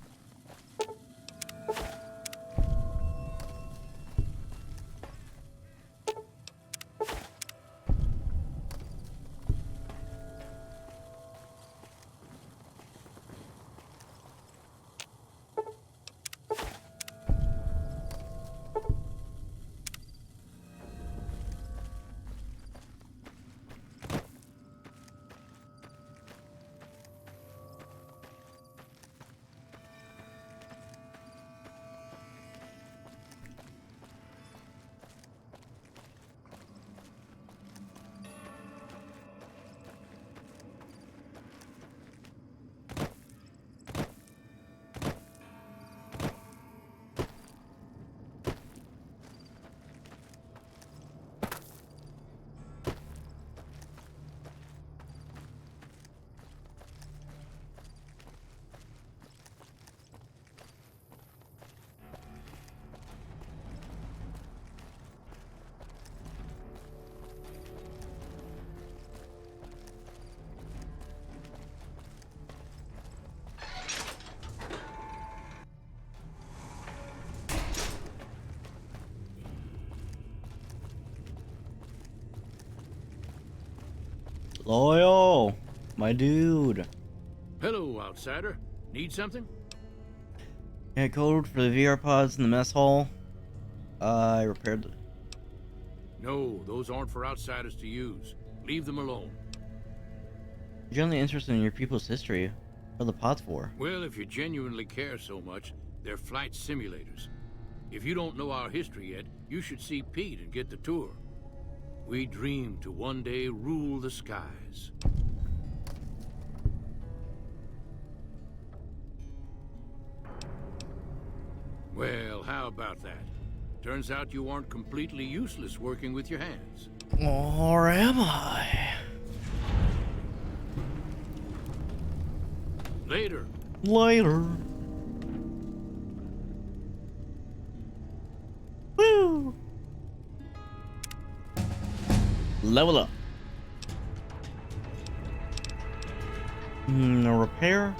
Loyal, my dude. Hello, outsider. Need something? Yeah, code for the VR pods in the mess hall. I repaired the... No, those aren't for outsiders to use. Leave them alone. I'm generally interested in your people's history. What are the pods for? Well, if you genuinely care so much, they're flight simulators. If you don't know our history yet, you should see Pete and get the tour. We dream to one day rule the skies. Well, how about that? Turns out you aren't completely useless working with your hands. Or am I? Later. Later. Woo! Level up. No repair.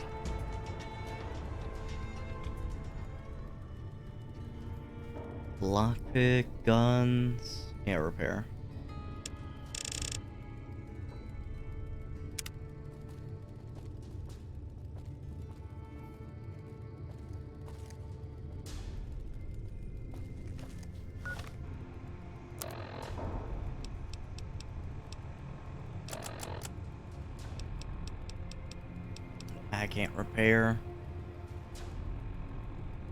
Lockpick, guns. Yeah, repair. I can't repair.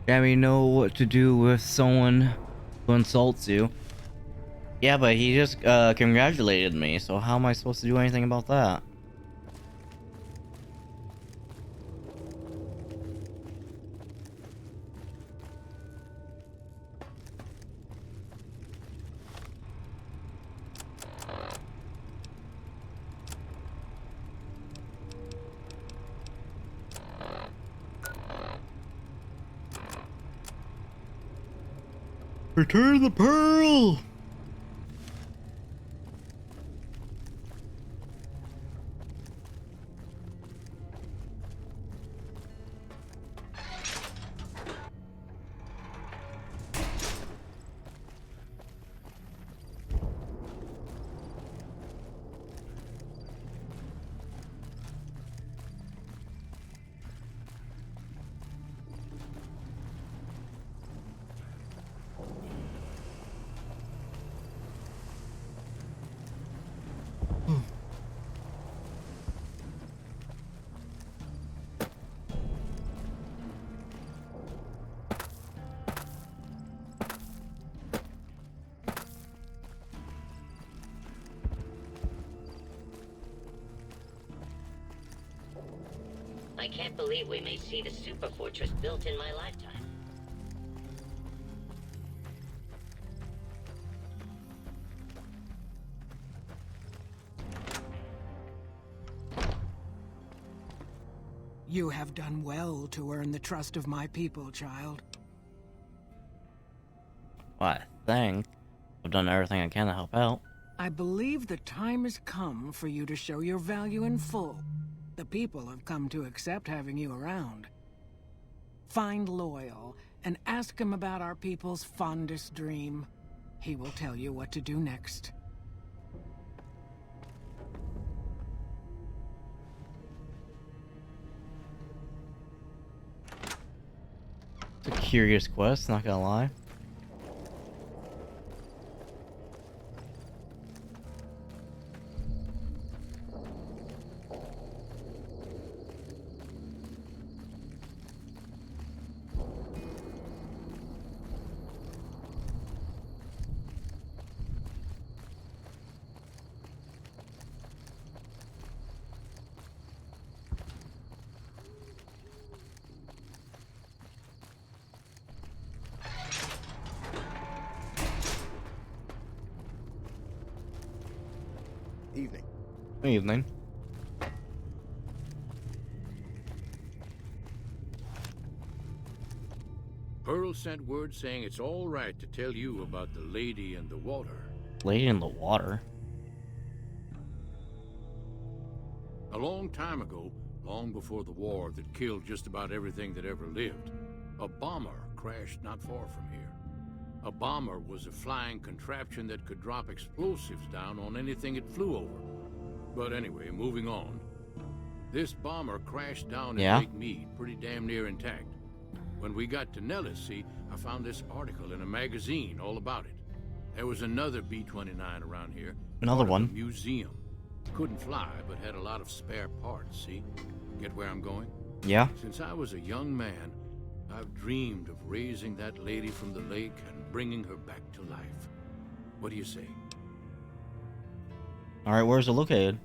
Yeah, we know what to do with someone who insults you. Yeah, but he just congratulated me, so how am I supposed to do anything about that? Return the pearl! I can't believe we may see the super fortress built in my lifetime. You have done well to earn the trust of my people, child. Why, thanks. I've done everything I can to help out. I believe the time has come for you to show your value in full. The people have come to accept having you around. Find Loyal and ask him about our people's fondest dream. He will tell you what to do next. It's a curious quest, not gonna lie. Evening. Evening. Pearl sent word saying it's all right to tell you about the lady in the water. Lady in the water? A long time ago, long before the war that killed just about everything that ever lived, a bomber crashed not far from here. A bomber was a flying contraption that could drop explosives down on anything it flew over. But anyway, moving on. This bomber crashed down Yeah? in Lake Mead, pretty damn near intact. When we got to Nellis, see, I found this article in a magazine all about it. There was another B-29 around here. Another part of one? a museum. Couldn't fly, but had a lot of spare parts, see? Get where I'm going? Yeah? Since I was a young man, I've dreamed of raising that lady from the lake and bringing her back to life. What do you say? Alright, where's it located?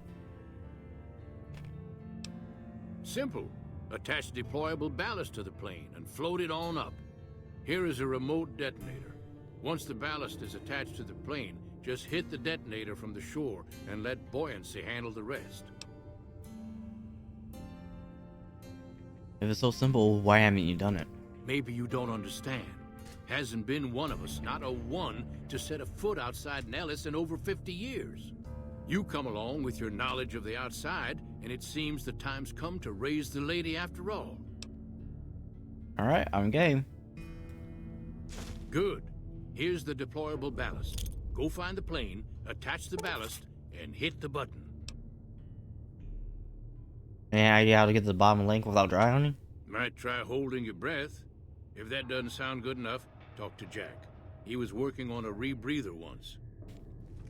Simple. Attach deployable ballast to the plane and float it on up. Here is a remote detonator. Once the ballast is attached to the plane, just hit the detonator from the shore and let buoyancy handle the rest. If it's so simple, why haven't you done it? Maybe you don't understand. Hasn't been one of us, not a one, to set a foot outside Nellis in over 50 years. You come along with your knowledge of the outside, and it seems the time's come to raise the lady after all. Alright, I'm game. Good. Here's the deployable ballast. Go find the plane, attach the ballast, and hit the button. Any idea how to get to the bottom link without drowning? Might try holding your breath. If that doesn't sound good enough, talk to Jack. He was working on a rebreather once.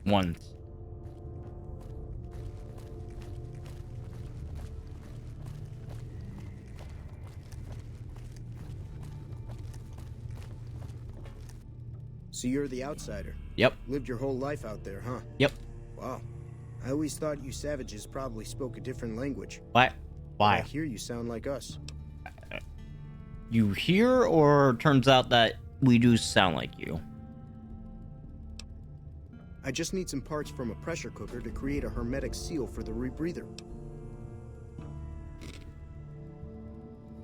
Once. So you're the outsider? Yep. Lived your whole life out there, huh? Yep. Wow. I always thought you savages probably spoke a different language. What? Why? I hear you sound like us. You hear, or turns out that we do sound like you? I just need some parts from a pressure cooker to create a hermetic seal for the rebreather.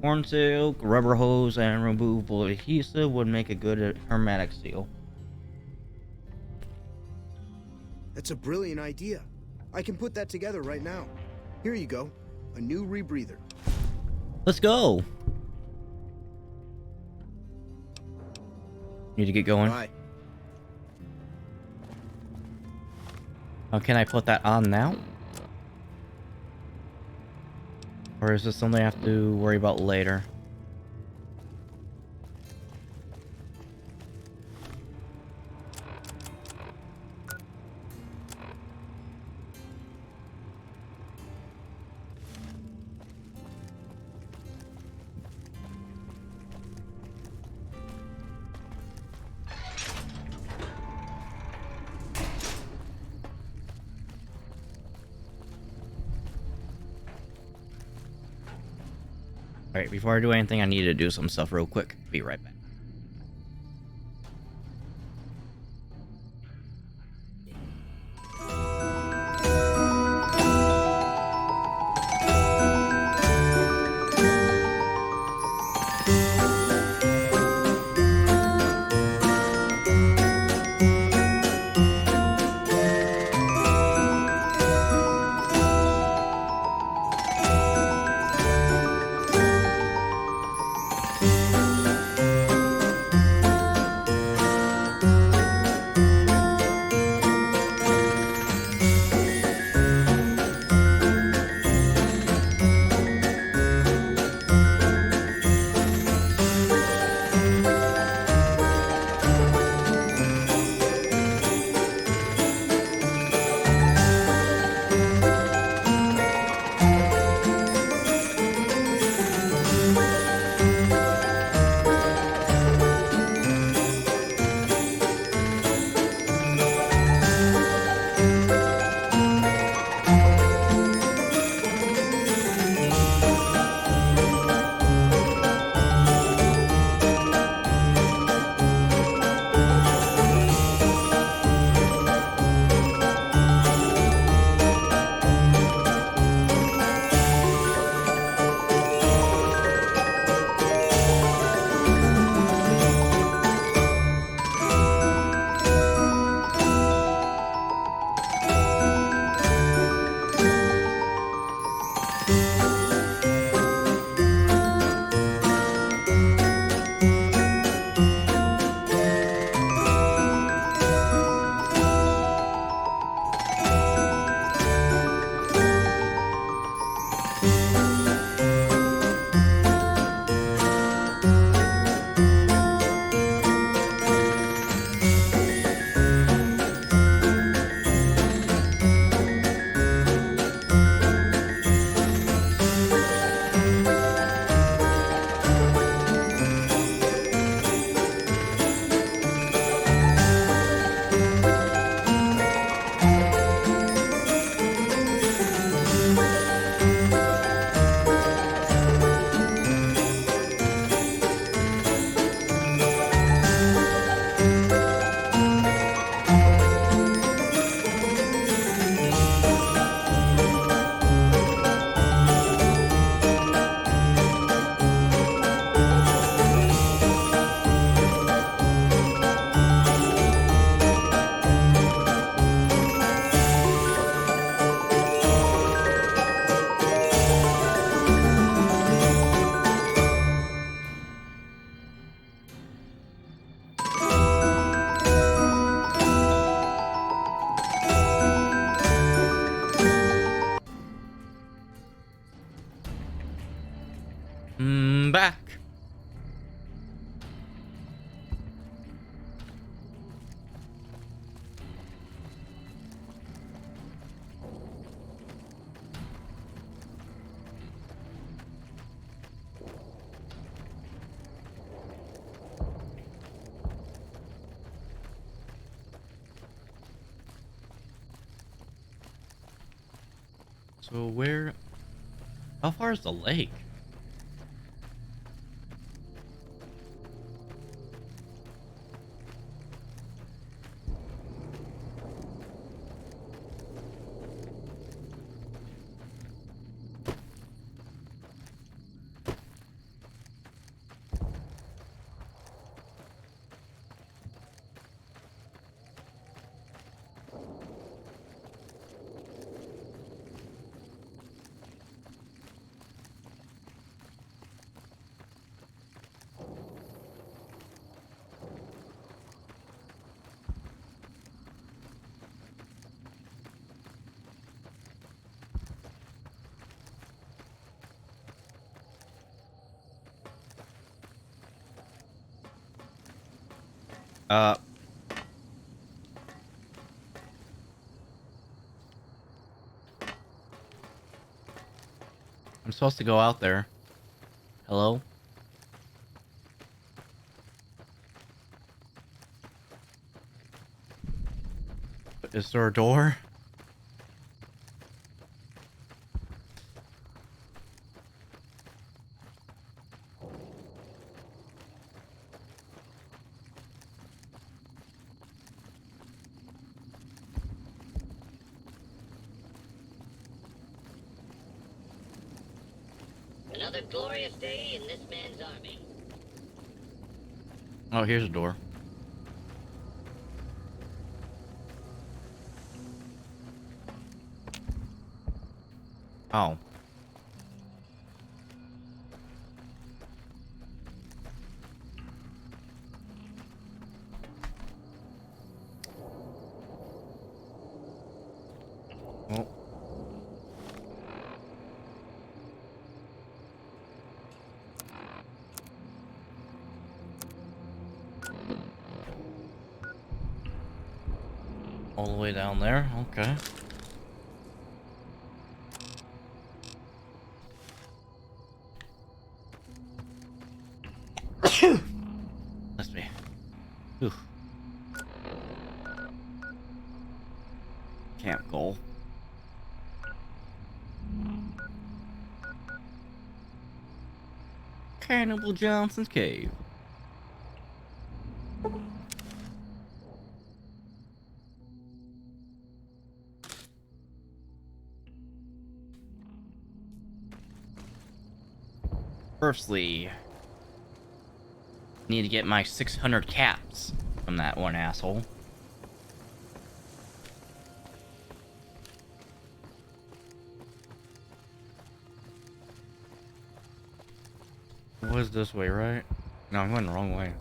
Corn silk, rubber hose, and removable adhesive would make a good hermetic seal. That's a brilliant idea. I can put that together right now. Here you go. A new rebreather. Let's go. Need to get going. Right. Oh, can I put that on now? Or is this something I have to worry about later? Alright, before I do anything, I need to do some stuff real quick. Be right back. I'm back. So where... How far is the lake? I'm supposed to go out there. Hello? Is there a door? Another glorious day in this man's army. Oh, here's a door. Oh. Oh. All the way down there, okay. Must be. Ooh. Camp goal. Cannibal Johnson's cave. Firstly, need to get my 600 caps from that one asshole. It was this way, right? No, I'm going the wrong way.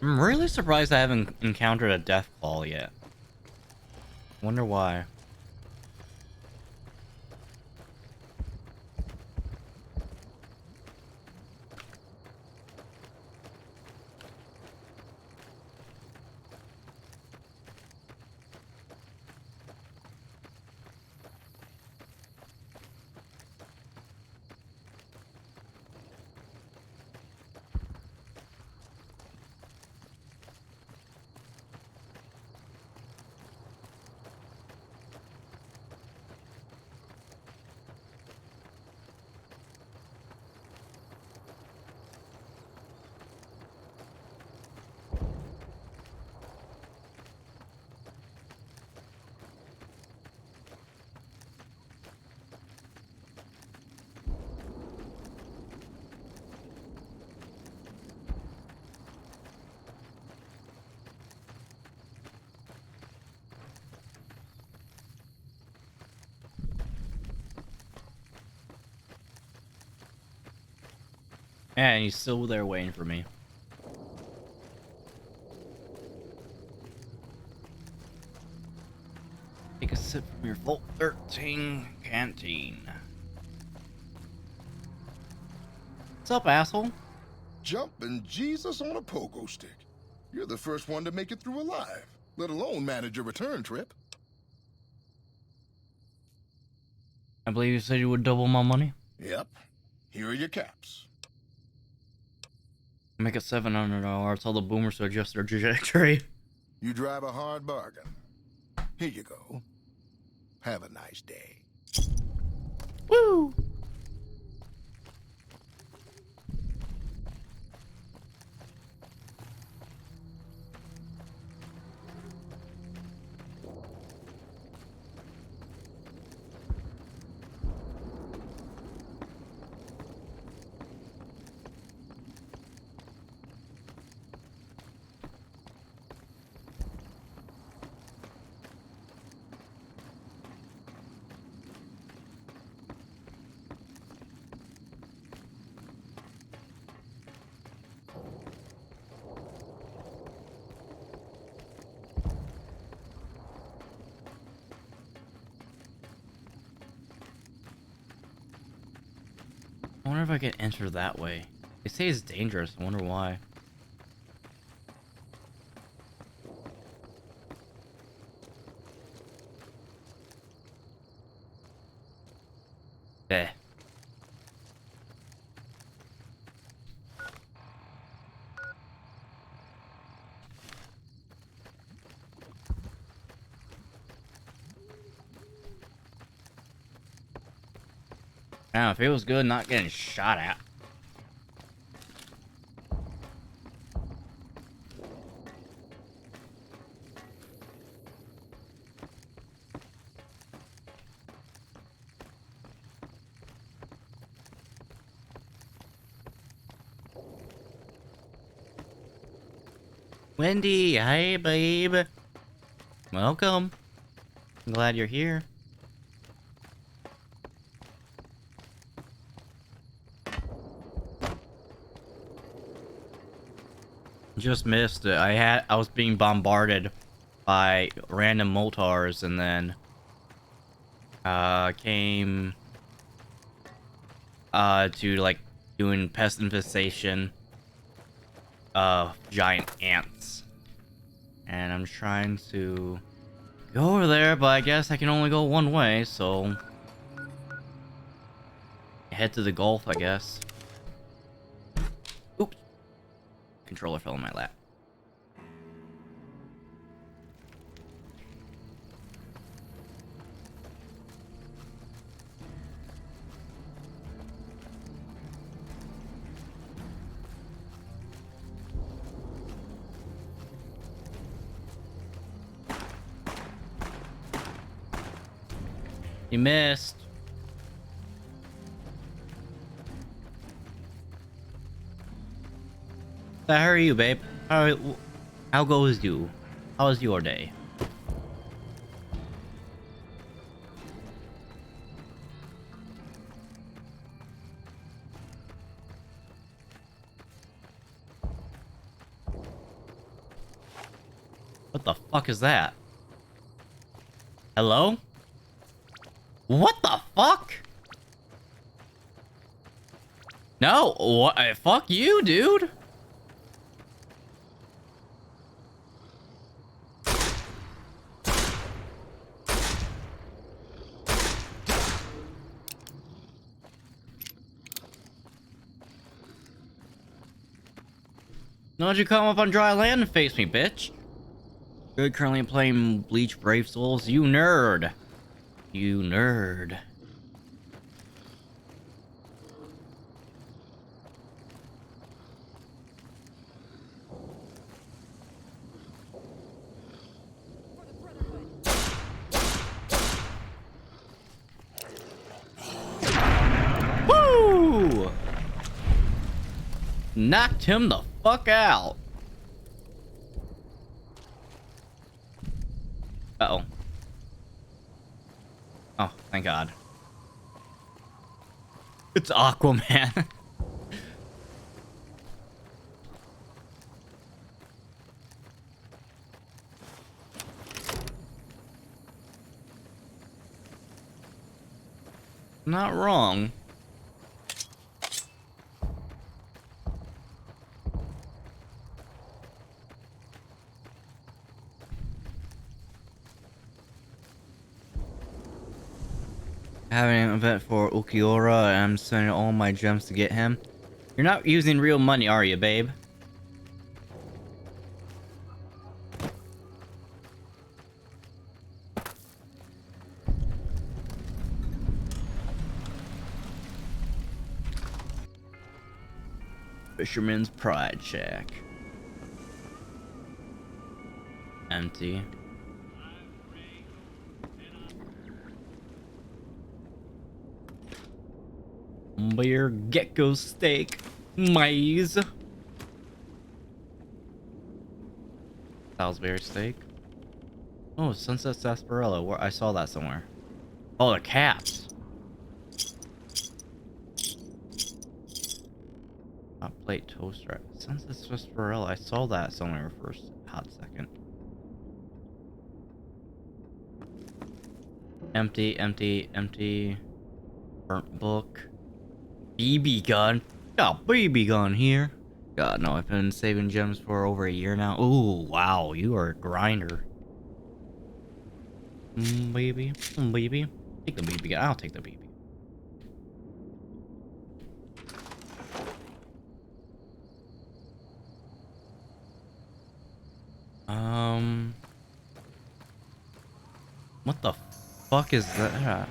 I'm really surprised I haven't encountered a death ball yet. Wonder why. And he's still there waiting for me. Take a sip from your Vault 13 canteen. What's up, asshole? Jumping Jesus on a pogo stick. You're the first one to make it through alive, let alone manage a return trip. I believe you said you would double my money. Yep. Here are your caps. Make it $700. Tell the boomers to adjust their trajectory. You drive a hard bargain. Here you go. Have a nice day. Woo! I wonder if I can enter that way. They say it's dangerous. I wonder why. Eh. Now, it feels good not getting shot at. Wendy, hi, babe. Welcome. I'm glad you're here. Just missed it. I was being bombarded by random Moltars, and then came to like doing pest infestation of giant ants, and I'm trying to go over there, but I guess I can only go one way, so head to the Gulf, I guess. Oops. Controller fell in my lap. You missed. So how are you, babe? How goes you? How was your day? What the fuck is that? Hello? What the fuck? No, what? Fuck you, dude. Why don't you come up on dry land and face me, bitch? You're currently playing Bleach Brave Souls, you nerd. You nerd. Woo! Knocked him the fuck out. Uh-oh. Oh, thank God. It's Aquaman. Not wrong. Having an event for Ulquiorra and I'm sending all my gems to get him. You're not using real money, are you, babe? Fisherman's Pride Shack. Empty. Beer gecko steak. Maize. Salisbury steak. Oh, Sunset Sarsaparilla. Where I saw that somewhere. Oh, the caps. Hot plate toaster. Sunset Sarsaparilla. I saw that somewhere for a hot second. Empty, empty, empty. Burnt book. BB gun. Got BB gun here. God, no, I've been saving gems for over a year now. Ooh, wow, you are a grinder. Baby. Baby. Take the BB gun. I'll take the BB. What the fuck is that?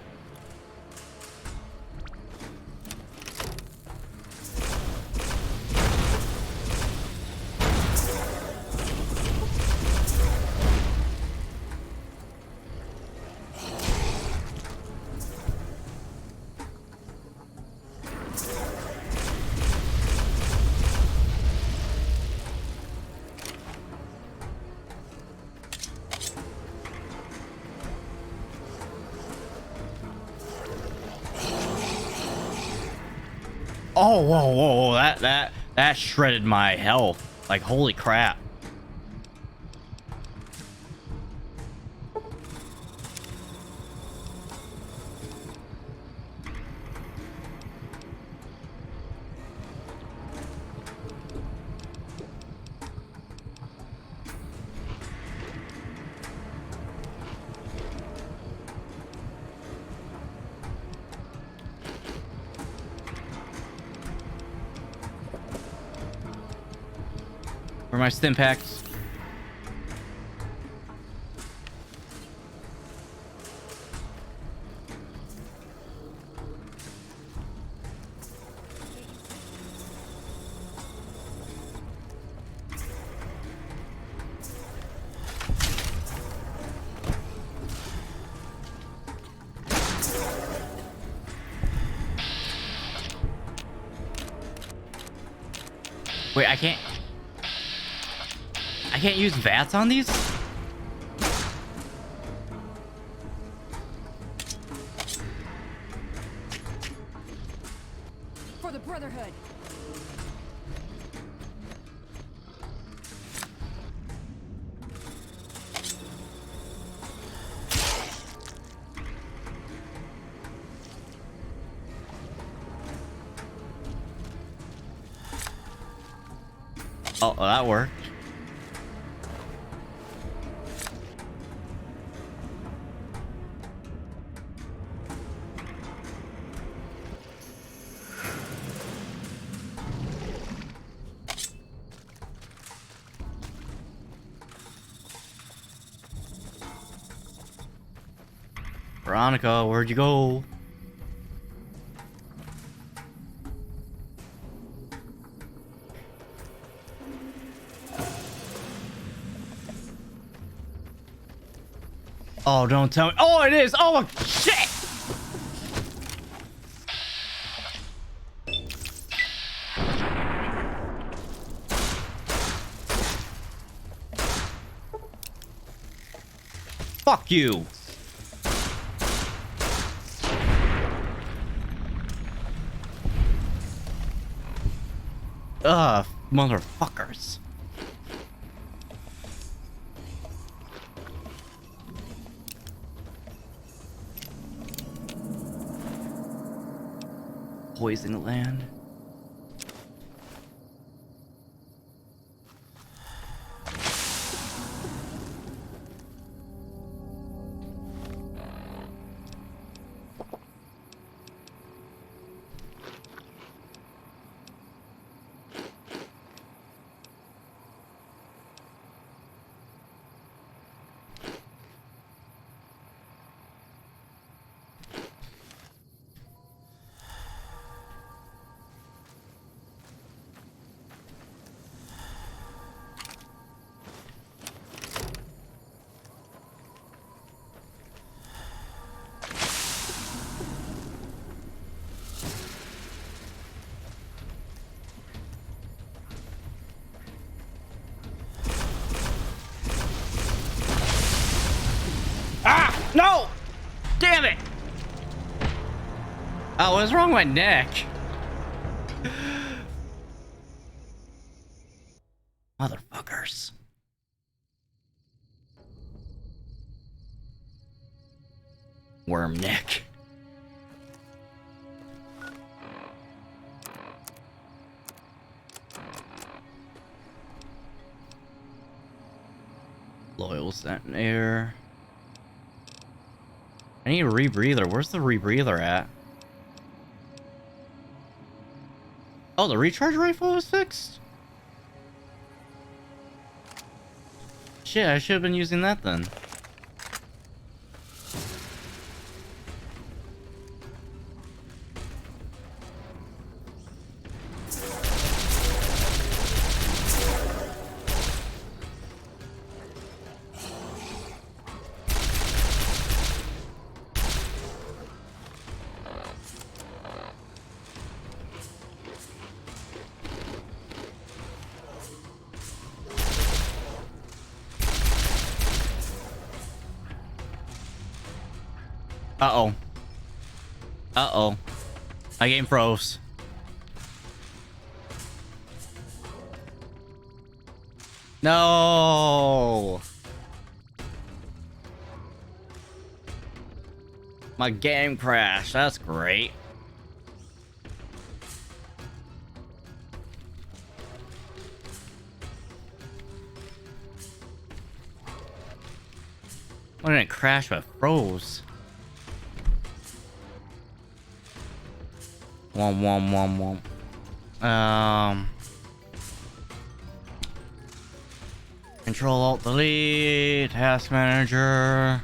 Oh, whoa, whoa, whoa, that shredded my health. Like, holy crap. Where are my stim packs? Wait, I can't use VATS on these? For the Brotherhood. Oh, that worked. Veronica, where'd you go? Oh, don't tell me. Oh, it is. Oh, shit. Fuck you. Motherfuckers. Poison Land. No! Damn it! Oh, what's wrong with my neck? Motherfuckers. Worm neck. Loyal Sentinel. I need a rebreather. Where's the rebreather at? Oh, the recharge rifle was fixed? Shit, I should have been using that then. Uh-oh. Uh-oh. My game froze. No. My game crashed. That's great. Why didn't it crash but froze? Control Alt Delete, Task Manager.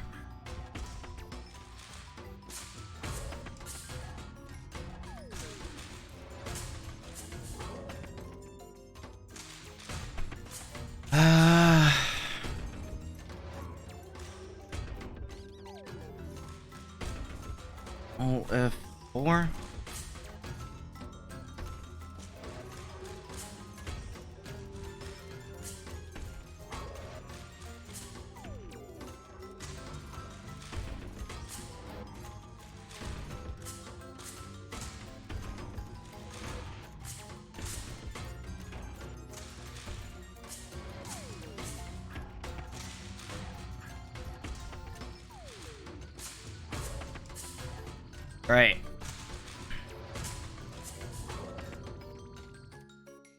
F4. Right.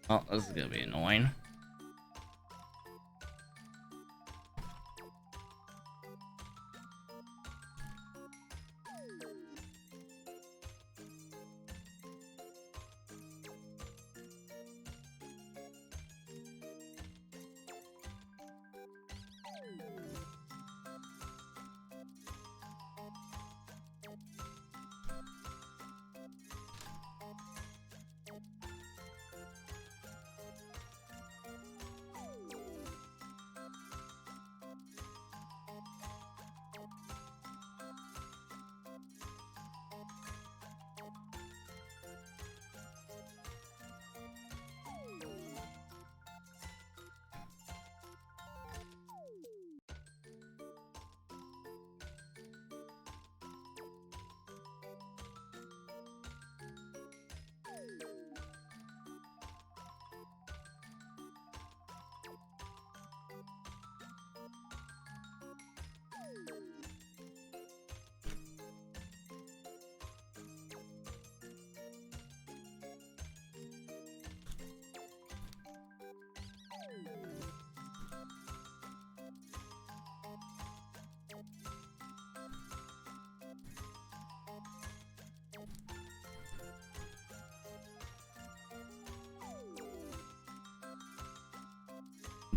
Oh, this is gonna be annoying.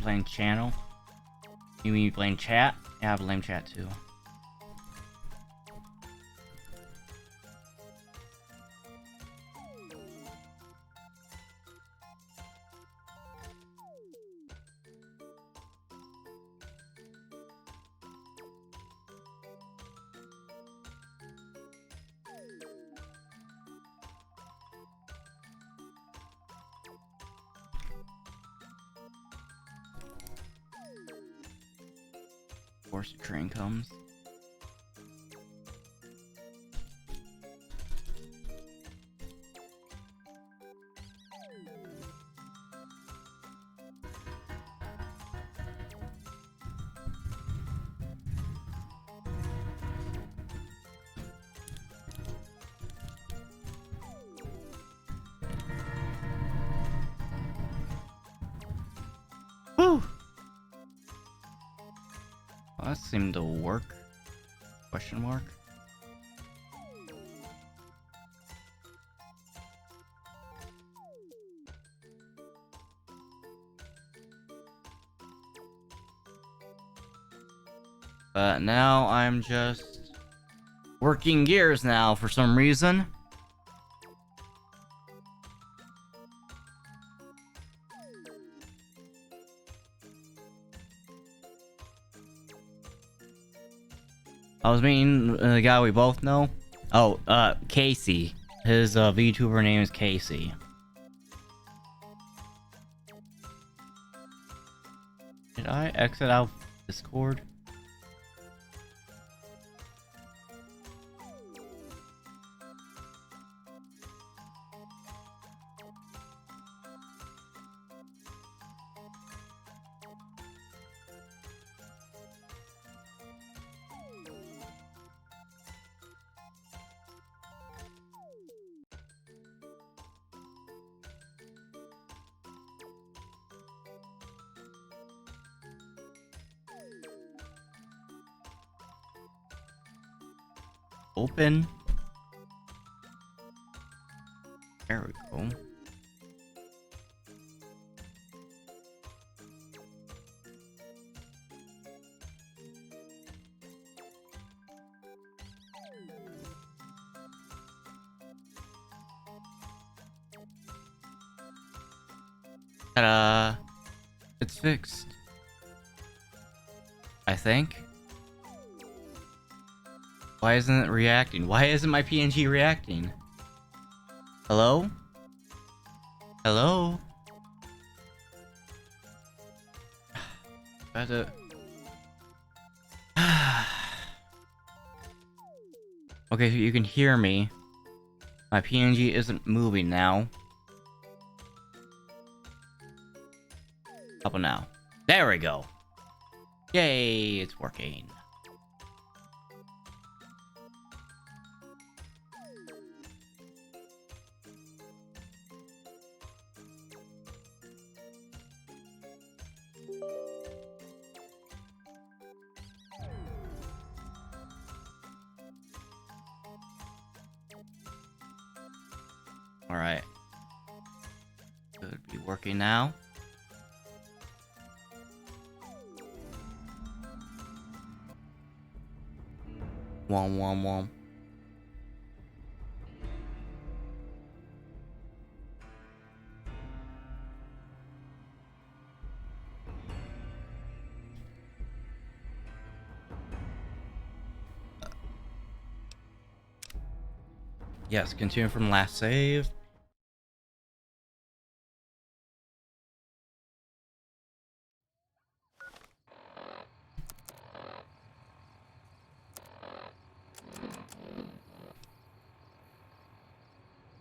playing channel? You mean playing chat? Yeah, I have lame chat too. Of course, the train comes. Whew. Well, that seemed to work. Question mark. But now I'm just working gears now for some reason. I was meeting the guy we both know. Oh, Casey. His VTuber name is Casey. Did I exit out Discord? Open. There we go. Ta-da! It's fixed. I think. Why isn't it reacting? Why isn't my PNG reacting? Hello? Hello? Okay, so you can hear me. My PNG isn't moving now. How about now? There we go. Yay, it's working. Alright. Could be working now. Wom wom wom. Yes, continue from last save.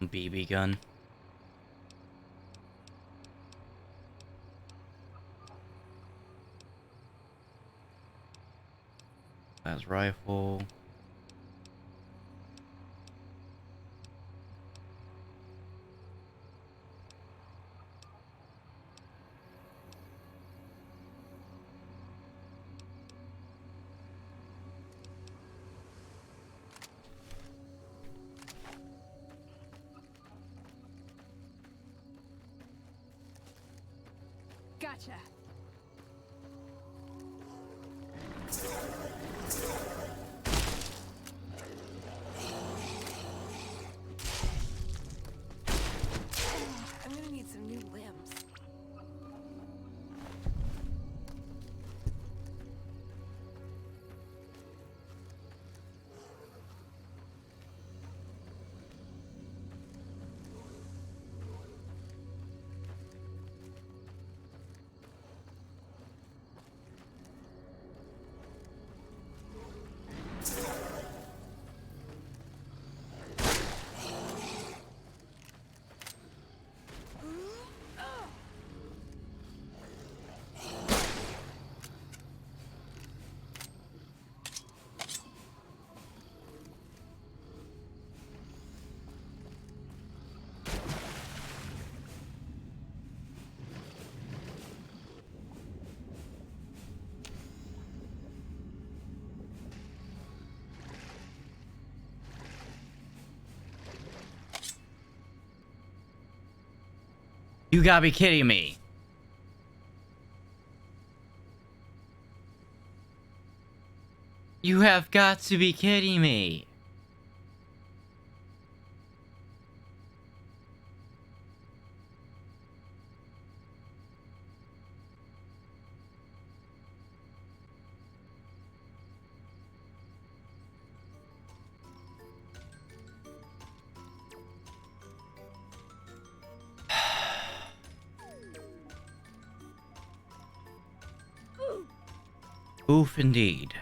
BB gun. That's rifle. Gotcha. I'm gonna need some new limbs. You gotta be kidding me. You have got to be kidding me. Oof, indeed.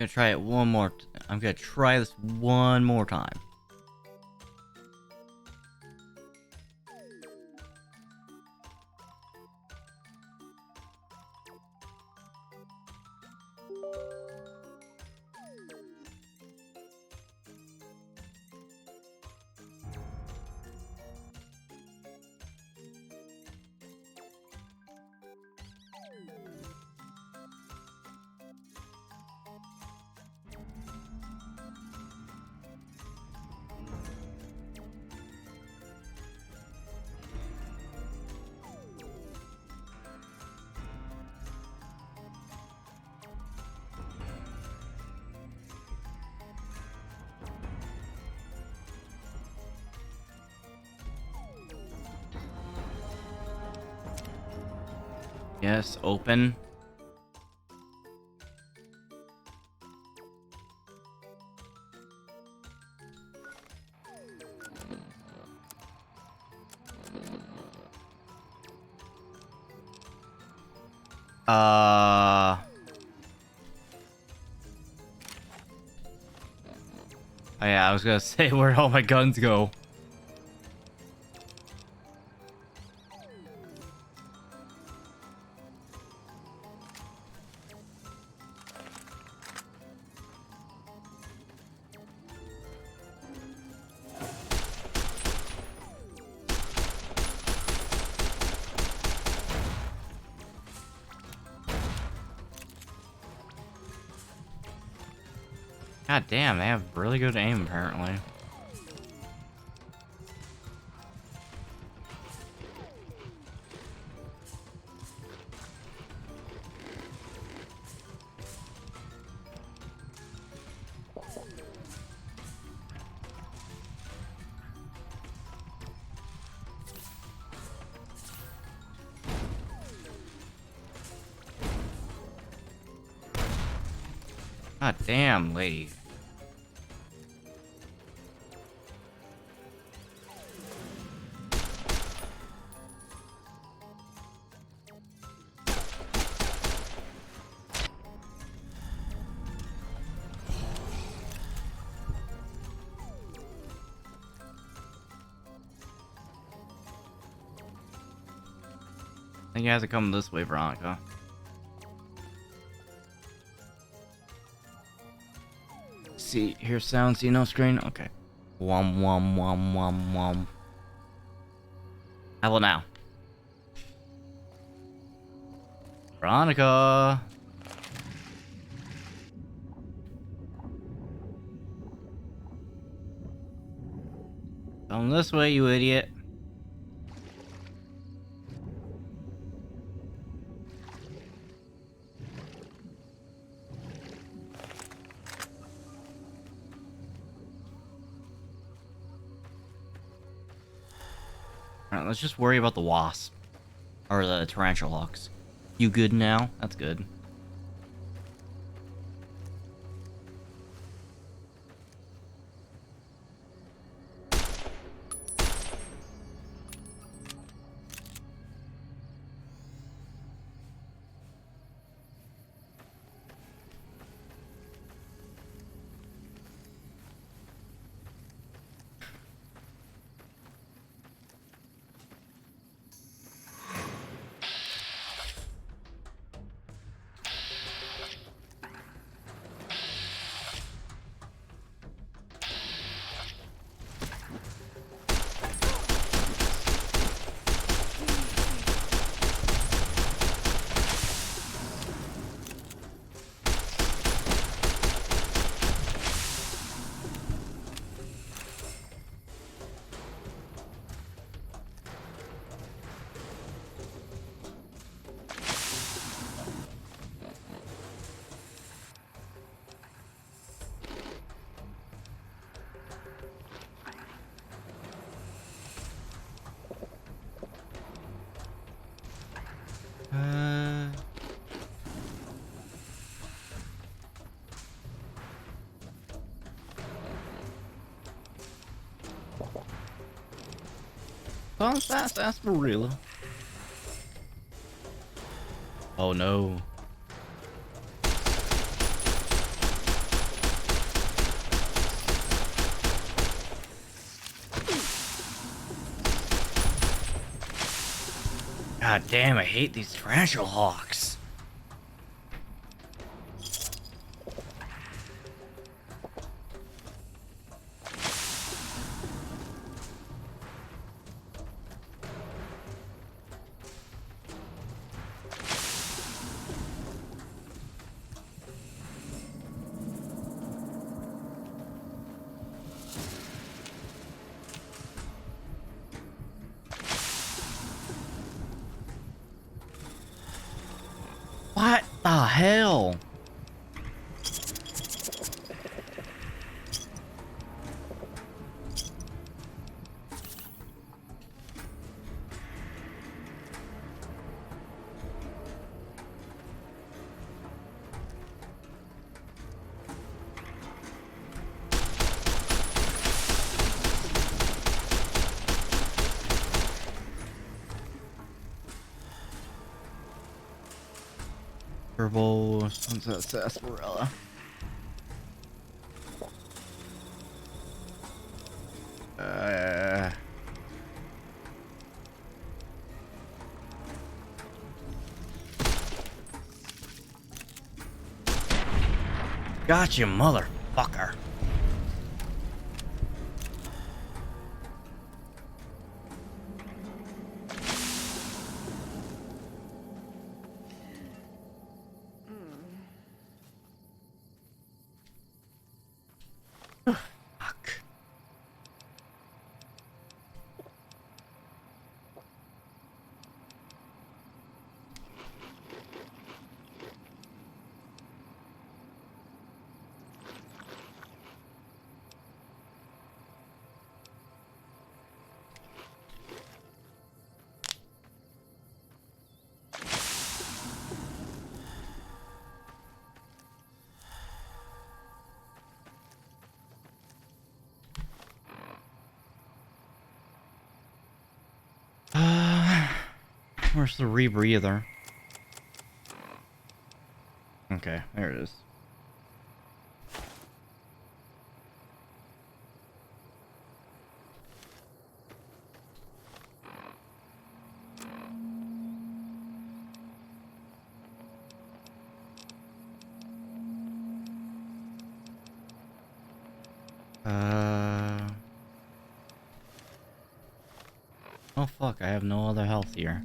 I'm gonna try it one more. I'm gonna try this one more time. Yes, open. Oh yeah, I was gonna say, where'd all my guns go? God damn, they have really good aim apparently. God damn, lady. I think he has to come this way, Veronica. See, hear sound, see no screen? Okay. Wom wom wom wom wom. How about now? Veronica! Come this way, you idiot. Alright, let's just worry about the wasp. Or the tarantula hawks. You good now? That's good. Oh, fast sarsaparilla. Oh no. God damn, I hate these tarantula hawks. What the hell? Purple sunset sarsaparilla. Gotcha, motherfucker. Where's the rebreather? Okay, there it is. Oh fuck, I have no other health here.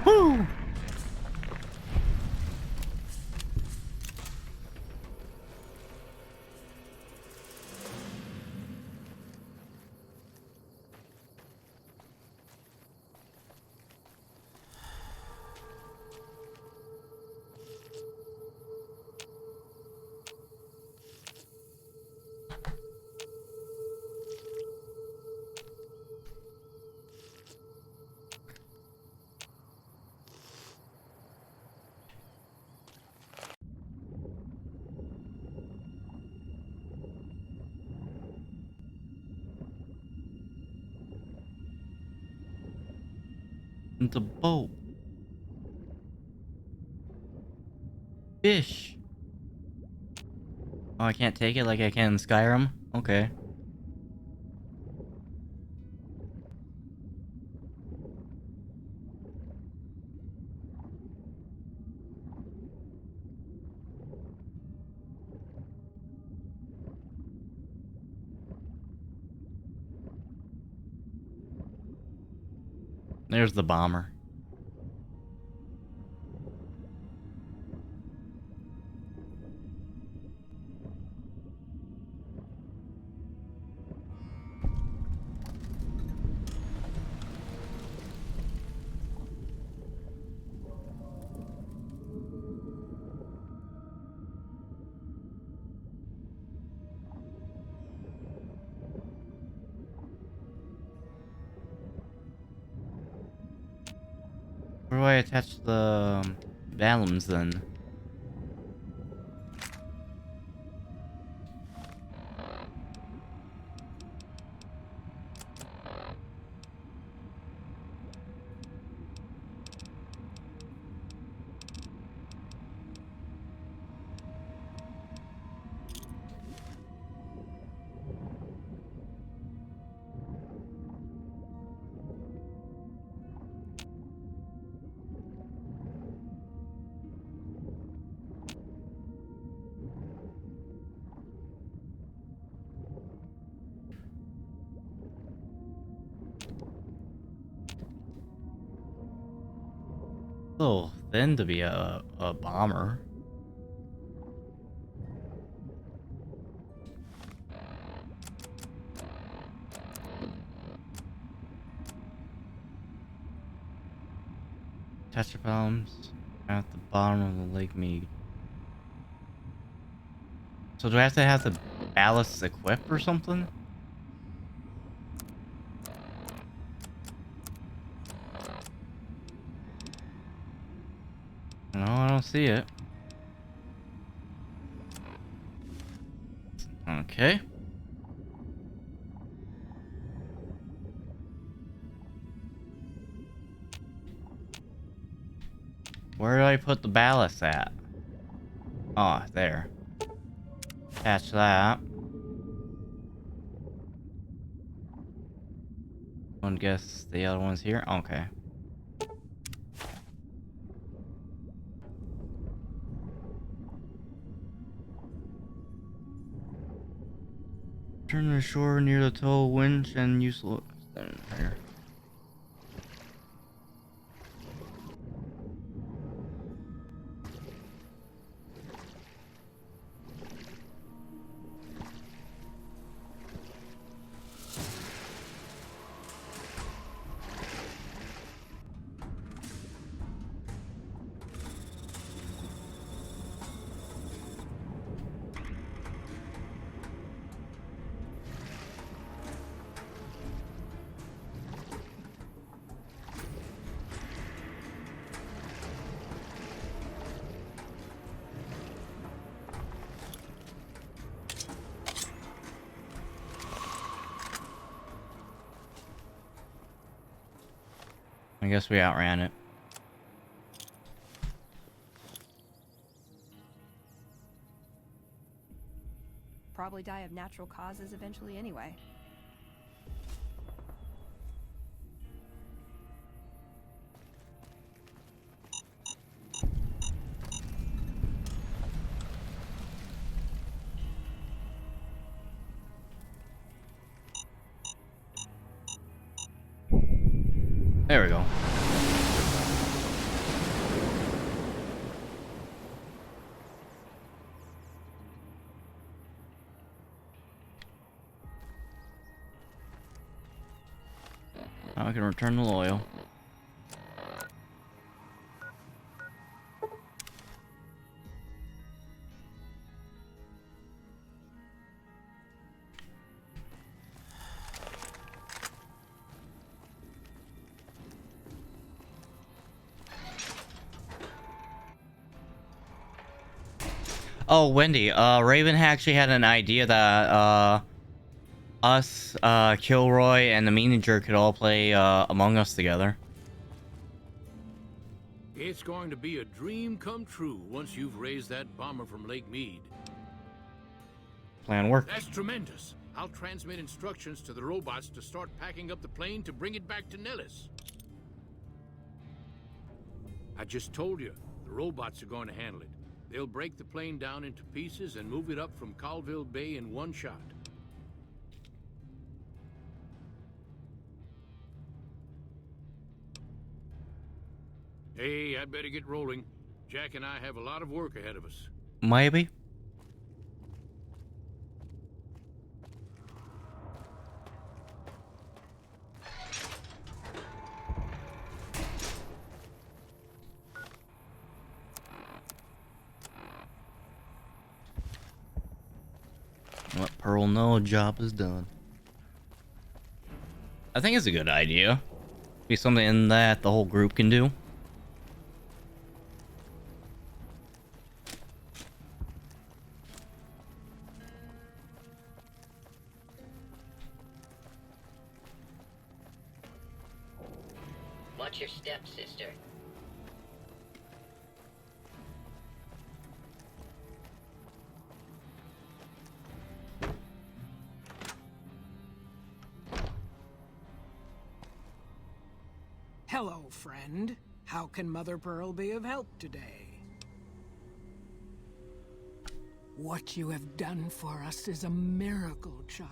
Woo! The boat. Fish. Oh, I can't take it like I can in Skyrim? Okay. There's the bomber. Where do I attach the vellums then? So thin to be a bomber. Tetra bombs at the bottom of the Lake Mead. So do I have to have the ballasts equipped or something? No, I don't see it. Okay. Where do I put the ballast at? Oh, there. Attach that. One guess the other one's here. Okay. Turn to the shore near the tow winch and use there. I guess we outran it. Probably die of natural causes eventually anyway. There we go. Now I can return the loyal. Oh, Wendy, Raven actually had an idea that, us, Kilroy, and the Manager could all play, Among Us together. It's going to be a dream come true once you've raised that bomber from Lake Mead. Plan worked. That's tremendous. I'll transmit instructions to the robots to start packing up the plane to bring it back to Nellis. I just told you, the robots are going to handle it. They'll break the plane down into pieces and move it up from Colville Bay in one shot. Hey, I'd better get rolling. Jack and I have a lot of work ahead of us. Maybe. Let Pearl know job is done. I think it's a good idea. Be something that the whole group can do. Watch your step, sister. Hello, friend. How can Mother Pearl be of help today? What you have done for us is a miracle, child.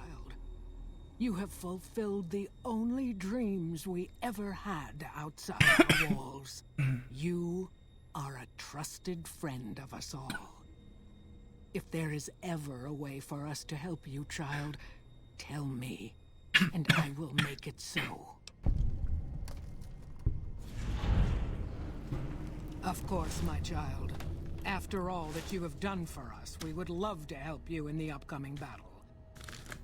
You have fulfilled the only dreams we ever had outside the walls. You are a trusted friend of us all. If there is ever a way for us to help you, child, tell me, and I will make it so. Of course, my child. After all that you have done for us, we would love to help you in the upcoming battle.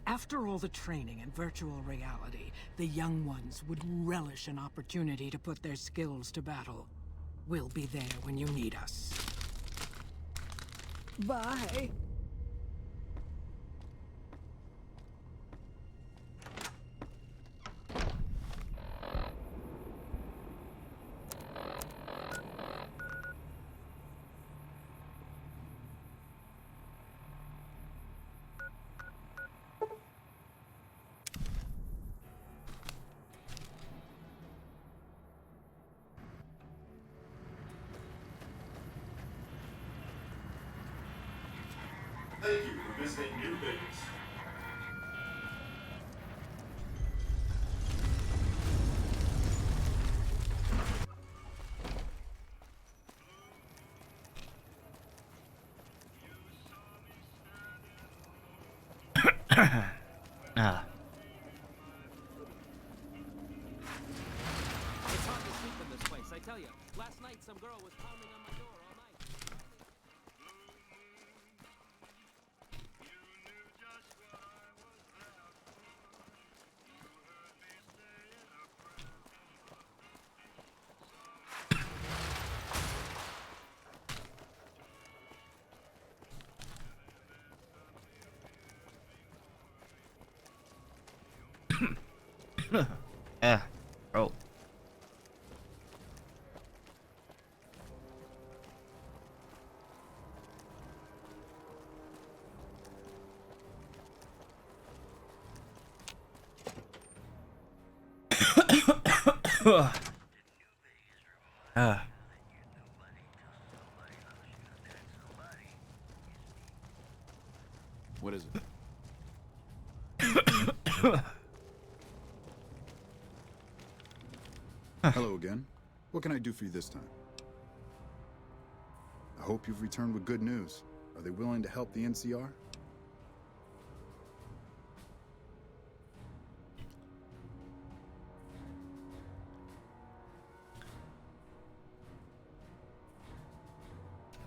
After all the training in virtual reality, the young ones would relish an opportunity to put their skills to battle. We'll be there when you need us. Bye. Thank you for visiting New Vegas. Ah. It's hard to sleep in this place, I tell you. Last night, some girl was pounding on my door all night. Yeah, bro. What is it? Hello again. What can I do for you this time? I hope you've returned with good news. Are they willing to help the NCR?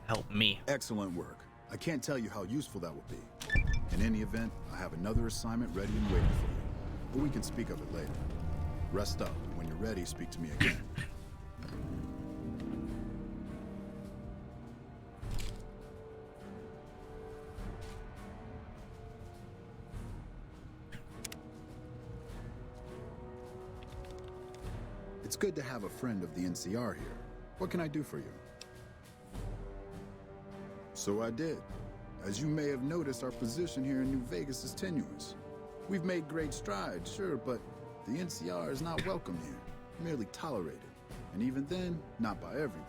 Help me. Excellent work. I can't tell you how useful that will be. In any event, I have another assignment ready and waiting for you. But we can speak of it later. Rest up. When you're ready, speak to me again. It's good to have a friend of the NCR here. What can I do for you? So I did. As you may have noticed, our position here in New Vegas is tenuous. We've made great strides, sure, but the NCR is not welcome here, merely tolerated. And even then, not by everyone.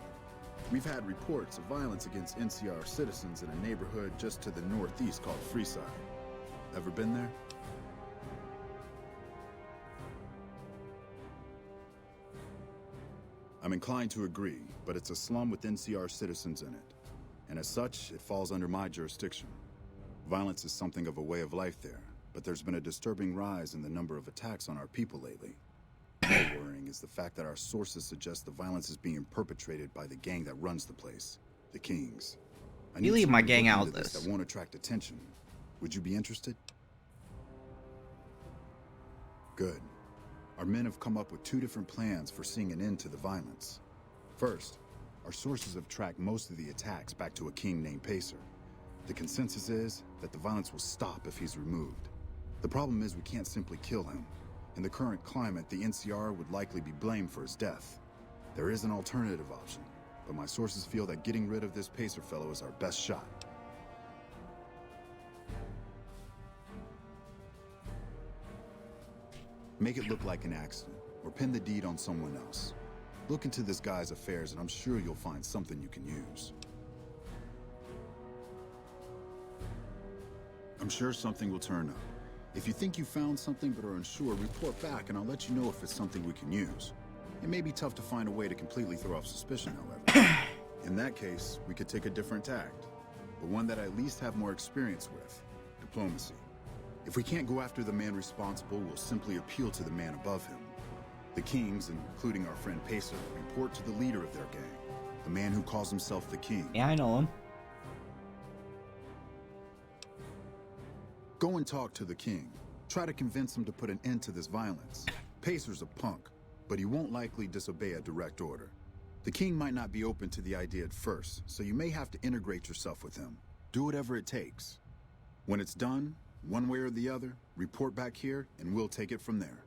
We've had reports of violence against NCR citizens in a neighborhood just to the northeast called Freeside. Ever been there? I'm inclined to agree, but it's a slum with NCR citizens in it. And as such, it falls under my jurisdiction. Violence is something of a way of life there, but there's been a disturbing rise in the number of attacks on our people lately. More worrying is the fact that our sources suggest the violence is being perpetrated by the gang that runs the place, the Kings. I You leave my someone to gang look out into of this. That won't attract attention. Would you be interested? Good. Our men have come up with 2 different plans for seeing an end to the violence. First, our sources have tracked most of the attacks back to a king named Pacer. The consensus is that the violence will stop if he's removed. The problem is we can't simply kill him. In the current climate, the NCR would likely be blamed for his death. There is an alternative option, but my sources feel that getting rid of this Pacer fellow is our best shot. Make it look like an accident, or pin the deed on someone else. Look into this guy's affairs, and I'm sure you'll find something you can use. I'm sure something will turn up. If you think you found something but are unsure, report back, and I'll let you know if it's something we can use. It may be tough to find a way to completely throw off suspicion, however. In that case, we could take a different tact, but one that I at least have more experience with: diplomacy. If we can't go after the man responsible, we'll simply appeal to the man above him. The Kings, including our friend Pacer, report to the leader of their gang, the man who calls himself the King. Yeah, I know him. Go and talk to the King. Try to convince him to put an end to this violence. Pacer's a punk, but he won't likely disobey a direct order. The King might not be open to the idea at first, so you may have to integrate yourself with him. Do whatever it takes. When it's done, one way or the other, report back here, and we'll take it from there.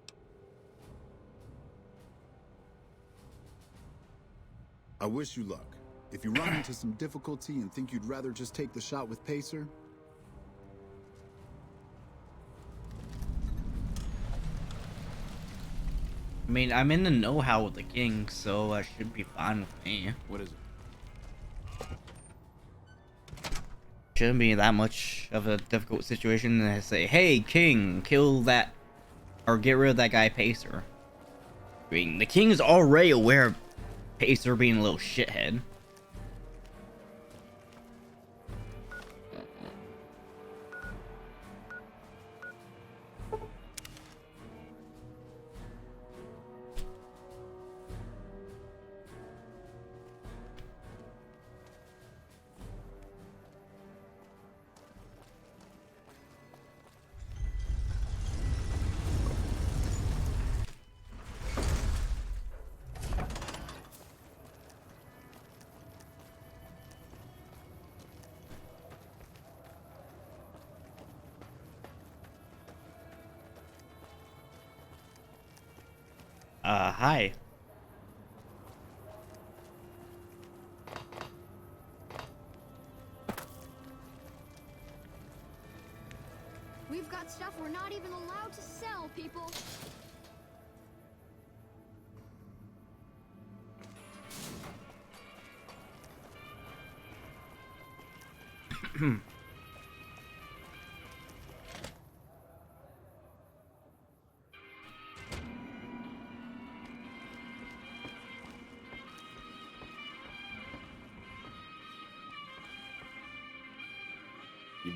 I wish you luck. If you run into some difficulty and think you'd rather just take the shot with Pacer, I mean, I'm in the know-how with the king, so that should be fine with me. What is it? Shouldn't be that much of a difficult situation to say, hey, king, kill that, or get rid of that guy Pacer. I mean, the king's already aware of Pacer being a little shithead. Hi. We've got stuff we're not even allowed to sell, people. You've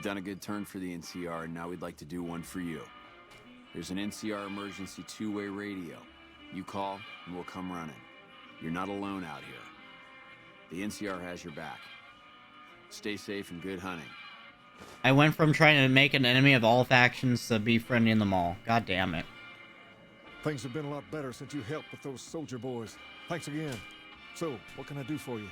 done a good turn for the NCR, and now we'd like to do one for you. There's an NCR emergency two-way radio. You call, and we'll come running. You're not alone out here. The NCR has your back. Stay safe and good hunting. I went from trying to make an enemy of all factions to befriending them all. God damn it. Things have been a lot better since you helped with those soldier boys. Thanks again. So, what can I do for you?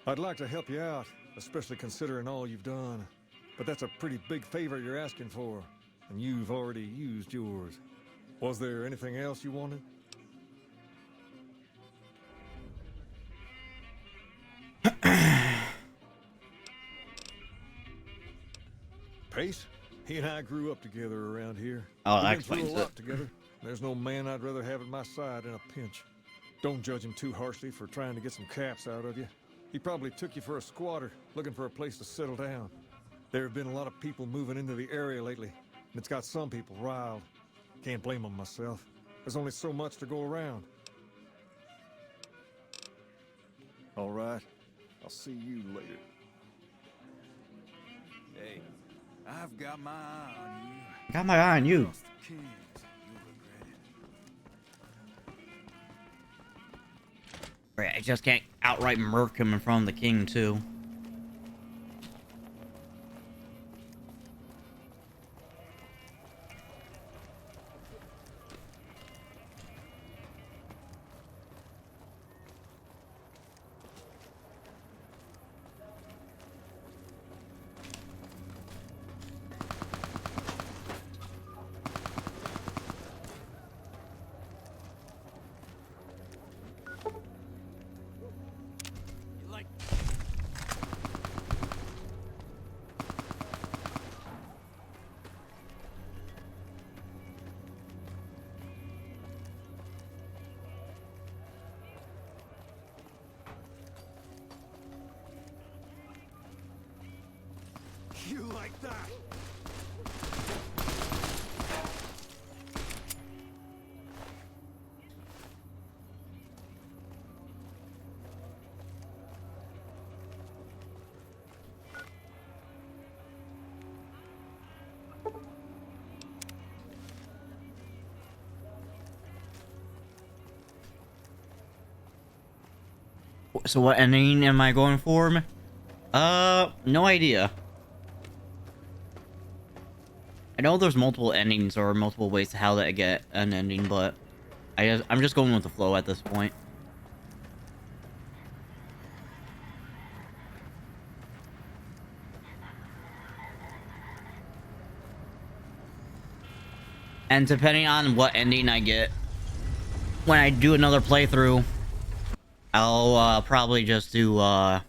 I'd like to help you out, especially considering all you've done. But that's a pretty big favor you're asking for, and you've already used yours. Was there anything else you wanted? Pace? He and I grew up together around here. Oh, that We've been explains through a lot it. together. There's no man I'd rather have at my side in a pinch. Don't judge him too harshly for trying to get some caps out of you. He probably took you for a squatter, looking for a place to settle down. There have been a lot of people moving into the area lately, and it's got some people riled. Can't blame them myself. There's only so much to go around. All right. I'll see you later. Hey, I've got my eye on you. Got my eye on you. Lost the kings, you'll regret it. Right, I just can't outright murk him in front of the king, too. You like that? So what ending am I going for? No idea. I know there's multiple endings or multiple ways to how to get an ending, but I'm just going with the flow at this point. And depending on what ending I get, when I do another playthrough, I'll probably just do like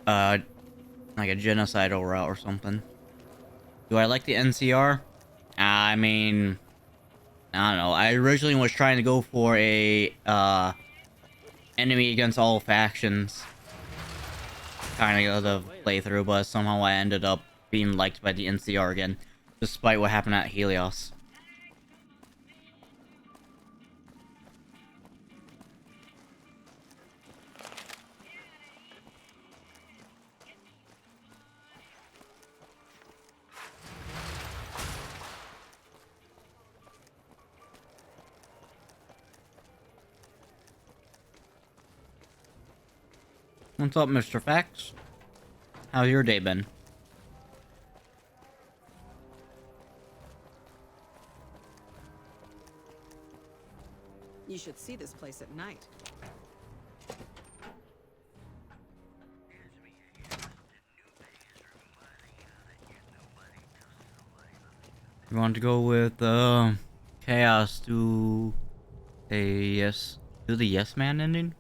a genocidal route or something. Do I like the NCR? I mean, I don't know. I originally was trying to go for a enemy against all factions kind of the playthrough, but somehow I ended up being liked by the NCR again, despite what happened at Helios. What's up, Mr. Fax? How's your day been? You should see this place at night. You want to go with Chaos to a yes, do the Yes Man ending?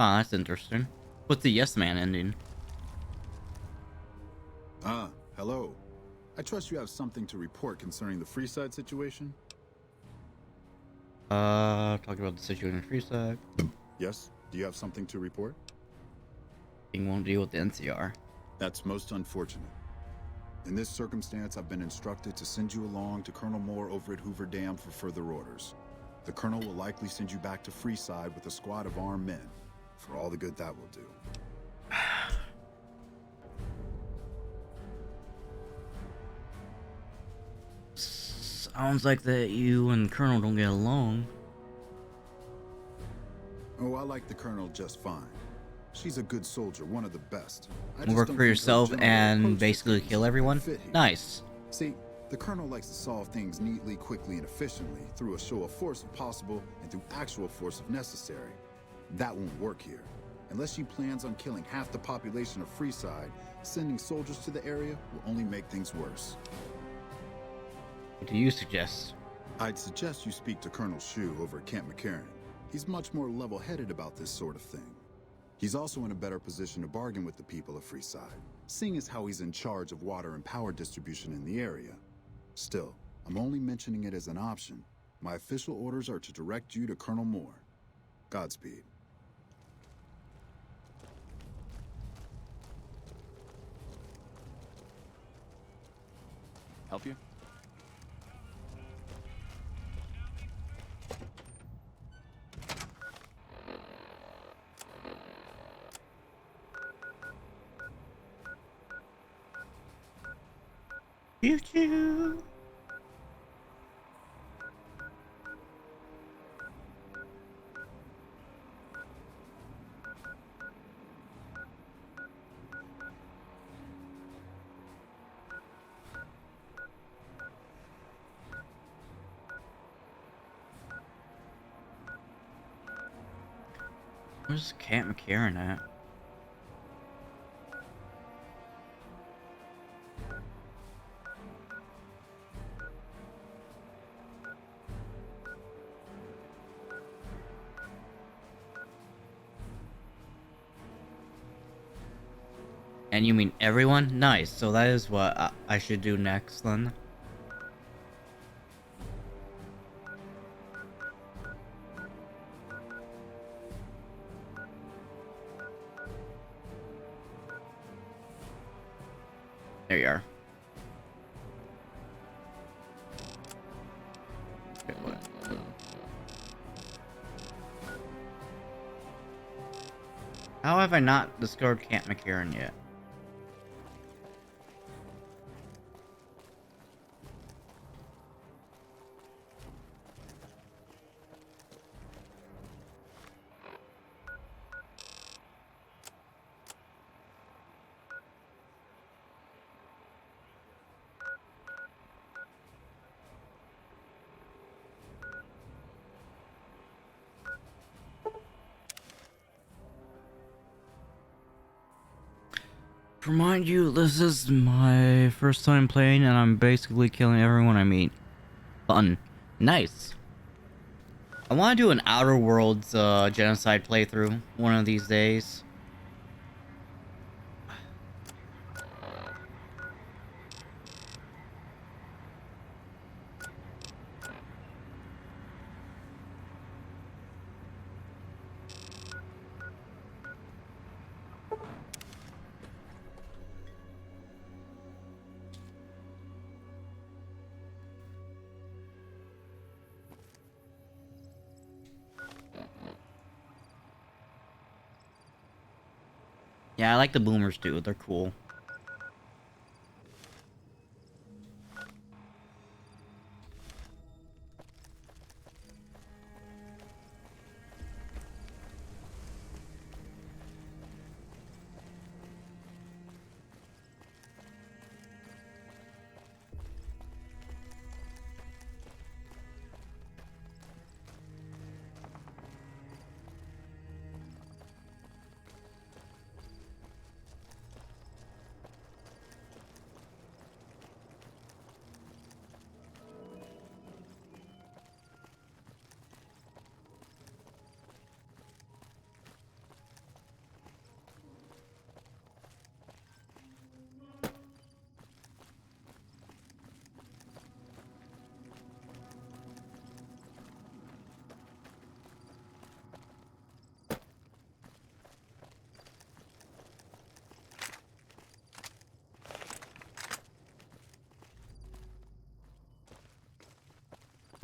Oh, that's interesting. What's the Yes Man ending? Ah, hello. I trust you have something to report concerning the Freeside situation? Talking about the situation in Freeside. Yes? Do you have something to report? King won't deal with the NCR. That's most unfortunate. In this circumstance, I've been instructed to send you along to Colonel Moore over at Hoover Dam for further orders. The Colonel will likely send you back to Freeside with a squad of armed men, for all the good that will do. Sounds like that you and the Colonel don't get along. Oh, I like the Colonel just fine. She's a good soldier, one of the best. Work for yourself and basically kill everyone? Nice. See, the Colonel likes to solve things neatly, quickly, and efficiently, through a show of force if possible, and through actual force if necessary. That won't work here. Unless she plans on killing half the population of Freeside, sending soldiers to the area will only make things worse. What do you suggest? I'd suggest you speak to Colonel Shu over at Camp McCarran. He's much more level-headed about this sort of thing. He's also in a better position to bargain with the people of Freeside, seeing as how he's in charge of water and power distribution in the area. Still, I'm only mentioning it as an option. My official orders are to direct you to Colonel Moore. Godspeed. Help you? Choo-choo. Where's Camp McCarran at? And you mean everyone? Nice. So that is what I should do next then. There you are. How have I not discovered Camp McCarran yet? To remind you, this is my first time playing and I'm basically killing everyone I meet. Fun. Nice. I want to do an Outer Worlds genocide playthrough one of these days. Yeah, I like the boomers too. They're cool.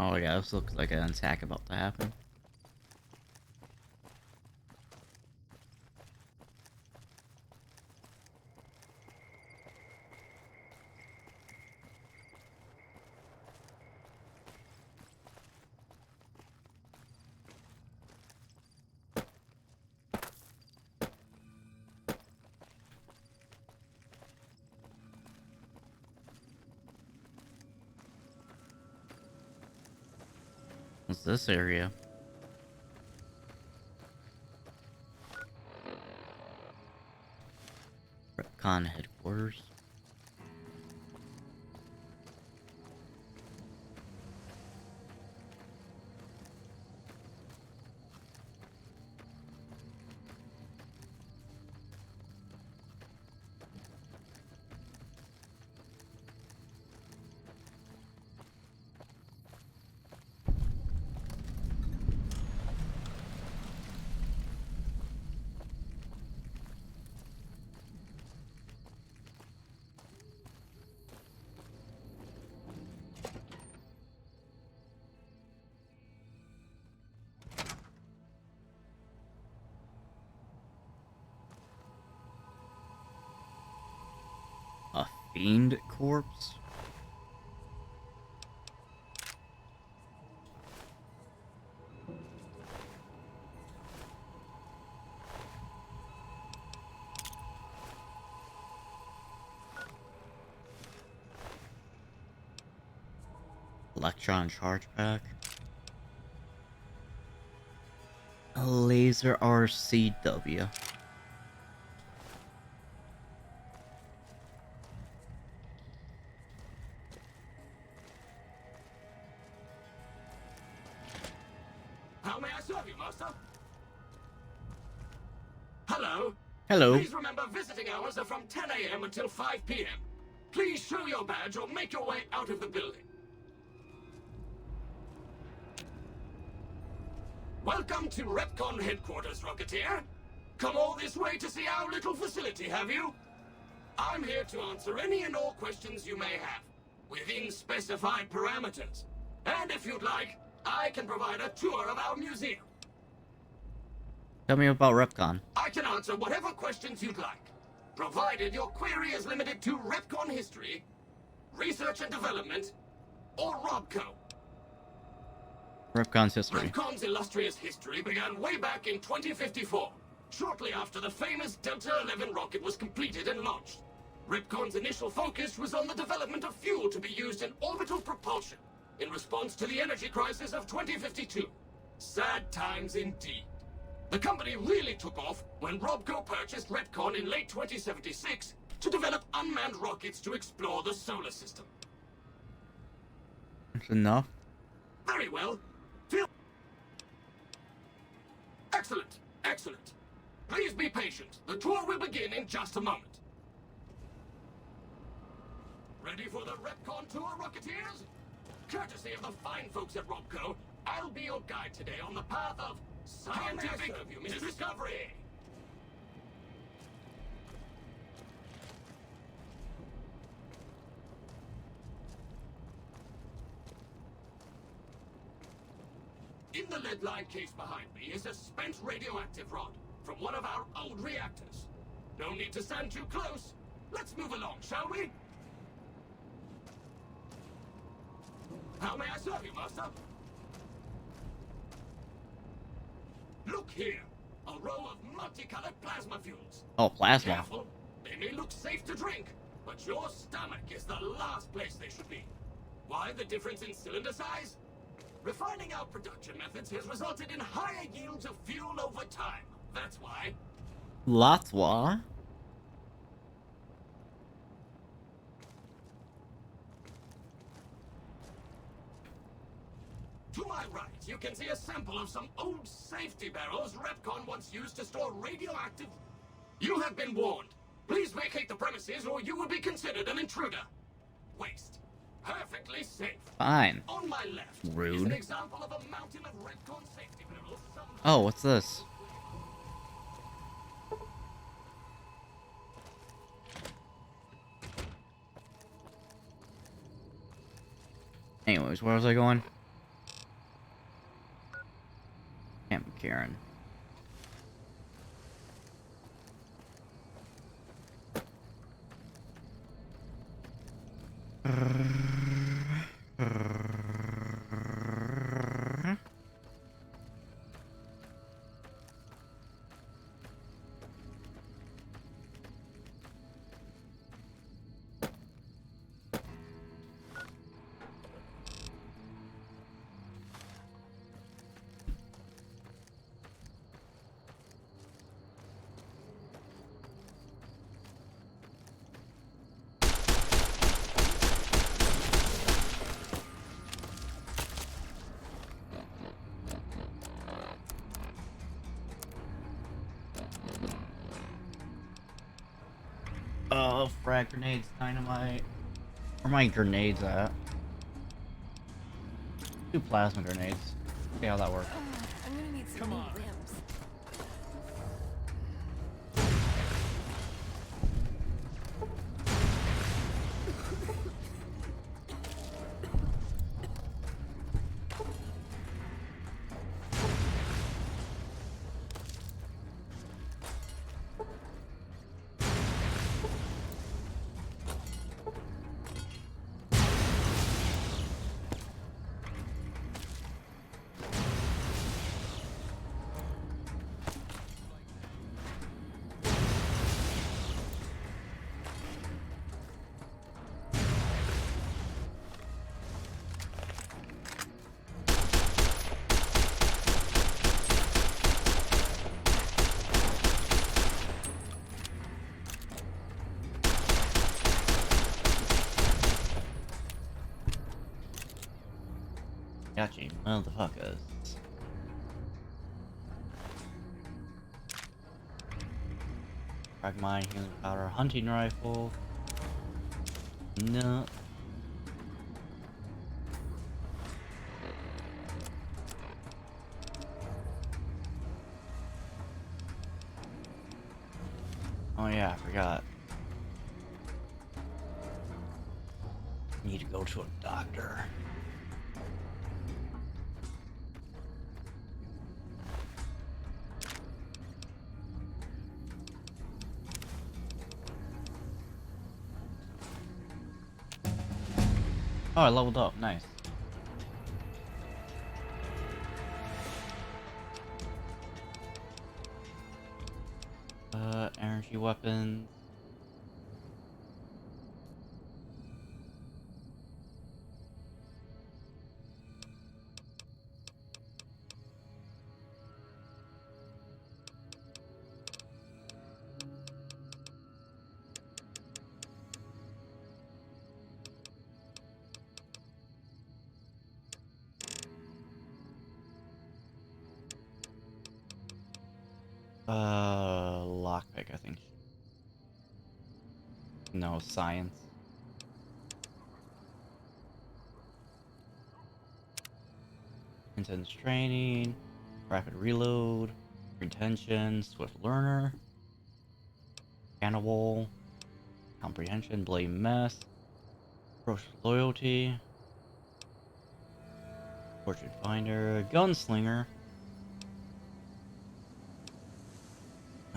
Oh yeah, this looks like an attack about to happen. What's this area? Retcon headquarters. A fiend corpse? Electron charge pack. A laser RCW. How may I serve you, Master? Hello? Hello. Please remember visiting hours are from 10 a.m. until 5 p.m. Please show your badge or make your way out of the building. Welcome to Repcon headquarters, Rocketeer. Come all this way to see our little facility, have you? I'm here to answer any and all questions you may have, within specified parameters. And if you'd like, I can provide a tour of our museum. Tell me about Repcon. I can answer whatever questions you'd like, provided your query is limited to Repcon history, research and development, or Robco. Repcon's history. Repcon's illustrious history began way back in 2054, shortly after the famous Delta-11 rocket was completed and launched. Repcon's initial focus was on the development of fuel to be used in orbital propulsion, in response to the energy crisis of 2052. Sad times indeed. The company really took off when Robco purchased Repcon in late 2076 to develop unmanned rockets to explore the solar system. That's enough. Very well. Excellent, excellent. Please be patient. The tour will begin in just a moment. Ready for the Repcon tour, Rocketeers? Courtesy of the fine folks at Robco, I'll be your guide today on the path of scientific discovery. In the lead-lined case behind me is a spent radioactive rod from one of our old reactors. No need to stand too close. Let's move along, shall we? How may I serve you, Master? Look here. A row of multicolored plasma fuels. Oh, plasma. Careful. They may look safe to drink, but your stomach is the last place they should be. Why the difference in cylinder size? Refining our production methods has resulted in higher yields of fuel over time. That's why. Latwa? To my right, you can see a sample of some old safety barrels Repcon once used to store radioactive... You have been warned. Please vacate the premises or you will be considered an intruder. Waste. Perfectly safe. Fine. On my left Rude. is an example of a mountain of Repcon safety barrels. Oh, what's this? Anyways, where was I going? Can't be Karen. Frag grenades, dynamite. Where are my grenades at? 2 plasma grenades. See how that works. I'm gonna need some new limbs. Got you, motherfuckers. Frag mine, healing powder, hunting rifle. No. Oh yeah, I forgot. Need to go to a doctor. Oh, I leveled up. Nice. Energy weapons. Lockpick, I think. No, science. Intense training, rapid reload, retention, swift learner, cannibal, comprehension, blade mess, ferocious loyalty, fortune finder, gunslinger.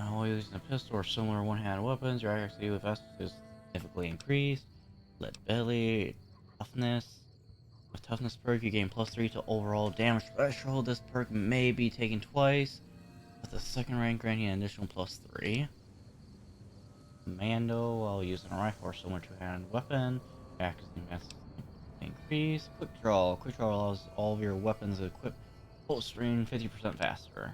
While using a pistol or similar one-handed weapons, your accuracy with vests is significantly increased. Lead belly, toughness. With toughness perk, you gain +3 to overall damage threshold. This perk may be taken twice, with the second rank granting an additional +3. Commando, while using a rifle or similar two-handed weapon, your accuracy is increased. Quick draw. Quick draw allows all of your weapons equipped close range 50% faster.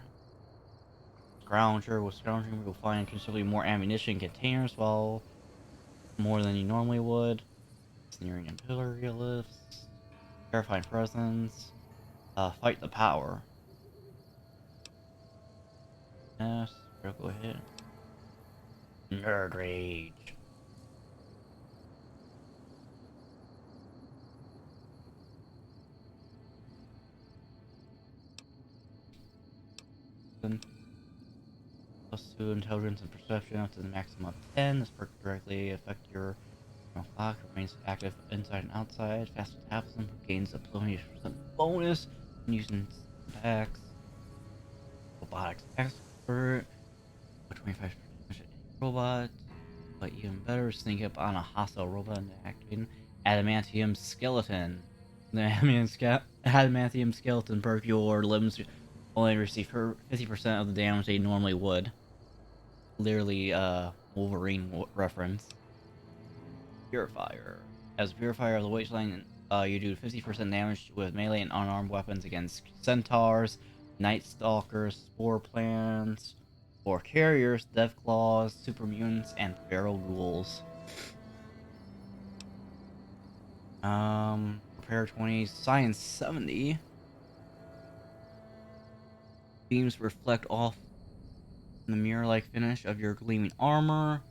Scrounger. With scrounging, you'll find considerably more ammunition containers, while more than you normally would. Sneering imperialists. Terrifying presence. Fight the power. Yes, critical hit. Nerd rage. +2 intelligence and perception up to the maximum of 10. This perk directly affects your clock, remains active inside and outside. Fast metabolism gains a +20% bonus when using attacks. robotics expert. 25% robot, but even better, sneak up on a hostile robot and activating adamantium skeleton. The adamantium skeleton perk, your limbs only receive 50% of the damage they normally would. Literally, Wolverine reference. Purifier. As Purifier of the Wasteland, you do 50% damage with melee and unarmed weapons against centaurs, night stalkers, spore plants, or carriers, death claws, super mutants, and feral ghouls. Repair 20, science 70. Beams reflect off the mirror-like finish of your gleaming armor.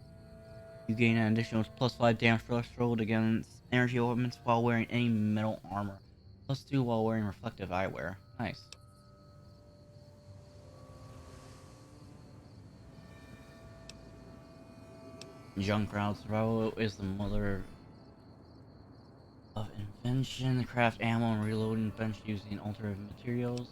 You gain an additional +5 damage threshold against energy elements while wearing any metal armor. +2 while wearing reflective eyewear. Nice. Junkrat survival is the mother of invention. Craft ammo and reloading bench using alternative materials.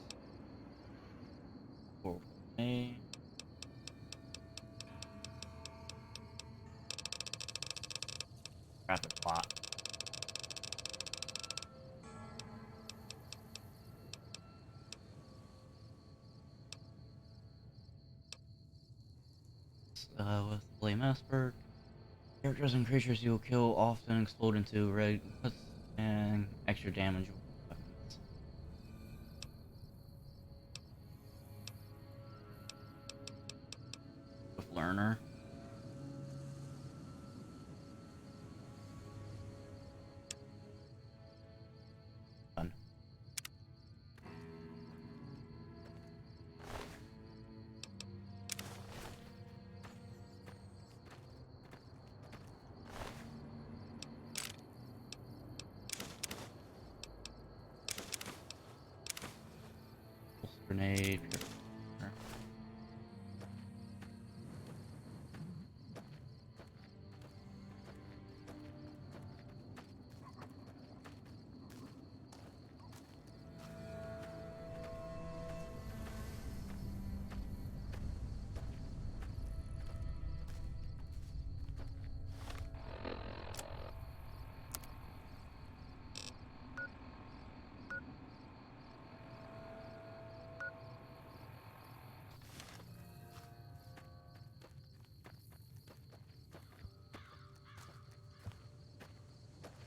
Craft a plot. With Flame Esper, characters and creatures you will kill often explode into red cuts and extra damage weapons. With Learner. Done. Grenade.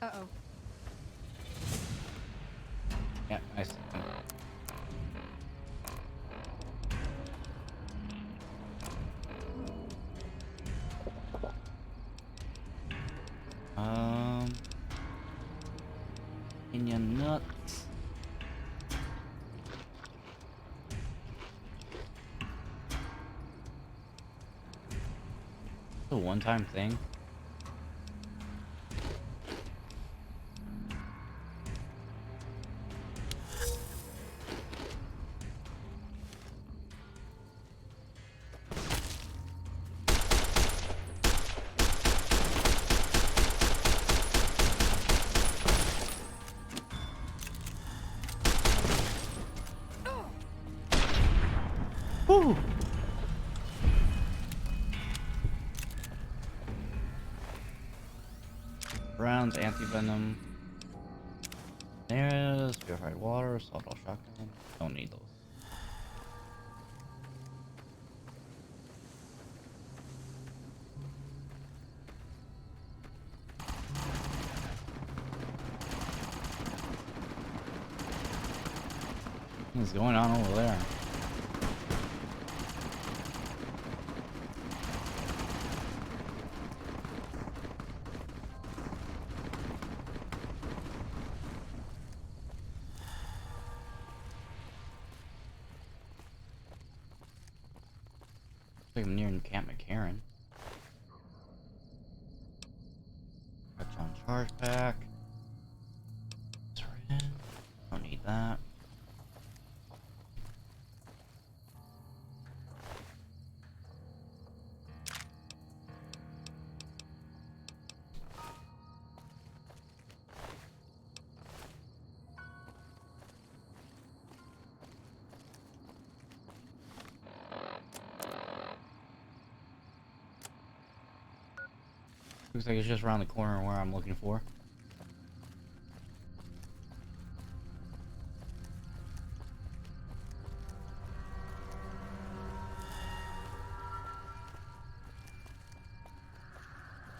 Uh-oh. Yeah, I see. Indian nuts. It's a one-time thing. Woo! Rounds, anti-venom. There's purified water, sawed-off shotgun. Don't need those. What's going on over there? Like I'm near Camp McCarran. Touch on charge pack. Don't need that. Looks like it's just around the corner where I'm looking for.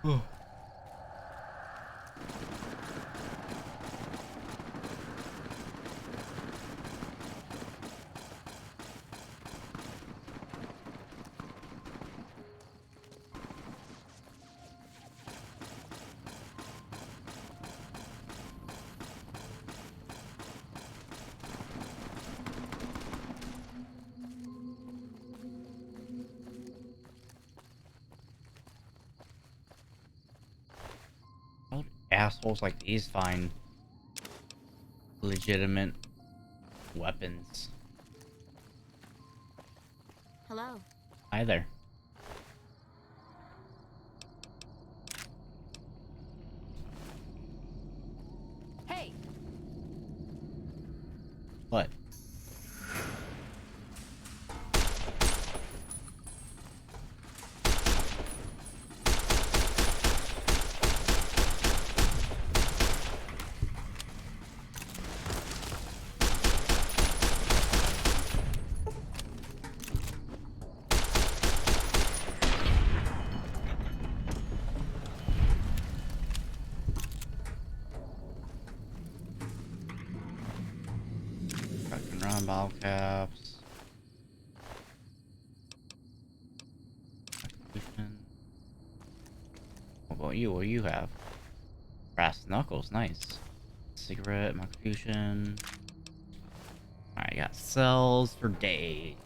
Oh. Assholes like these find legitimate weapons. Hello. Hi there. Hey. What? Run bottle caps. What about you? What do you have? Brass knuckles, nice. Cigarette, confusion. I got cells for days.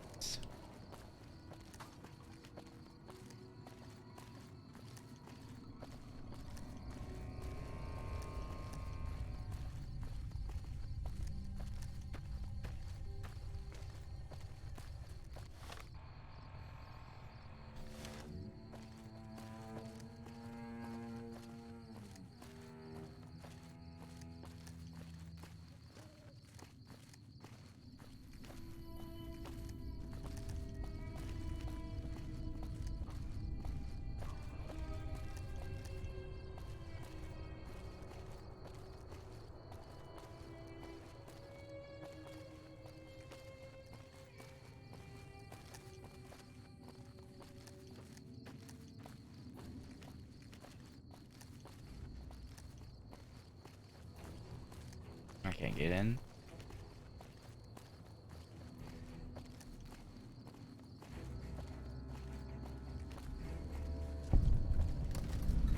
I can't get in.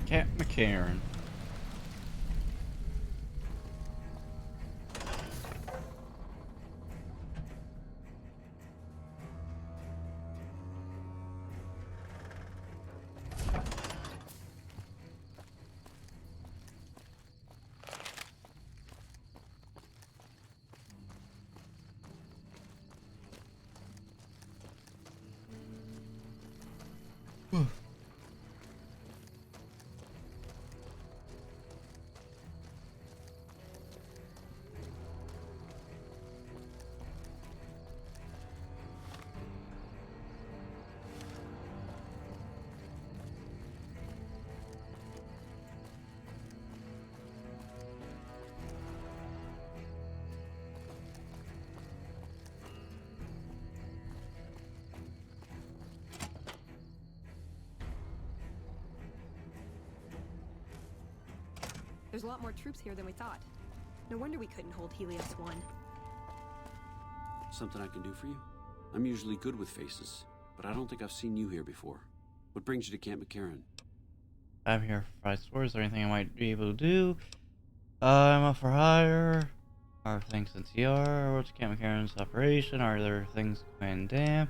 Cat McCarran. There's a lot more troops here than we thought. No wonder we couldn't hold Helios 1. Something I can do for you? I'm usually good with faces, but I don't think I've seen you here before. What brings you to Camp McCarran? I'm here for 5 stores. Is there anything I might be able to do? I'm up for hire. Are things in CR? What's Camp McCarran's operation? Are there things going down?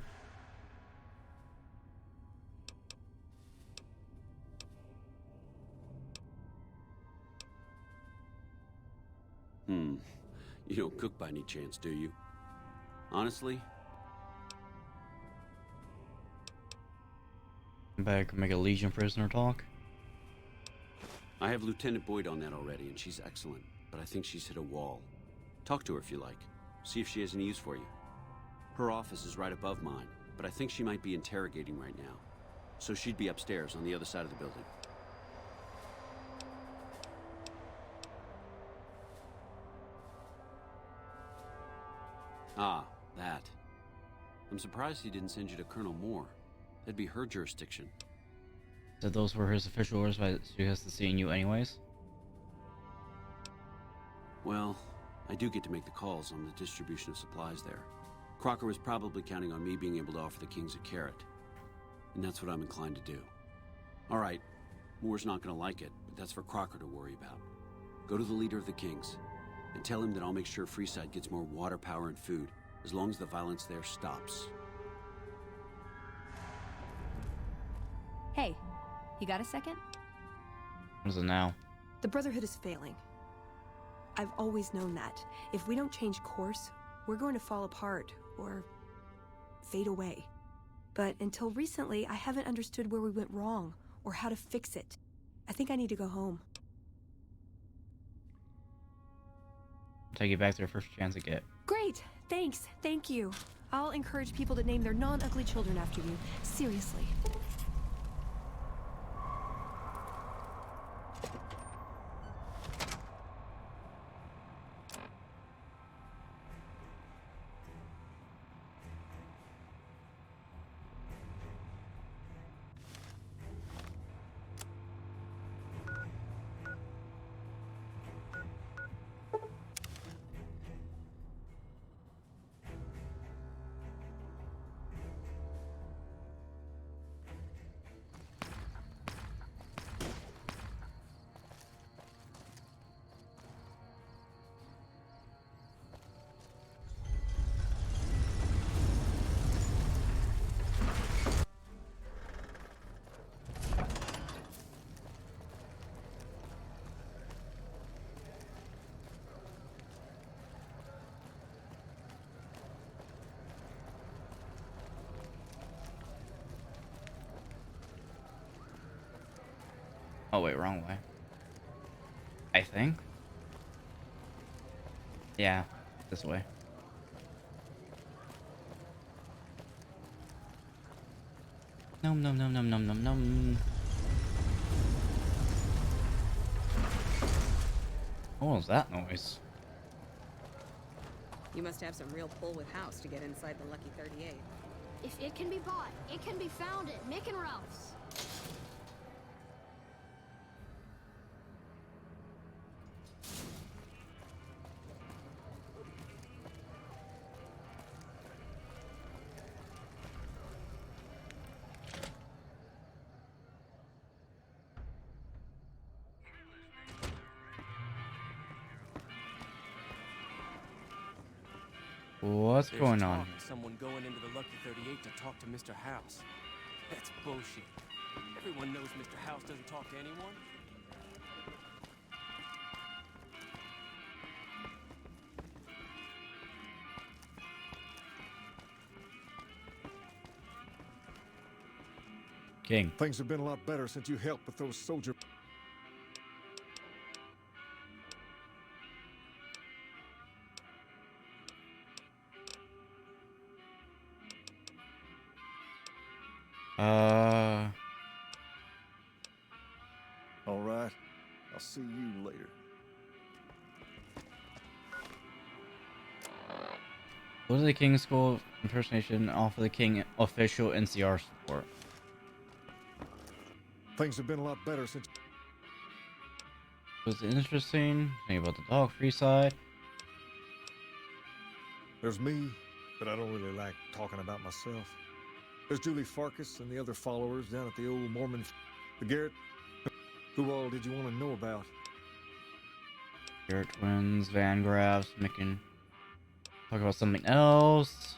You don't cook by any chance, do you? Honestly? Back, make a Legion prisoner talk. I have Lieutenant Boyd on that already, and she's excellent, but I think she's hit a wall. Talk to her if you like. See if she has any use for you. Her office is right above mine, but I think she might be interrogating right now. So she'd be upstairs on the other side of the building. Ah, that. I'm surprised he didn't send you to Colonel Moore. That'd be her jurisdiction. Said those were his official orders, but she has to see you anyways. Well, I do get to make the calls on the distribution of supplies there. Crocker was probably counting on me being able to offer the Kings a carrot. And that's what I'm inclined to do. Alright, Moore's not gonna like it, but that's for Crocker to worry about. Go to the leader of the Kings, and tell him that I'll make sure Freeside gets more water, power, and food, as long as the violence there stops. Hey, you got a second? What is it now? The Brotherhood is failing. I've always known that. If we don't change course, we're going to fall apart, or fade away. But until recently, I haven't understood where we went wrong, or how to fix it. I think I need to go home. Take you back to their first chance to get. Great! Thanks! Thank you. I'll encourage people to name their non-ugly children after you. Seriously. Oh wait, wrong way. I think. Yeah, this way. Nom nom nom nom nom nom nom. What was that noise? You must have some real pull with House to get inside the Lucky 38. If it can be bought, it can be found at Nick and Ralph's. What's There's going talk on? of someone going into the Lucky 38 to talk to Mr. House. That's bullshit. Everyone knows Mr. House doesn't talk to anyone. King. Things have been a lot better since you helped with those soldier... All right. I'll see you later. Go to the King School of Impersonation and offer the King official NCR support. Things have been a lot better since... Was it interesting? Think about the dog free side. There's me, but I don't really like talking about myself. There's Julie Farkas and the other followers down at the old Mormon... The Garrett... Who all did you want to know about? Garrett Twins, Van Graffs, making... Talk about something else.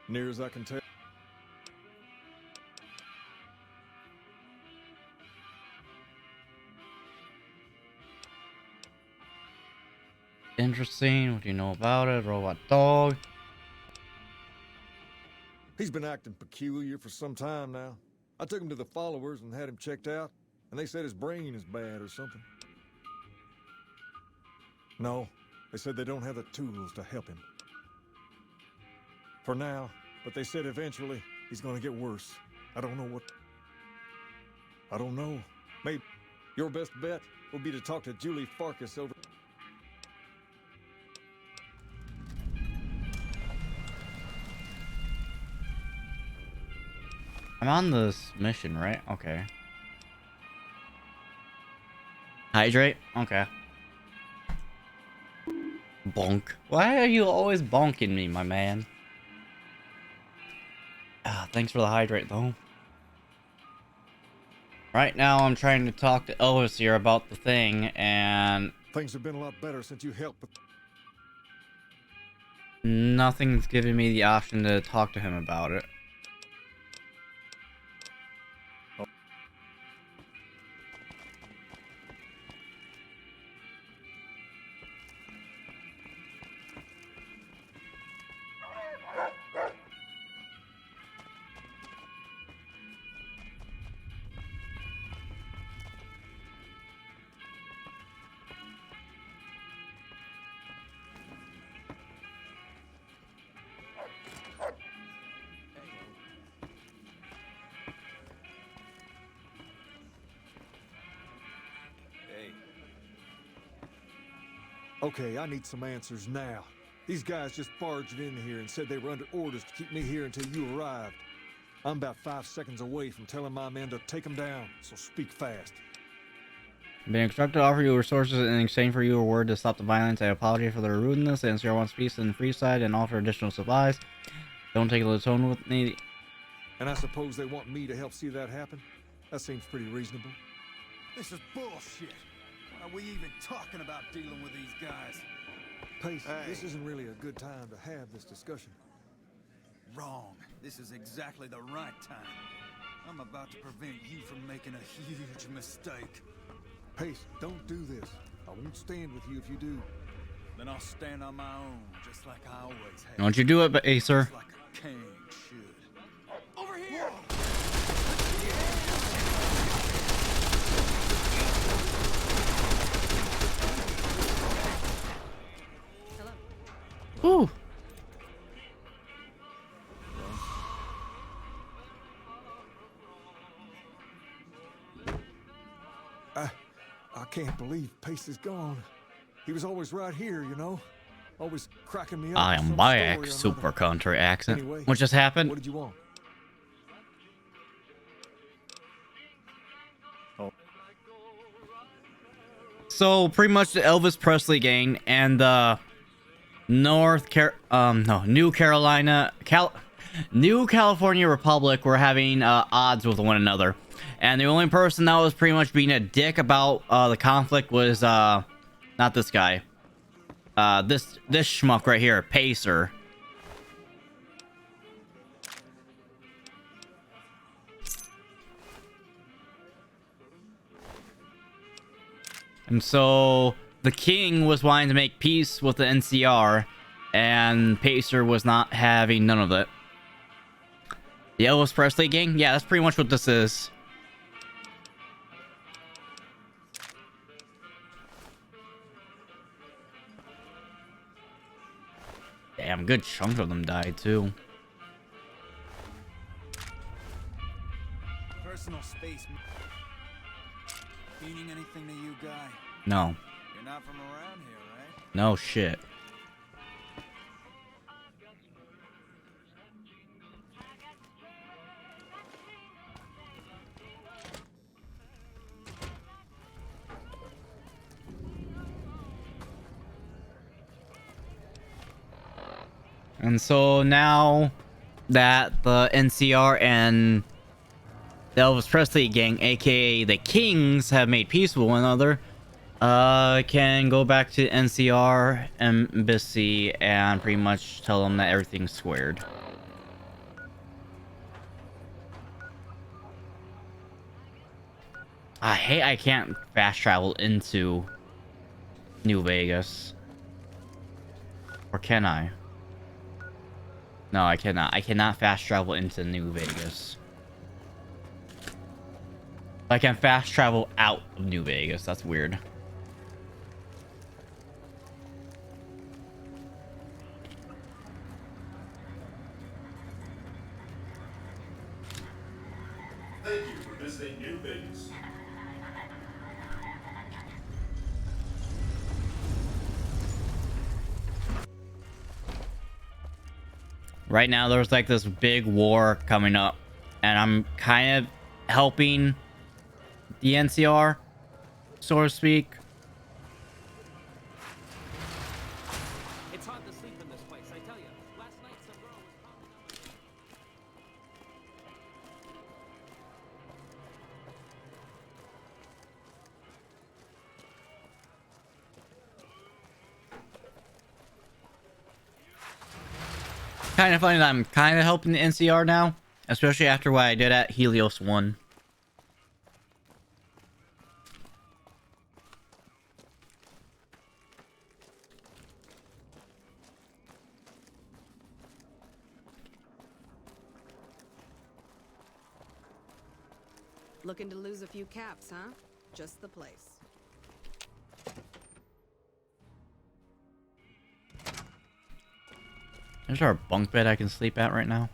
Near as I can tell. Interesting. What do you know about it? Robot dog. He's been acting peculiar for some time now. I took him to the followers and had him checked out, and they said his brain is bad or something. No, they said they don't have the tools to help him. For now, but they said eventually he's gonna get worse. I don't know what... I don't know. Maybe your best bet will be to talk to Julie Farkas over... I'm on this mission, right? Okay. Hydrate? Okay. Bonk. Why are you always bonking me, my man? Thanks for the hydrate, though. Right now, I'm trying to talk to Elvis here about the thing, and... Things have been a lot better since you helped with... Nothing's giving me the option to talk to him about it. Okay, I need some answers now. These guys just barged in here and said they were under orders to keep me here until you arrived. I'm about 5 seconds away from telling my men to take them down, so speak fast. Been instructed to offer you resources in exchange for your word to stop the violence. I apologize for their rudeness. The NCR wants peace in Freeside and offer additional supplies. Don't take the tone with me. And I suppose they want me to help see that happen? That seems pretty reasonable. This is bullshit. Why are we even talking about dealing with these guys? Pace, this isn't really a good time to have this discussion. Wrong. This is exactly the right time. I'm about to prevent you from making a huge mistake. Pace, don't do this. I won't stand with you if you do. Then I'll stand on my own, just like I always have. Don't you do it, Acer. Just like a king should. Over here! Ooh. I can't believe Pace is gone. He was always right here, you know? Always cracking me up. I am back, super country accent. Anyway, what just happened? What did you want? So pretty much the Elvis Presley gang and the New California Republic were having odds with one another, and the only person that was pretty much being a dick about the conflict was not this guy, this schmuck right here, Pacer. And so the king was wanting to make peace with the NCR, and Pacer was not having none of it. The Elvis Presley gang? Yeah, that's pretty much what this is. Damn, good chunk of them died too. Personal space. Meaning anything to you, guy? No. You're not from around here, right? No shit. And so now that the NCR and the Elvis Presley gang, aka the Kings, have made peace with one another, can go back to NCR embassy and pretty much tell them that everything's squared. I hate I can't fast travel into New Vegas. Or can I? No, I cannot. I cannot fast travel into New Vegas. I can fast travel out of New Vegas. That's weird. Thank you for visiting New Vegas. Right now, there's like this big war coming up, and I'm kind of helping the NCR, so to speak. It's hard to sleep in this place, I tell you. Last night some girl was pounding on my... Kind of funny that I'm kind of helping the NCR now, especially after what I did at Helios 1. Looking to lose a few caps, huh? Just the place. Is there a bunk bed I can sleep at right now?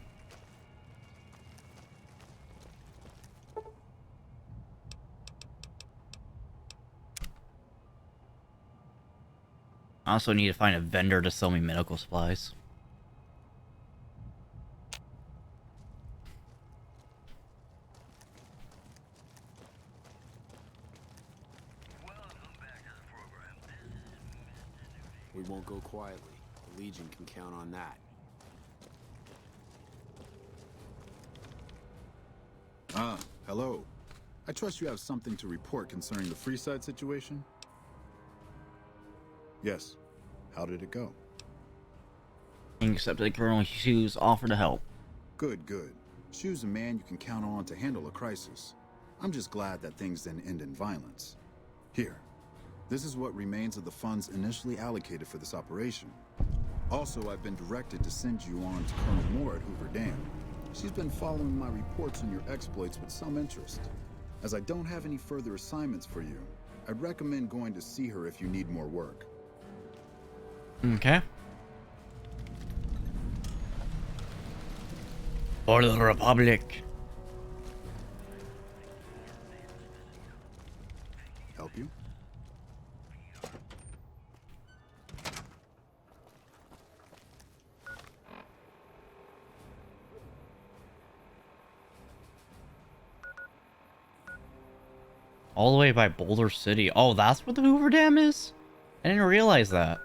I also need to find a vendor to sell me medical supplies. We won't go quietly. The Legion can count on that. Ah, hello. I trust you have something to report concerning the Freeside situation? Yes. How did it go? Accepted Colonel Hughes' offer to help. Good, good. Shu's a man you can count on to handle a crisis. I'm just glad that things didn't end in violence. Here. This is what remains of the funds initially allocated for this operation. Also, I've been directed to send you on to Colonel Moore at Hoover Dam. She's been following my reports on your exploits with some interest. As I don't have any further assignments for you, I'd recommend going to see her if you need more work. Okay. For the Republic. Help you? All the way by Boulder City. Oh, that's what the Hoover Dam is? I didn't realize that.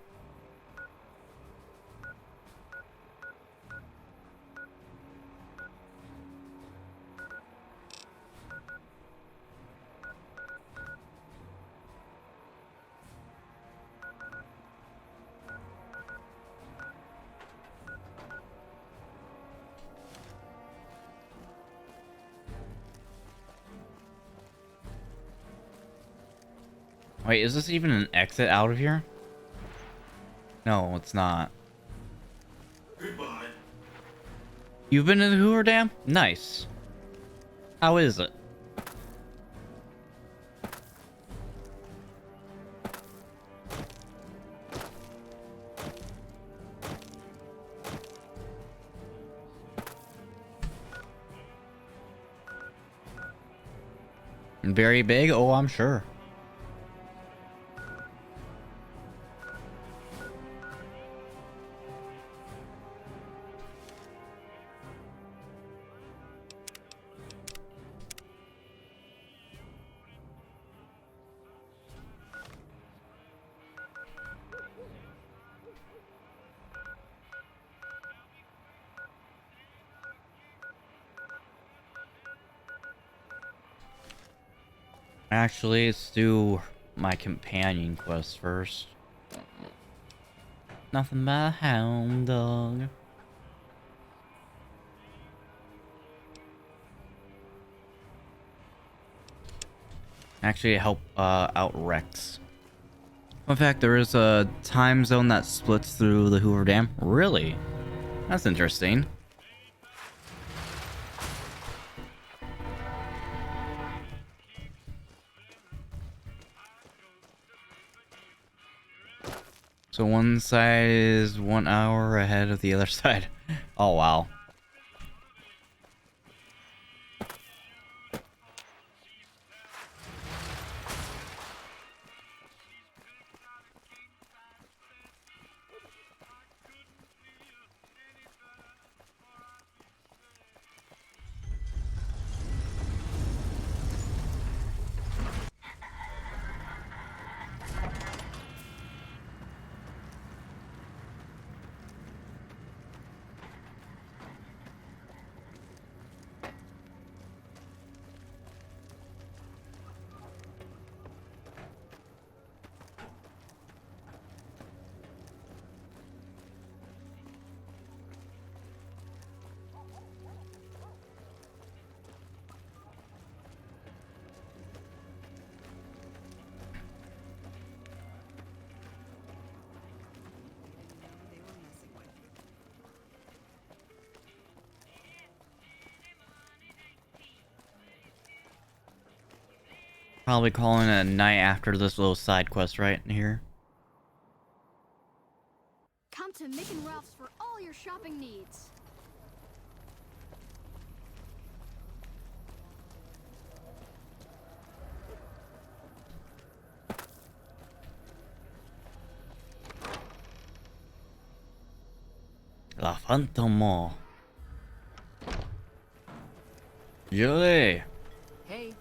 Wait, is this even an exit out of here? No, it's not. Goodbye. You've been to the Hoover Dam? Nice. How is it? Very big? Oh, I'm sure. Actually, let's do my companion quest first. Nothing but a hound dog. Actually, help out Rex. In fact, there is a time zone that splits through the Hoover Dam. Really? That's interesting. So one side is 1 hour ahead of the other side. Oh, wow. Probably calling it a night after this little side quest right in here. Come to Mick and Ralph's for all your shopping needs. La Phantom. Julie. Hey.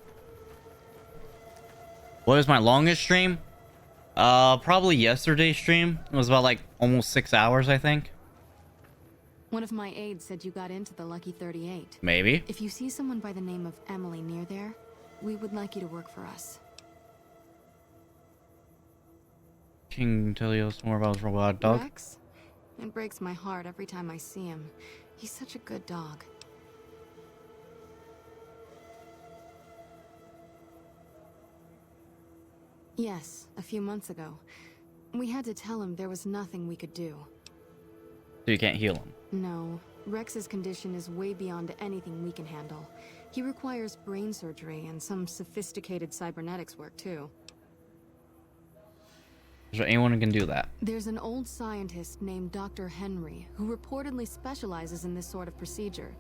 What was my longest stream? Probably yesterday's stream. It was about like almost 6 hours, I think. One of my aides said you got into the Lucky 38. Maybe. If you see someone by the name of Emily near there, we would like you to work for us. Can you tell us more about his robot dog? Rex? It breaks my heart every time I see him. He's such a good dog. Yes, a few months ago. We had to tell him there was nothing we could do. So you can't heal him. No, Rex's condition is way beyond anything we can handle. He requires brain surgery and some sophisticated cybernetics work too. Is there anyone who can do that? There's an old scientist named Dr. Henry who reportedly specializes in this sort of procedure.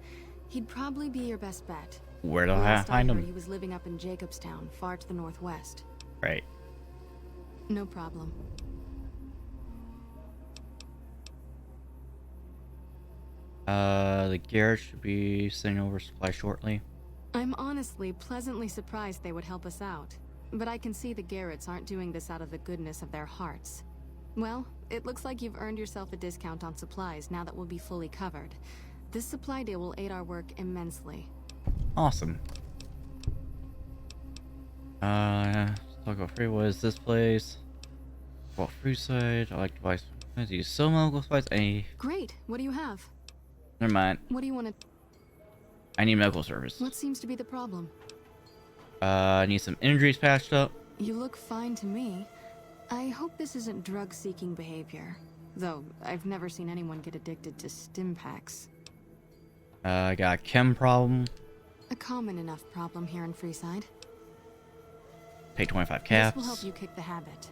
He'd probably be your best bet. Where do I Last find heard, him? he was living up in Jacobstown, far to the northwest. Right. No problem. The Garrett should be sending over supply shortly. I'm honestly pleasantly surprised they would help us out. But I can see the Garretts aren't doing this out of the goodness of their hearts. Well, it looks like you've earned yourself a discount on supplies now that we'll be fully covered. This supply deal will aid our work immensely. Awesome. Let's talk about free. What is this place? Well, free side. I like to buy some. Use some medical supplies. Great. What do you have? Never mind. What do you want to... I need medical service. What seems to be the problem? I need some injuries patched up. You look fine to me. I hope this isn't drug-seeking behavior. Though, I've never seen anyone get addicted to stim packs. I got a chem problem. A common enough problem here in Freeside. Pay 25 This caps. will help you kick the habit.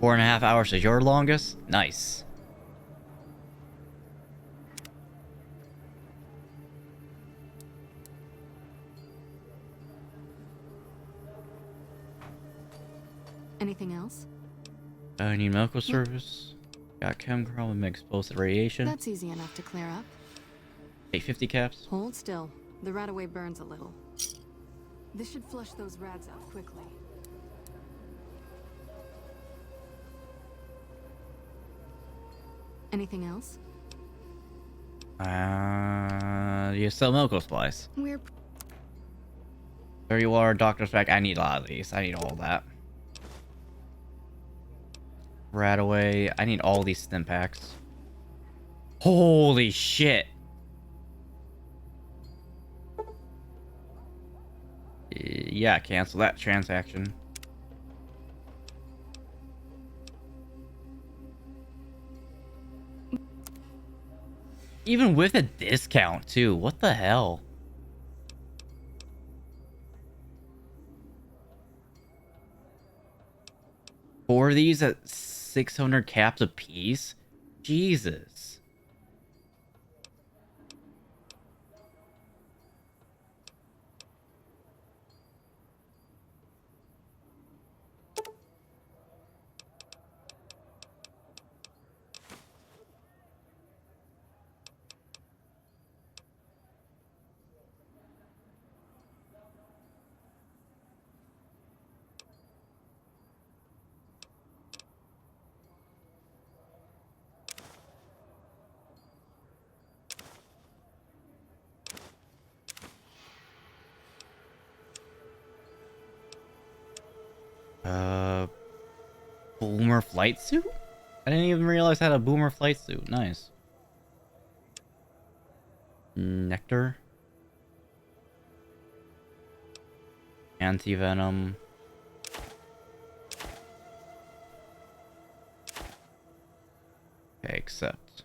4.5 hours is your longest? Nice. Anything else? I need medical service. Got chem problem and explosive radiation. That's easy enough to clear up. Pay 50 caps. Hold still. The Radaway burns a little. This should flush those rads out quickly. Anything else? You sell medical supplies. We're... There you are, doctor's bag. I need a lot of these. I need all that. Radaway. I need all these stim packs. Holy shit. Yeah, cancel that transaction. Even with a discount, too. What the hell? Four of these at 600 caps a piece? Jesus. Boomer flight suit? I didn't even realize I had a boomer flight suit. Nice. Nectar. Anti-venom. Okay, accept.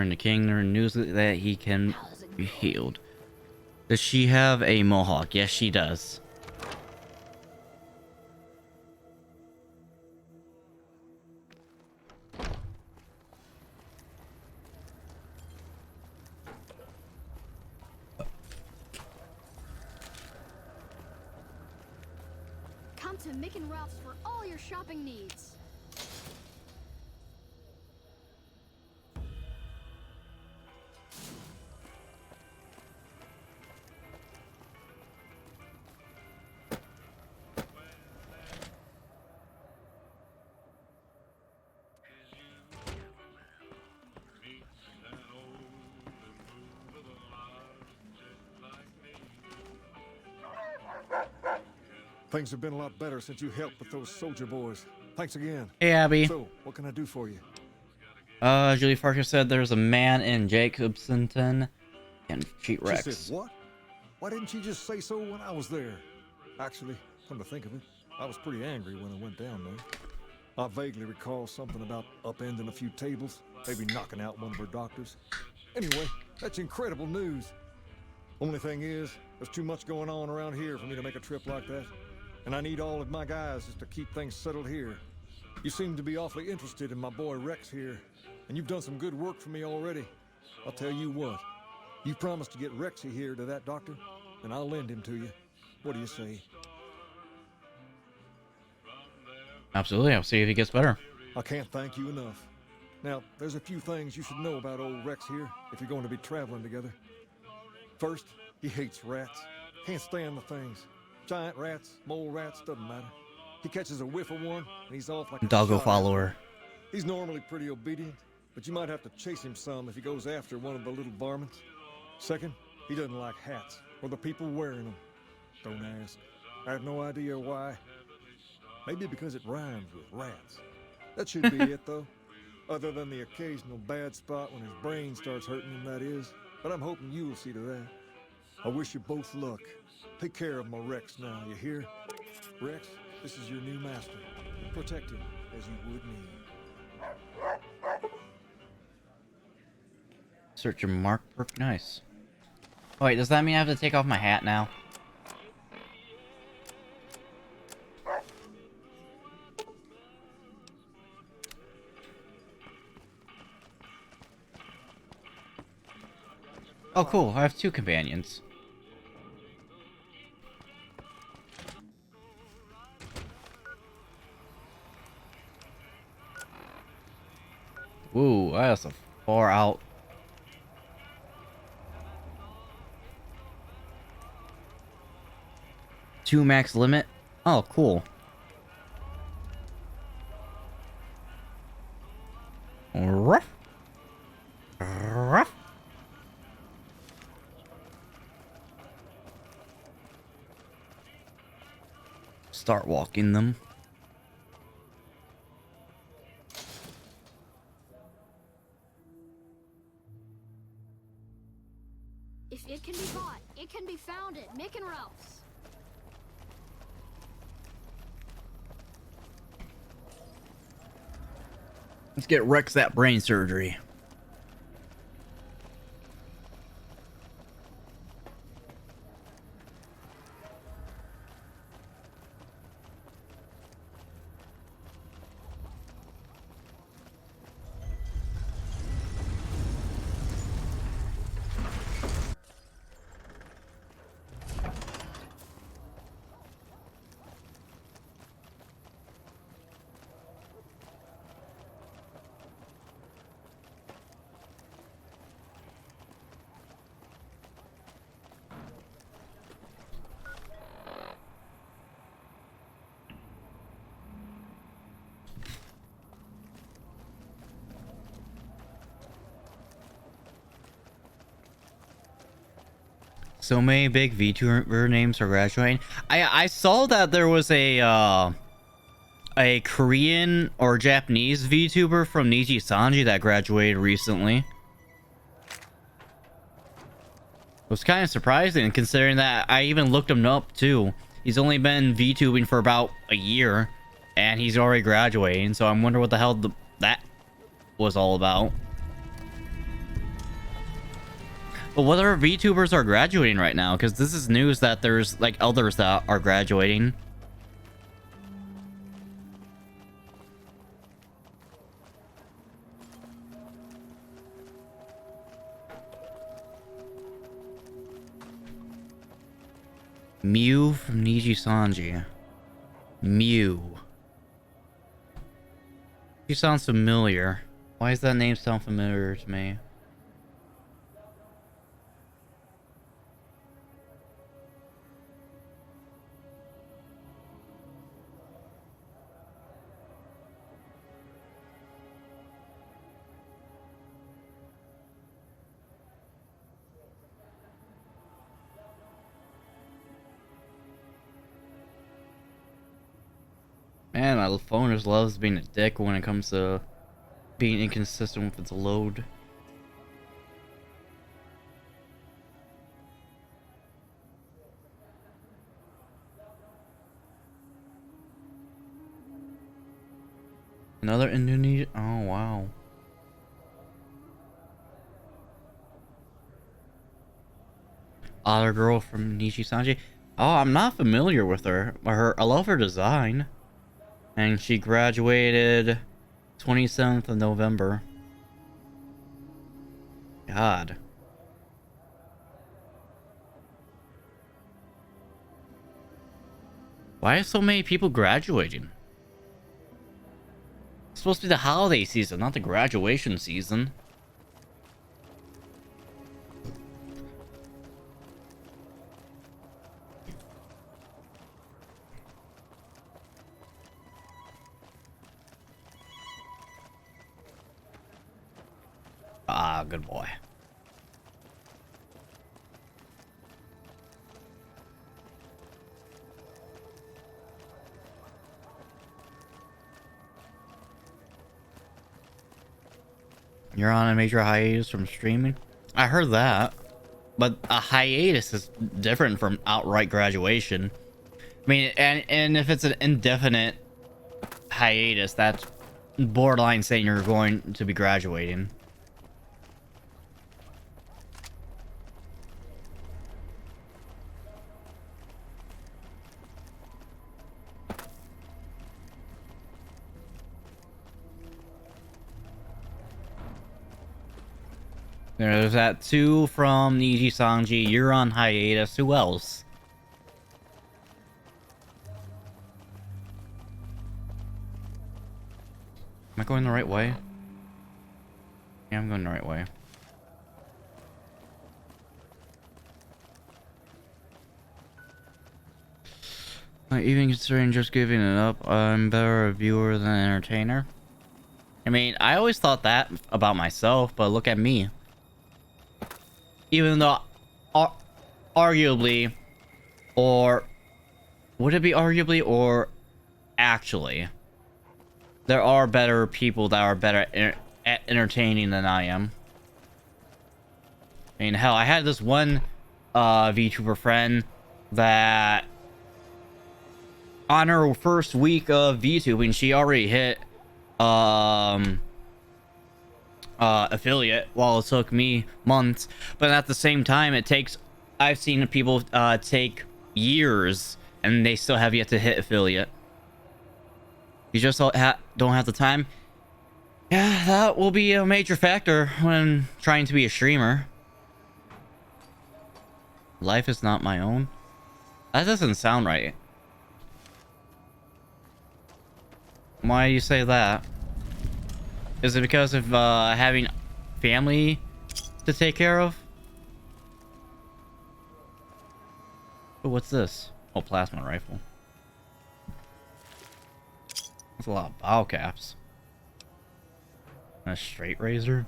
Bring the king news that he can be healed. Does she have a mohawk? Yes, she does. Come to Mick and Ralph's for all your shopping needs. Things have been a lot better since you helped with those soldier boys. Thanks again. Hey, Abby. So, what can I do for you? Julie Farkas said there's a man in Jacobsonton and Cheat Rex. She said what? Why didn't she just say so when I was there? Actually, come to think of it, I was pretty angry when I went down there. I vaguely recall something about upending a few tables, maybe knocking out one of her doctors. Anyway, that's incredible news. Only thing is, there's too much going on around here for me to make a trip like that. And I need all of my guys just to keep things settled here. You seem to be awfully interested in my boy Rex here, and you've done some good work for me already. I'll tell you what, you promised to get Rexy here to that doctor, and I'll lend him to you. What do you say? Absolutely, I'll see if he gets better. I can't thank you enough. Now, there's a few things you should know about old Rex here if you're going to be traveling together. First, he hates rats. Can't stand the things. Giant rats, mole rats, doesn't matter. He catches a whiff of one, and he's off like a Doggo shot. follower. He's normally pretty obedient, but you might have to chase him some if he goes after one of the little varmints. Second, he doesn't like hats, or the people wearing them. Don't ask. I have no idea why. Maybe because it rhymes with rats. That should be it, though. Other than the occasional bad spot when his brain starts hurting him, that is. But I'm hoping you'll see to that. I wish you both luck. Take care of my Rex now, you hear? Rex, this is your new master. Protect him as you would me. Search your mark perk. Nice. Oh, wait, does that mean I have to take off my hat now? Oh, cool. I have 2 companions. Ooh, that's a far out. Two max limit? Oh, cool. Ruff. Ruff. Start walking them. If it can be bought, it can be found at Mick and Ralph's. Let's get Rex that brain surgery. So many big VTuber names are graduating. I saw that there was a Korean or Japanese VTuber from Niji Sanji that graduated recently. It was kind of surprising considering that I even looked him up too. He's only been VTubing for about a year and he's already graduating, so I wonder what the hell that was all about. But what other VTubers are graduating right now? Because this is news that there's like elders that are graduating. Mew from Niji Sanji. Mew. She sounds familiar. Why does that name sound familiar to me? Man, my phone just loves being a dick when it comes to being inconsistent with its load. Another Indonesia? Oh, wow. Other girl from Nishi Sanji? Oh, I'm not familiar with her. I love her design. And she graduated 27th of November. God. Why are so many people graduating? It's supposed to be the holiday season, not the graduation season. Ah, good boy. You're on a major hiatus from streaming? I heard that. But a hiatus is different from outright graduation. I mean, and if it's an indefinite hiatus, that's borderline saying you're going to be graduating. There's that 2 from Niji Sanji. You're on hiatus. Who else? Am I going the right way? Yeah, I'm going the right way. Even considering just giving it up, I'm better a viewer than an entertainer. I mean, I always thought that about myself, but look at me. Even though, arguably, or would it be arguably or actually, there are better people that are better at entertaining than I am. I mean, hell, I had this one VTuber friend that on her first week of VTubing, she already hit affiliate, while it took me months. But at the same time, I've seen people take years and they still have yet to hit affiliate. You just don't have the time. Yeah, that will be a major factor when trying to be a streamer. Life is not my own. That doesn't sound right. Why do you say that? Is it because of having family to take care of? Oh, what's this? Oh, plasma rifle. That's a lot of bow caps. And a straight razor.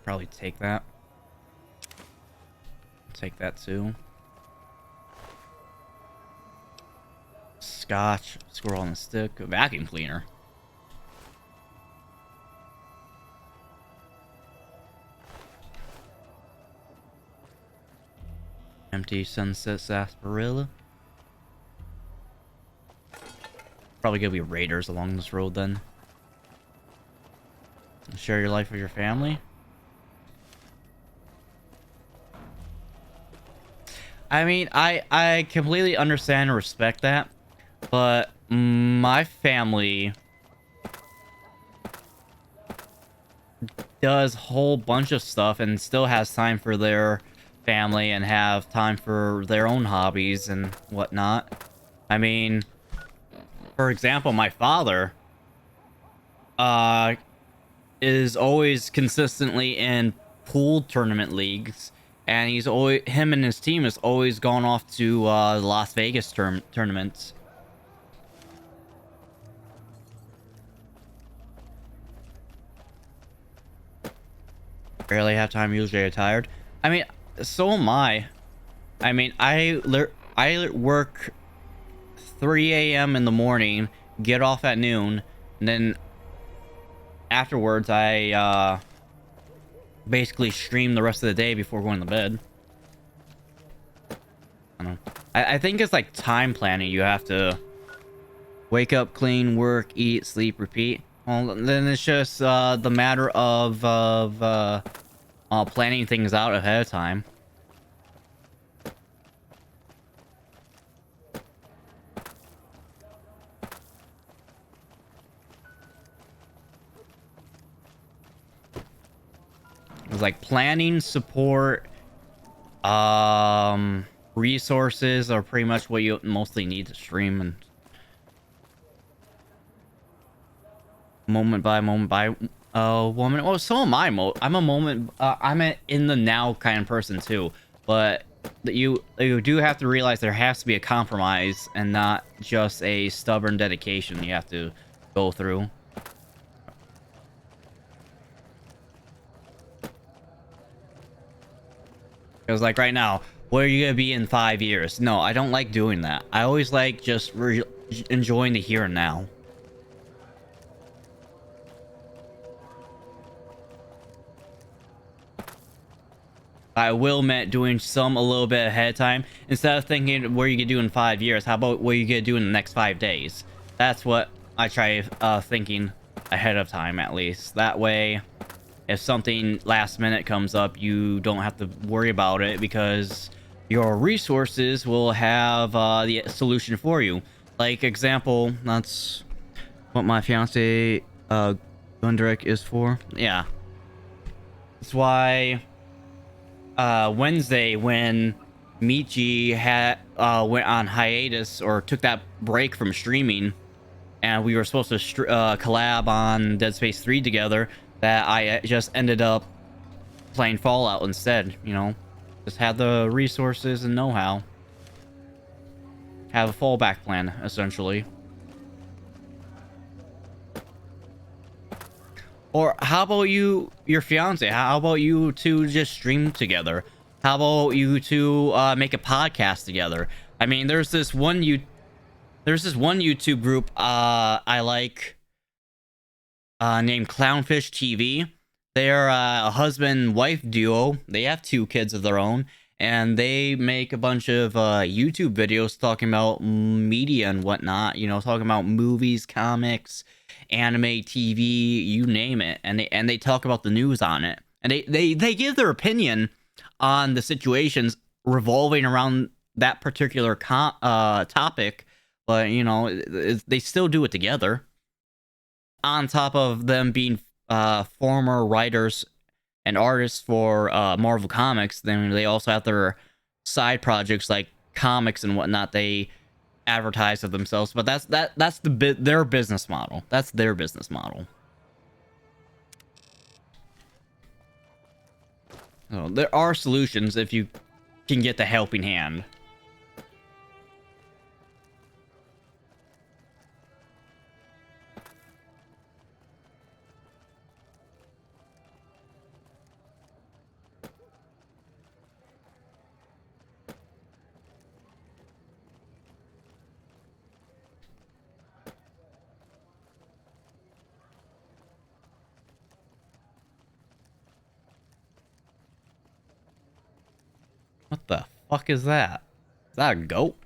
Probably take that. Take that too. Scotch, squirrel on the stick, a vacuum cleaner. Empty sunset sarsaparilla. Probably gonna be raiders along this road then. Share your life with your family. I mean, I completely understand and respect that, but my family does a whole bunch of stuff and still has time for their family and have time for their own hobbies and whatnot. I mean, for example, my father is always consistently in pool tournament leagues, and him and his team has always gone off to Las Vegas tournaments. Barely have time, usually tired. I mean, so am I. I mean, I work 3 a.m. in the morning, get off at noon, and then afterwards I basically stream the rest of the day before going to bed. I don't know. I think it's like time planning. You have to wake up, clean, work, eat, sleep, repeat. Well, then it's just the matter of planning things out ahead of time. It's like planning, support, resources are pretty much what you mostly need to stream, and moment by moment woman. Well, so am I. I'm a moment. I'm an in the now kind of person too. But you do have to realize there has to be a compromise and not just a stubborn dedication you have to go through. Because like right now, where are you gonna be in 5 years? No, I don't like doing that. I always like just enjoying the here and now. I will admit doing some a little bit ahead of time. Instead of thinking where you could do in 5 years, how about what you could do in the next 5 days? That's what I try thinking ahead of time, at least. That way, if something last minute comes up, you don't have to worry about it because your resources will have the solution for you. Like, example, that's what my fiance Gundrick is for. Yeah. That's why Wednesday, when Michi went on hiatus or took that break from streaming, and we were supposed to collab on Dead Space 3 together, that I just ended up playing Fallout instead, you know? Just have the resources and know-how. Have a fallback plan, essentially. Or how about your fiance? How about you two just stream together? How about you two make a podcast together? I mean, there's this one YouTube group I like named Clownfish TV. They're a husband-wife duo. They have 2 kids of their own, and they make a bunch of YouTube videos talking about media and whatnot. You know, talking about movies, comics, anime, TV, you name it, and they talk about the news on it, and they give their opinion on the situations revolving around that particular topic, but you know, they still do it together. On top of them being former writers and artists for Marvel Comics, then they also have their side projects like comics and whatnot. They advertise of themselves, but that's their business model. That's their business model. So there are solutions if you can get the helping hand. What the fuck is that? Is that a goat?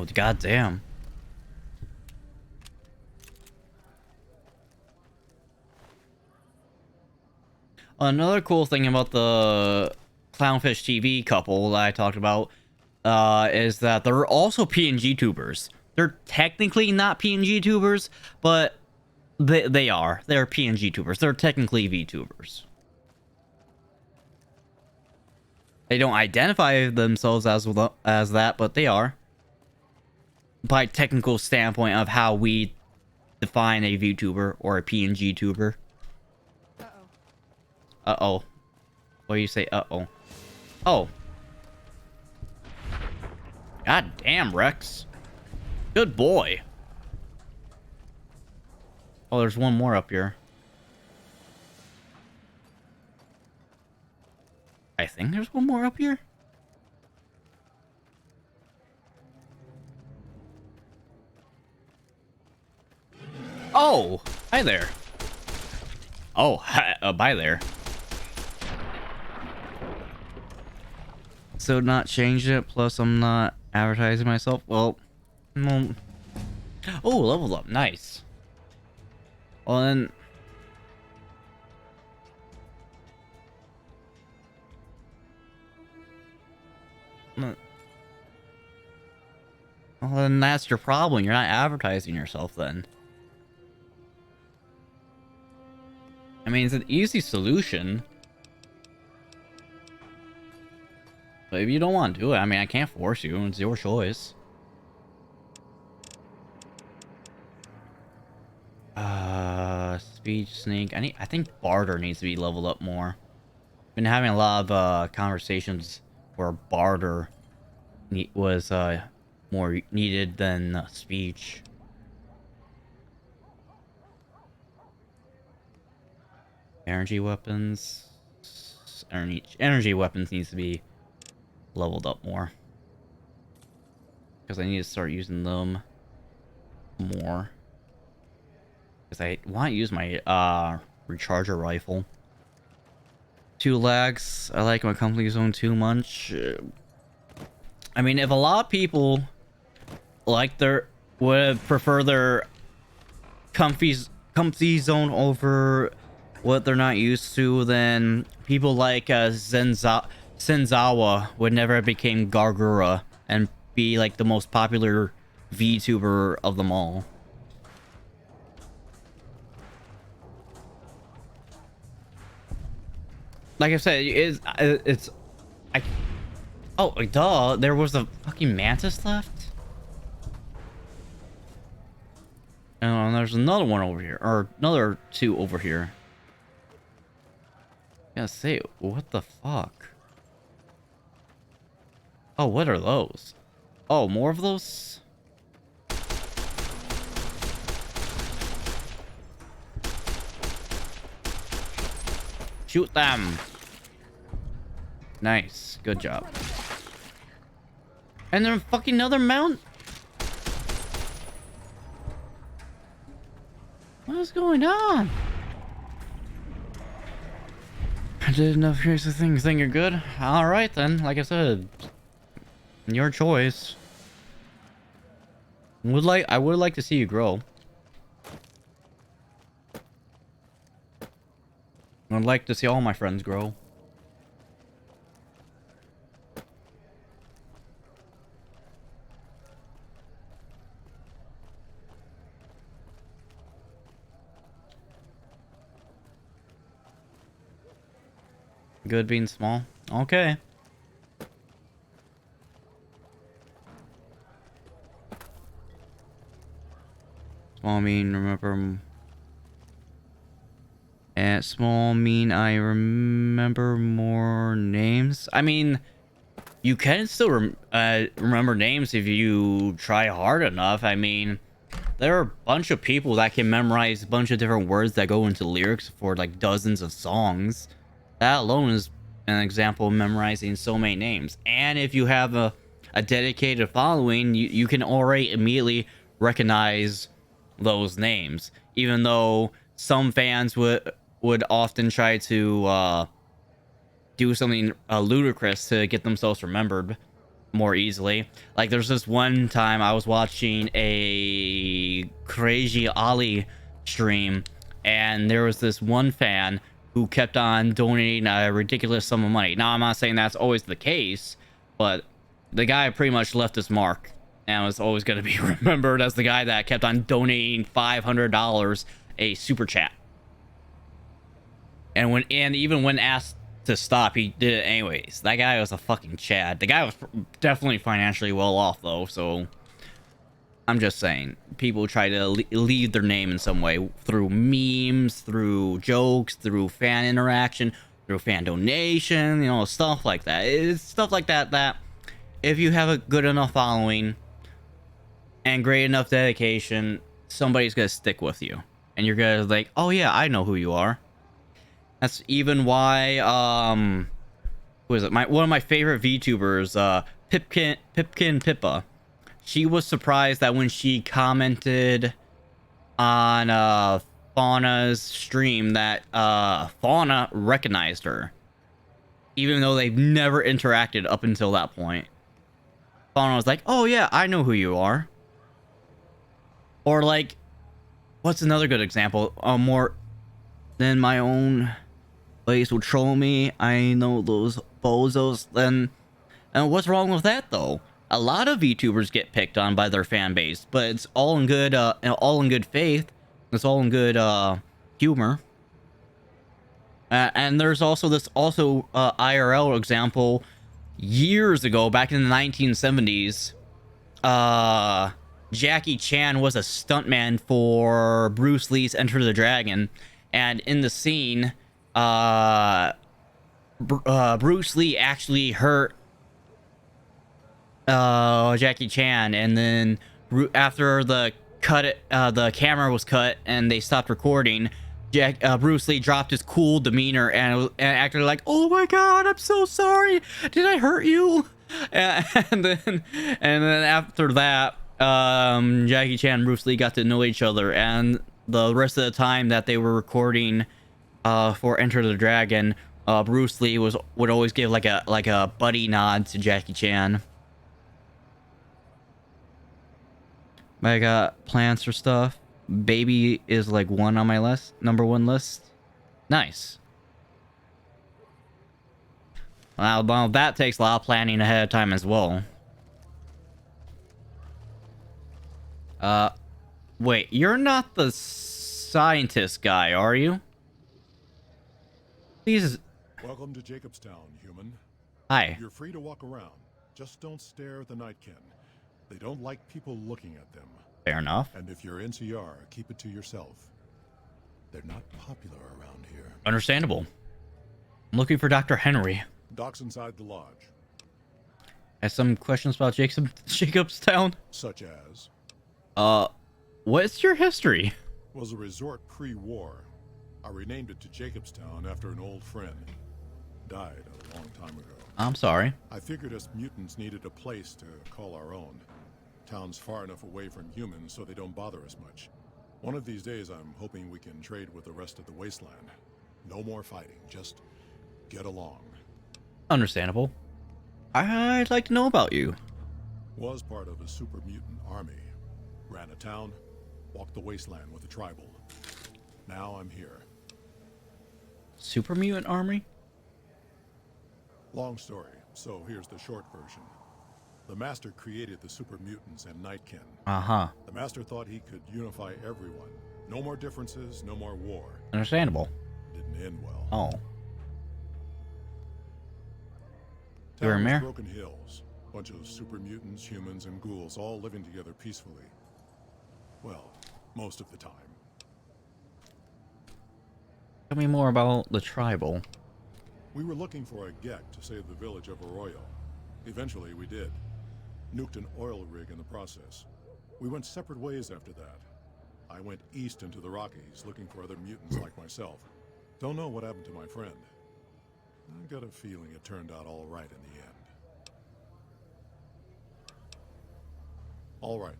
Oh, goddamn. Another cool thing about the Clownfish TV couple that I talked about is that they're also PNG tubers. They're technically not PNG tubers, but they are. They're PNG tubers. They're technically VTubers. They don't identify themselves as that, but they are. By technical standpoint of how we define a VTuber or a PNG tuber. Uh-oh. What do you say, uh-oh? Oh. God damn, Rex. Good boy. Oh, there's one more up here. I think there's one more up here. Oh, hi there. Oh, hi, bye there. So not changed it, plus I'm not advertising myself. Well, oh, leveled up, nice. Well then, well then that's your problem. You're not advertising yourself then. I mean, it's an easy solution. But if you don't want to do it, I mean, I can't force you. It's your choice. Speech sneak. I think Barter needs to be leveled up more. Been having a lot of conversations where Barter was more needed than speech. Energy weapons. Energy weapons needs to be leveled up more. Because I need to start using them more. Because I want to use my recharger rifle. 2 lags. I like my comfy zone too much. I mean, if a lot of people would prefer their comfy zone over what they're not used to, then people like Senzawa would never have became Gargura and be like the most popular VTuber of them all. Like I said, oh, duh, there was a fucking mantis left? Oh, and there's another one over here, or another 2 over here. I gotta say, what the fuck? Oh, what are those? Oh, more of those? Shoot them! Nice, good job. And then fucking another mount? What is going on? I did enough. Here's the thing. You think you're good? Alright then, like I said. Your choice. I would like to see you grow. I'd like to see all my friends grow. Good being small. Okay. Small mean remember. And small mean I remember more names. I mean, you can still remember names if you try hard enough. I mean, there are a bunch of people that can memorize a bunch of different words that go into lyrics for like dozens of songs. That alone is an example of memorizing so many names. And if you have a dedicated following, you can already immediately recognize those names. Even though some fans would often try to do something ludicrous to get themselves remembered. more easily. Like, there's this one time I was watching a Crazy Ollie stream, and there was this one fan who kept on donating a ridiculous sum of money. Now, I'm not saying that's always the case, but the guy pretty much left his mark and was always going to be remembered as the guy that kept on donating $500 a super chat. And even when asked to stop, he did it anyways. That guy was a fucking Chad. The guy was definitely financially well off, though, so I'm just saying, people try to leave their name in some way through memes, through jokes, through fan interaction, through fan donation, you know, stuff like that. It's stuff like that if you have a good enough following and great enough dedication, somebody's gonna stick with you, and you're gonna like, oh yeah, I know who you are. That's even why who is it? One of my favorite VTubers, Pipkin Pippa. She was surprised that when she commented on Fauna's stream that Fauna recognized her, even though they've never interacted up until that point. Fauna was like, "Oh yeah, I know who you are." Or like, what's another good example? More than my own place will troll me. I know those bozos. And what's wrong with that though? A lot of VTubers get picked on by their fan base, but it's all in good, faith. It's all in good humor. And there's also this IRL example years ago, back in the 1970s. Jackie Chan was a stuntman for Bruce Lee's Enter the Dragon, and in the scene, Bruce Lee actually hurt Jackie Chan, and then after the camera was cut and they stopped recording, Bruce Lee dropped his cool demeanor and acted like, "Oh my god, I'm so sorry. Did I hurt you?" And then after that, Jackie Chan and Bruce Lee got to know each other, and the rest of the time that they were recording for Enter the Dragon, Bruce Lee would always give like a buddy nod to Jackie Chan. I got plans for stuff. Baby is like one on my list, number one list. Nice. Well, that takes a lot of planning ahead of time as well. Wait, you're not the scientist guy, are you? Please. Welcome to Jacobstown, human. Hi. You're free to walk around. Just don't stare at the Nightkin. They don't like people looking at them. Fair enough. And if you're NCR, keep it to yourself. They're not popular around here. Understandable. I'm looking for Dr. Henry. Doc's inside the lodge. Has some questions about Jacobstown? Such as? What's your history? Was a resort pre-war. I renamed it to Jacobstown after an old friend. Died a long time ago. I'm sorry. I figured us mutants needed a place to call our own. Town's far enough away from humans so they don't bother us much. One of these days I'm hoping we can trade with the rest of the wasteland. No more fighting, just get along. Understandable. I'd like to know about you. Was part of a super mutant army. Ran a town, walked the wasteland with a tribal. Now I'm here. Super mutant army? Long story, so here's the short version. The Master created the super mutants and Nightkin. Uh-huh. The Master thought he could unify everyone. No more differences, no more war. Understandable. Didn't end well. Oh. Town was Broken Hills. Bunch of super mutants, humans, and ghouls all living together peacefully. Well, most of the time. Tell me more about the tribal. We were looking for a Gek to save the village of Arroyo. Eventually, we did. Nuked an oil rig in the process. We went separate ways after that. I went east into the Rockies, looking for other mutants like myself. Don't know what happened to my friend. I got a feeling it turned out all right in the end. All right.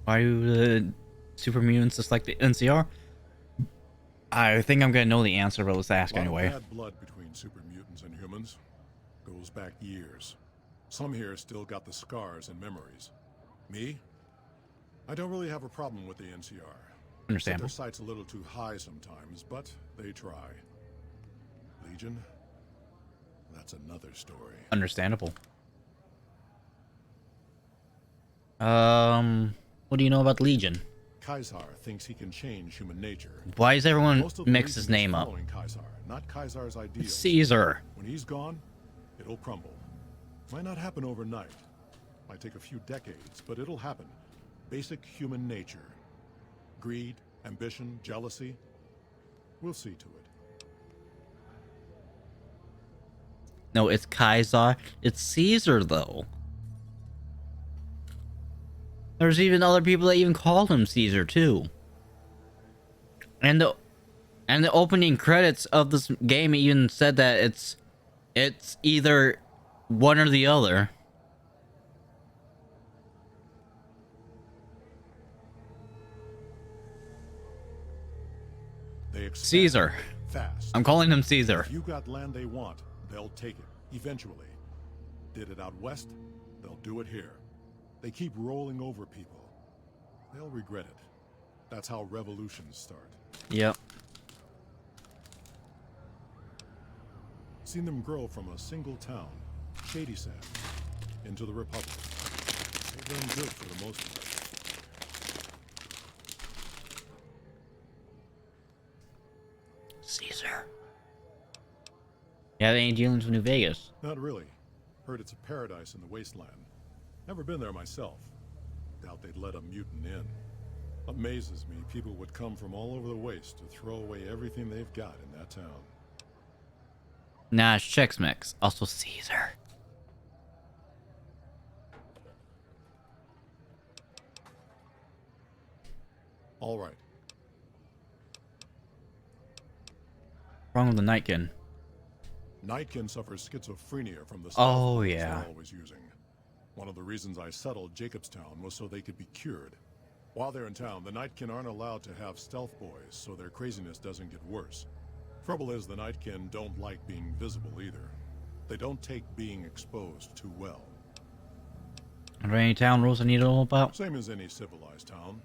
Why do the super mutants just like the NCR? I think I'm gonna know the answer, but let's ask anyway. Bad blood between super mutants and humans. goes back years. Some here still got the scars and memories. Me? I don't really have a problem with the NCR. Understandable. Their sight's a little too high sometimes, but they try. Legion? That's another story. Understandable. What do you know about Legion? Caesar thinks he can change human nature. Why does everyone Most of the mix his Legion is name up? following Caesar, not Caesar's ideals. Caesar. When he's gone, it'll crumble. Might not happen overnight. Might take a few decades, but it'll happen. Basic human nature. Greed, ambition, jealousy. We'll see to it. No, it's Caesar. It's Caesar, though. There's even other people that even call him Caesar, too. And the opening credits of this game even said that it's either one or the other. They expand Caesar. fast. I'm calling him Caesar. If you got land they want, they'll take it, eventually. Did it out west, they'll do it here. They keep rolling over people. They'll regret it. That's how revolutions start. Yep. Seen them grow from a single town, Shady Sand, into the Republic. They've done good for the most part. Caesar. You have any dealings with New Vegas? Not really. Heard it's a paradise in the wasteland. Never been there myself. Doubt they'd let a mutant in. Amazes me people would come from all over the waste to throw away everything they've got in that town. Nah, it's Chex Mix. Also Caesar. All right. Wrong with the Nightkin. Nightkin suffers schizophrenia from the Oh, stuff yeah. they're always using. One of the reasons I settled Jacobstown was so they could be cured. While they're in town, the Nightkin aren't allowed to have stealth boys, so their craziness doesn't get worse. Trouble is, the Nightkin don't like being visible either. They don't take being exposed too well. Are there any town rules I need to know about? Same as any civilized town.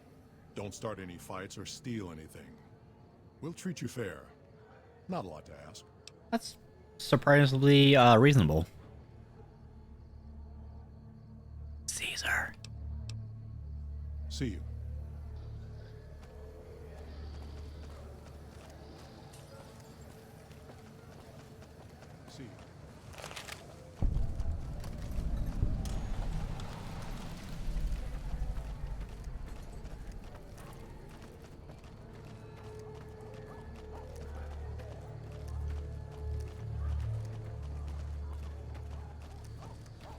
Don't start any fights or steal anything. We'll treat you fair. Not a lot to ask. That's surprisingly reasonable. Caesar. See you. See you.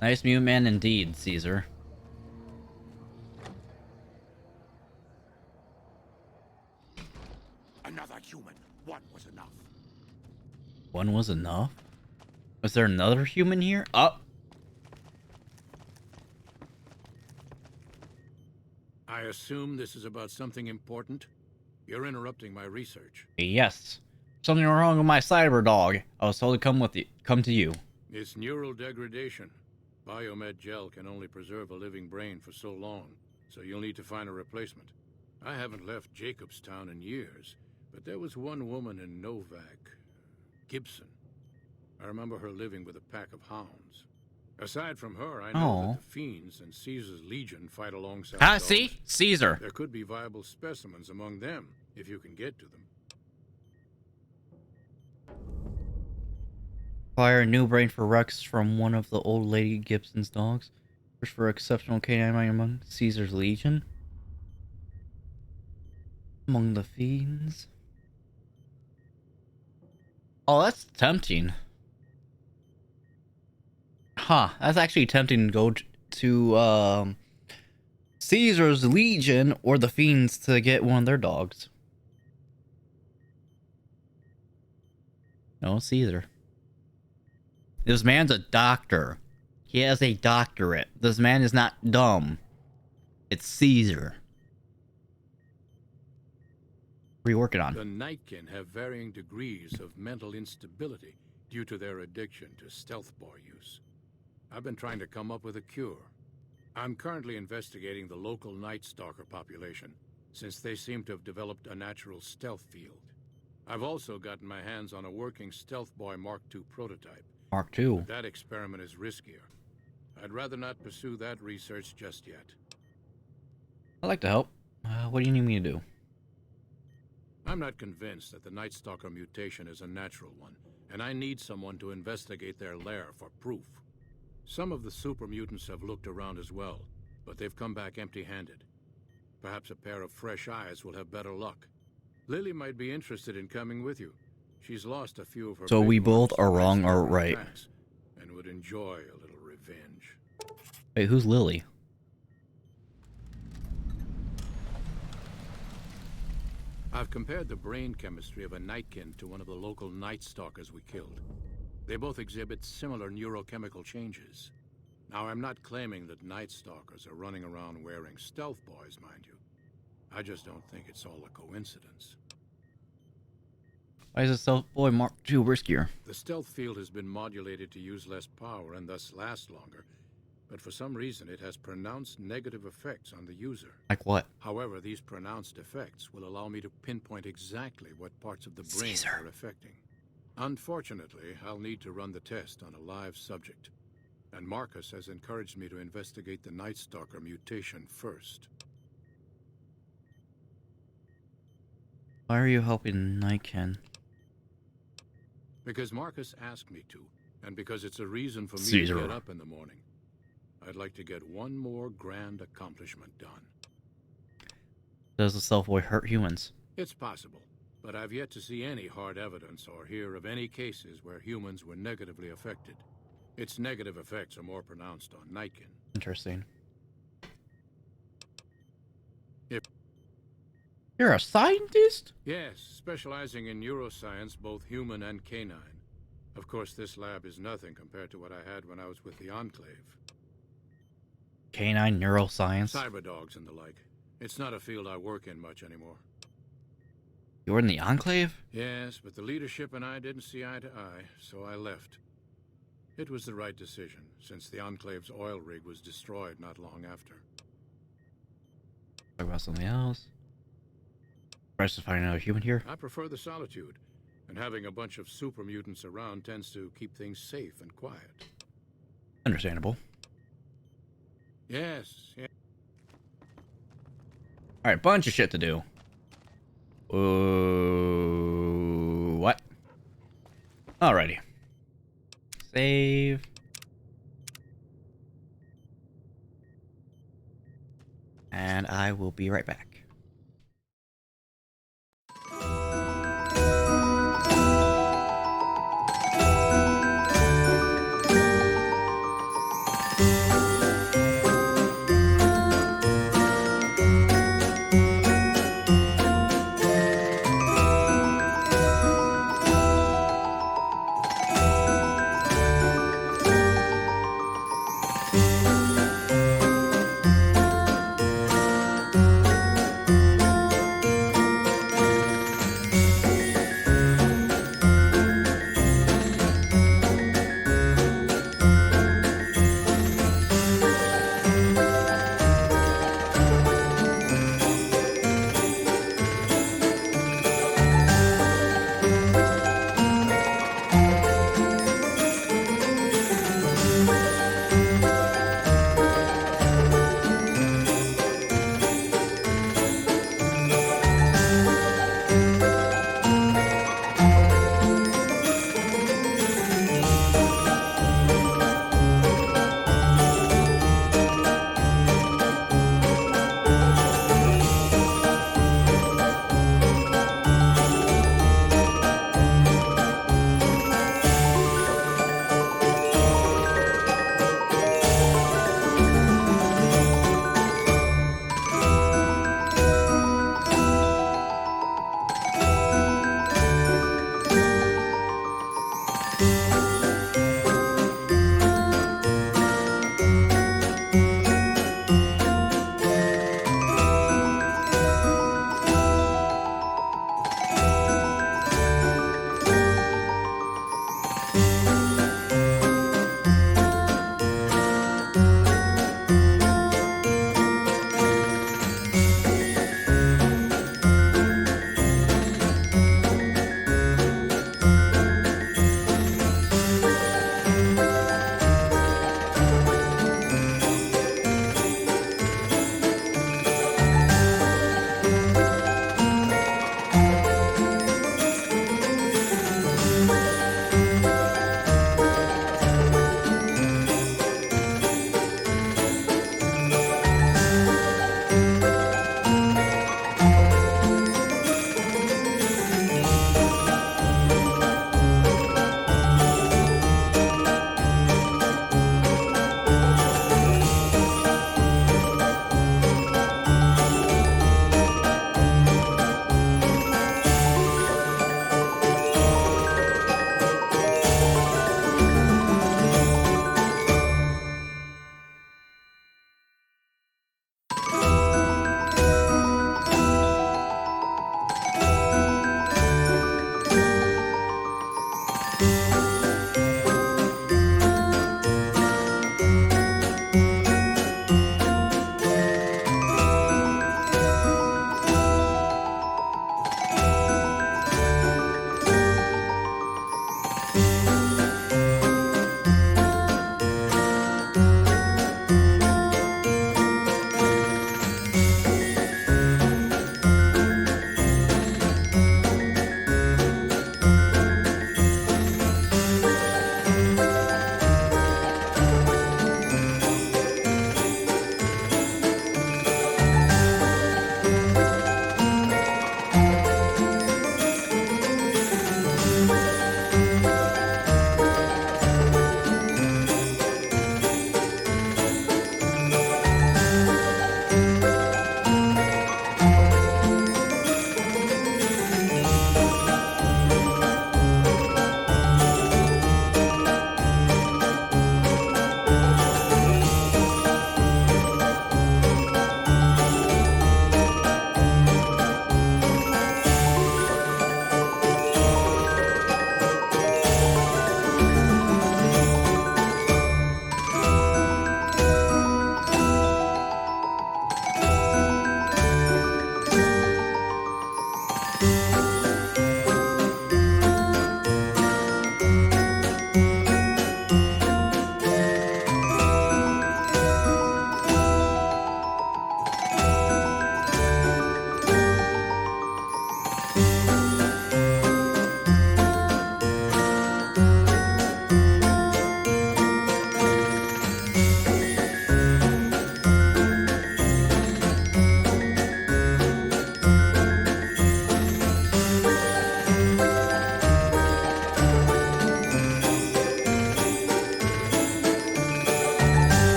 Nice mutant man indeed, Caesar. Another human. One was enough. One was enough? Was there another human here? Oh! I assume this is about something important? You're interrupting my research. Yes. Something wrong with my cyber dog. I was told to come to you. It's neural degradation. Biomed gel can only preserve a living brain for so long, so you'll need to find a replacement. I haven't left Jacobstown in years, but there was one woman in Novak, Gibson. I remember her living with a pack of hounds. Aside from her, I know that the Fiends and Caesar's Legion fight alongside dogs. See? Caesar. There could be viable specimens among them, if you can get to them. Acquire a new brain for Rex from one of the old lady Gibson's dogs. Search for exceptional canine among Caesar's Legion. Among the Fiends. Oh, that's tempting. Huh, that's actually tempting to go to Caesar's Legion or the Fiends to get one of their dogs. No, Caesar. This man's a doctor. He has a doctorate. This man is not dumb. It's Caesar. What are you working on? The Nightkin have varying degrees of mental instability, due to their addiction to stealth boy use. I've been trying to come up with a cure. I'm currently investigating the local Night Stalker population, since they seem to have developed a natural stealth field. I've also gotten my hands on a working Stealth Boy Mark II prototype. Mark II. But that experiment is riskier. I'd rather not pursue that research just yet. I'd like to help. What do you need me to do? I'm not convinced that the Night Stalker mutation is a natural one, and I need someone to investigate their lair for proof. Some of the super mutants have looked around as well, but they've come back empty-handed. Perhaps a pair of fresh eyes will have better luck. Lily might be interested in coming with you. She's lost a few of her. So we both are wrong or right. And would enjoy a little revenge. Wait, who's Lily? I've compared the brain chemistry of a Nightkin to one of the local Night Stalkers we killed. They both exhibit similar neurochemical changes. Now, I'm not claiming that Night Stalkers are running around wearing stealth boys, mind you. I just don't think it's all a coincidence. Why is the Stealth Boy Mark II riskier? The stealth field has been modulated to use less power and thus last longer, but for some reason it has pronounced negative effects on the user. Like what? However, these pronounced effects will allow me to pinpoint exactly what parts of the brain are affecting. Unfortunately, I'll need to run the test on a live subject, and Marcus has encouraged me to investigate the Night Stalker mutation first. Why are you helping Nightkin? Because Marcus asked me to, and because it's a reason for me Caesar. to get up in the morning. I'd like to get one more grand accomplishment done. Does the Stealth Boy hurt humans? It's possible, but I've yet to see any hard evidence or hear of any cases where humans were negatively affected. Its negative effects are more pronounced on Nightkin. Interesting. If You're a scientist? Yes, specializing in neuroscience, both human and canine. Of course, this lab is nothing compared to what I had when I was with the Enclave. Canine neuroscience? Cyberdogs and the like. It's not a field I work in much anymore. You were in the Enclave? Yes, but the leadership and I didn't see eye to eye, so I left. It was the right decision, since the Enclave's oil rig was destroyed not long after. Talk about something else. Surprised to find another human here. I prefer the solitude, and having a bunch of super mutants around tends to keep things safe and quiet. Understandable. Yes, yeah. Alright, bunch of shit to do. What? Alrighty. Save. And I will be right back.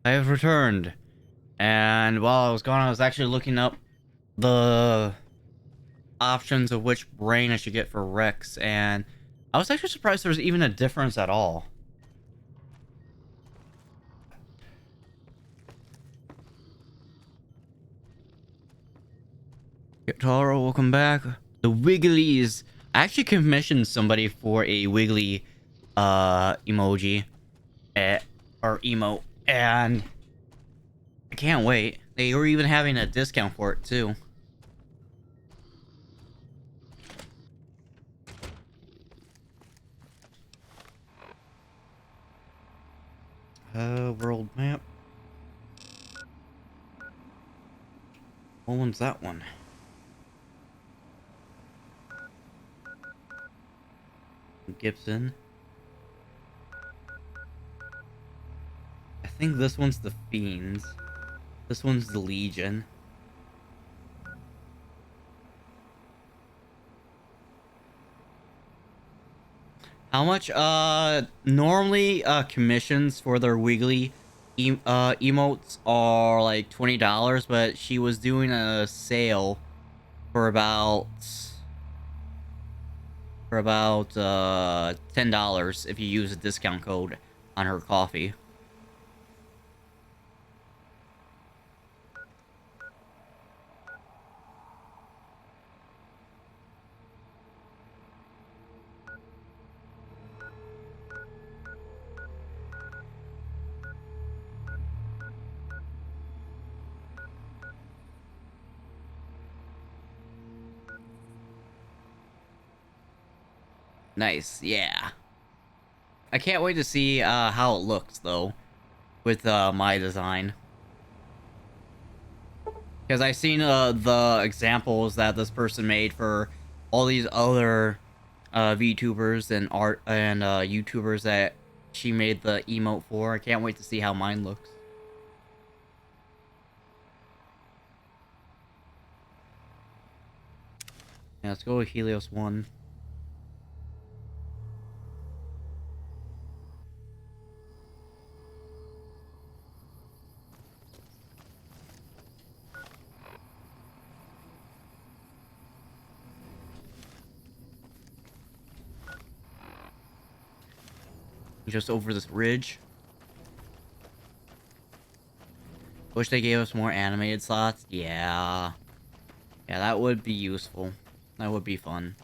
I have returned, and while I was gone, I was actually looking up the options of which brain I should get for Rex, and I was actually surprised there was even a difference at all. Taro, welcome back. The Wigglies. I actually commissioned somebody for a Wiggly emoji or emote, and I can't wait. They were even having a discount for it too. World map. What one's that one? Gibson. I think this one's the Fiends. This one's the Legion. How much, normally, commissions for their Wiggly emotes are like $20, but she was doing a sale for about $10 if you use a discount code on her coffee. Nice, yeah. I can't wait to see how it looks though with my design, because I've seen the examples that this person made for all these other VTubers and YouTubers that she made the emote for. I can't wait to see how mine looks. Yeah, let's go with Helios 1. Just over this ridge. Wish they gave us more animated slots. Yeah. Yeah, that would be useful. That would be fun.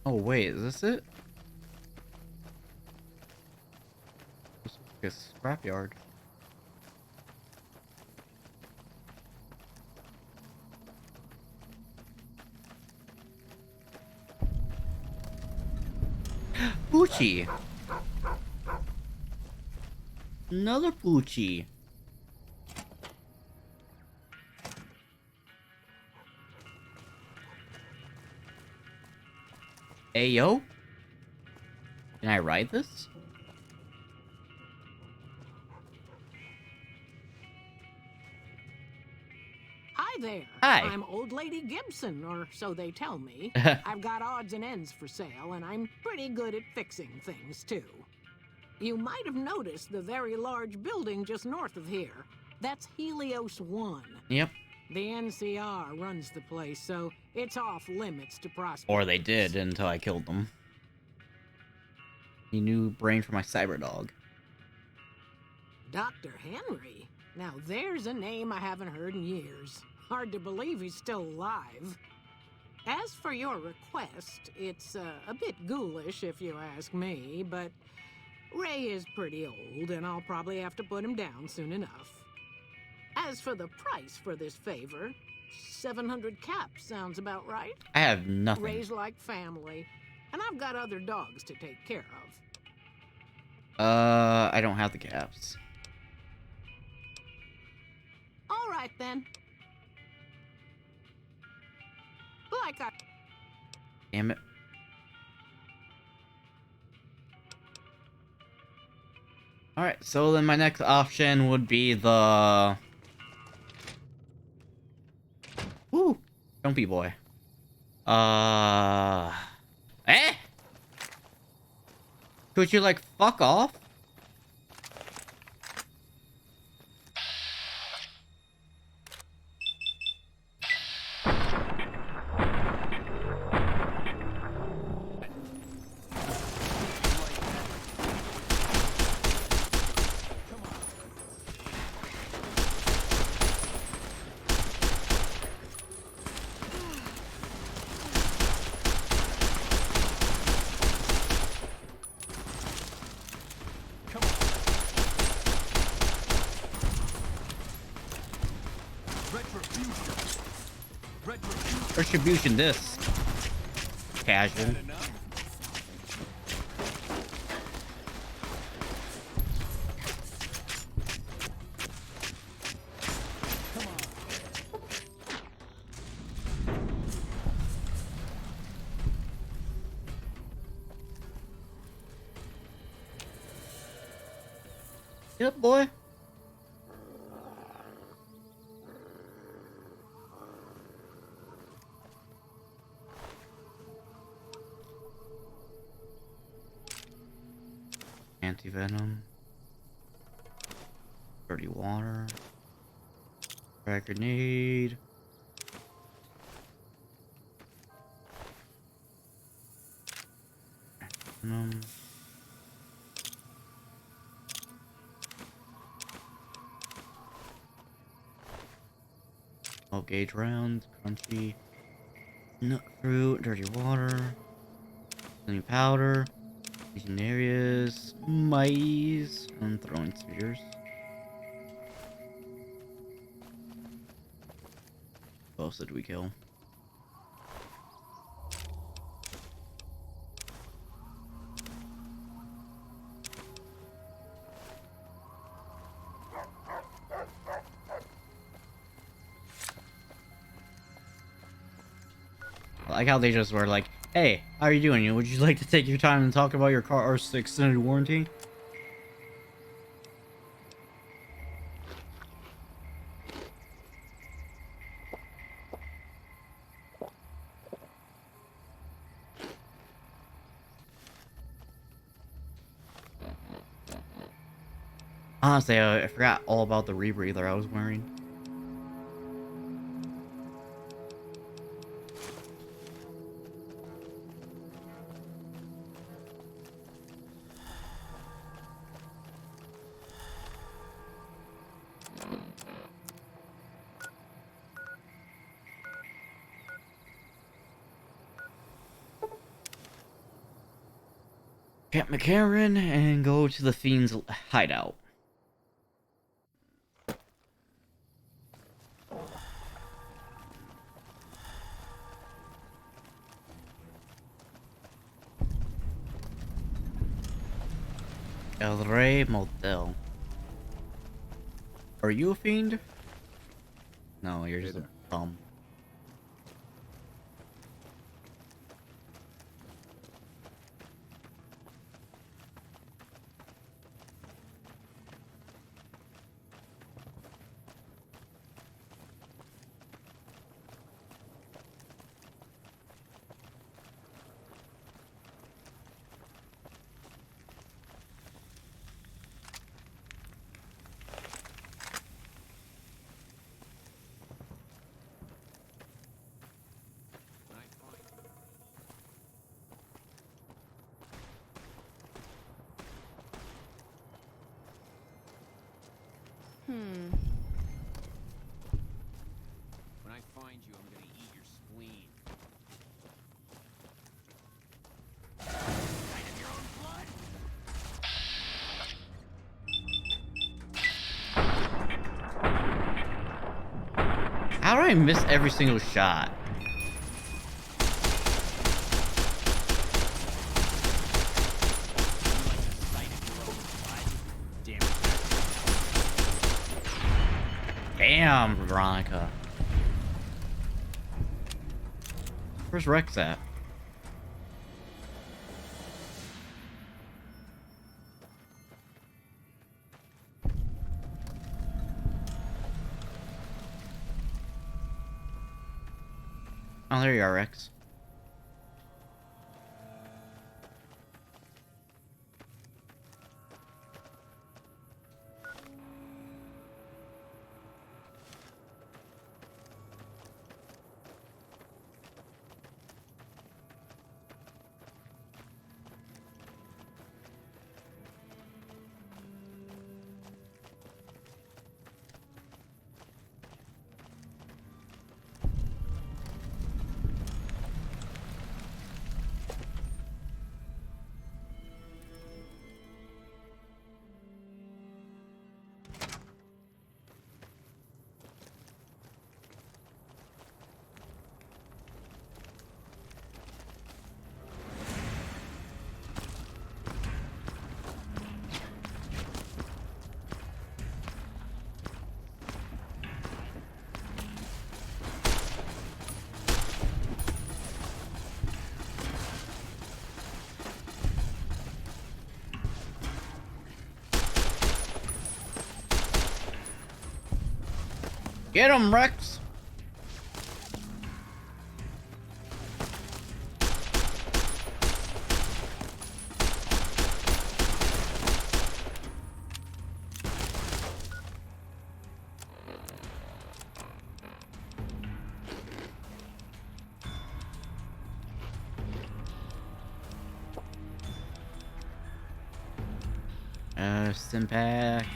Oh wait, is this it? This is like a scrapyard. Poochie. Another Poochie. Hey, yo. Can I ride this? Hi there. Hi. I'm Old Lady Gibson, or so they tell me. I've got odds and ends for sale, and I'm pretty good at fixing things, too. You might have noticed the very large building just north of here. That's Helios 1. Yep. The NCR runs the place, so it's off limits to prospects. Or they did until I killed them. He knew brain for my cyber dog. Dr. Henry? Now there's a name I haven't heard in years. Hard to believe he's still alive. As for your request, it's a bit ghoulish if you ask me, but Ray is pretty old and I'll probably have to put him down soon enough. As for the price for this favor, 700 caps sounds about right. I have nothing. Ray's like family, and I've got other dogs to take care of. I don't have the caps. All right, then. Like I... Damn it. Alright, so then my next option would be the... Woo! Jumpy boy. Eh? Could you, like, fuck off? Retribution this. Casual. Yep, boy. Anti-venom. Dirty water. Frag grenade. Venom. Oh, gauge rounds, crunchy. Nut fruit, dirty water. New powder. Vision areas, mice, and throwing spheres. What else did we kill? I like how they just were like, hey, how are you doing? Would you like to take your time and talk about your car's extended warranty? Honestly, I forgot all about the rebreather I was wearing. Get McCarran and go to the Fiend's hideout. El Rey Motel. Are you a fiend? No, you're just a bum. When I find you, I'm gonna eat your spleen. Sight of your own blood? How do I miss every single shot? Damn, Veronica. Where's Rex at? Oh, there you are, Rex. Get him, Rex! Stimpack.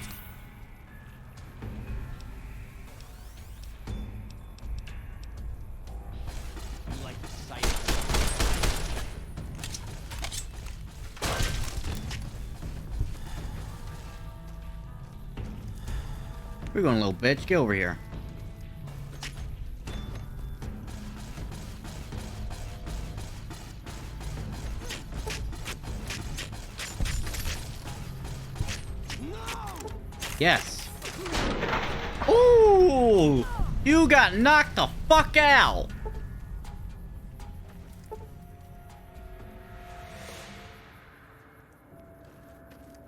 Where you going, little bitch? Get over here. Yes. Ooh! You got knocked the fuck out!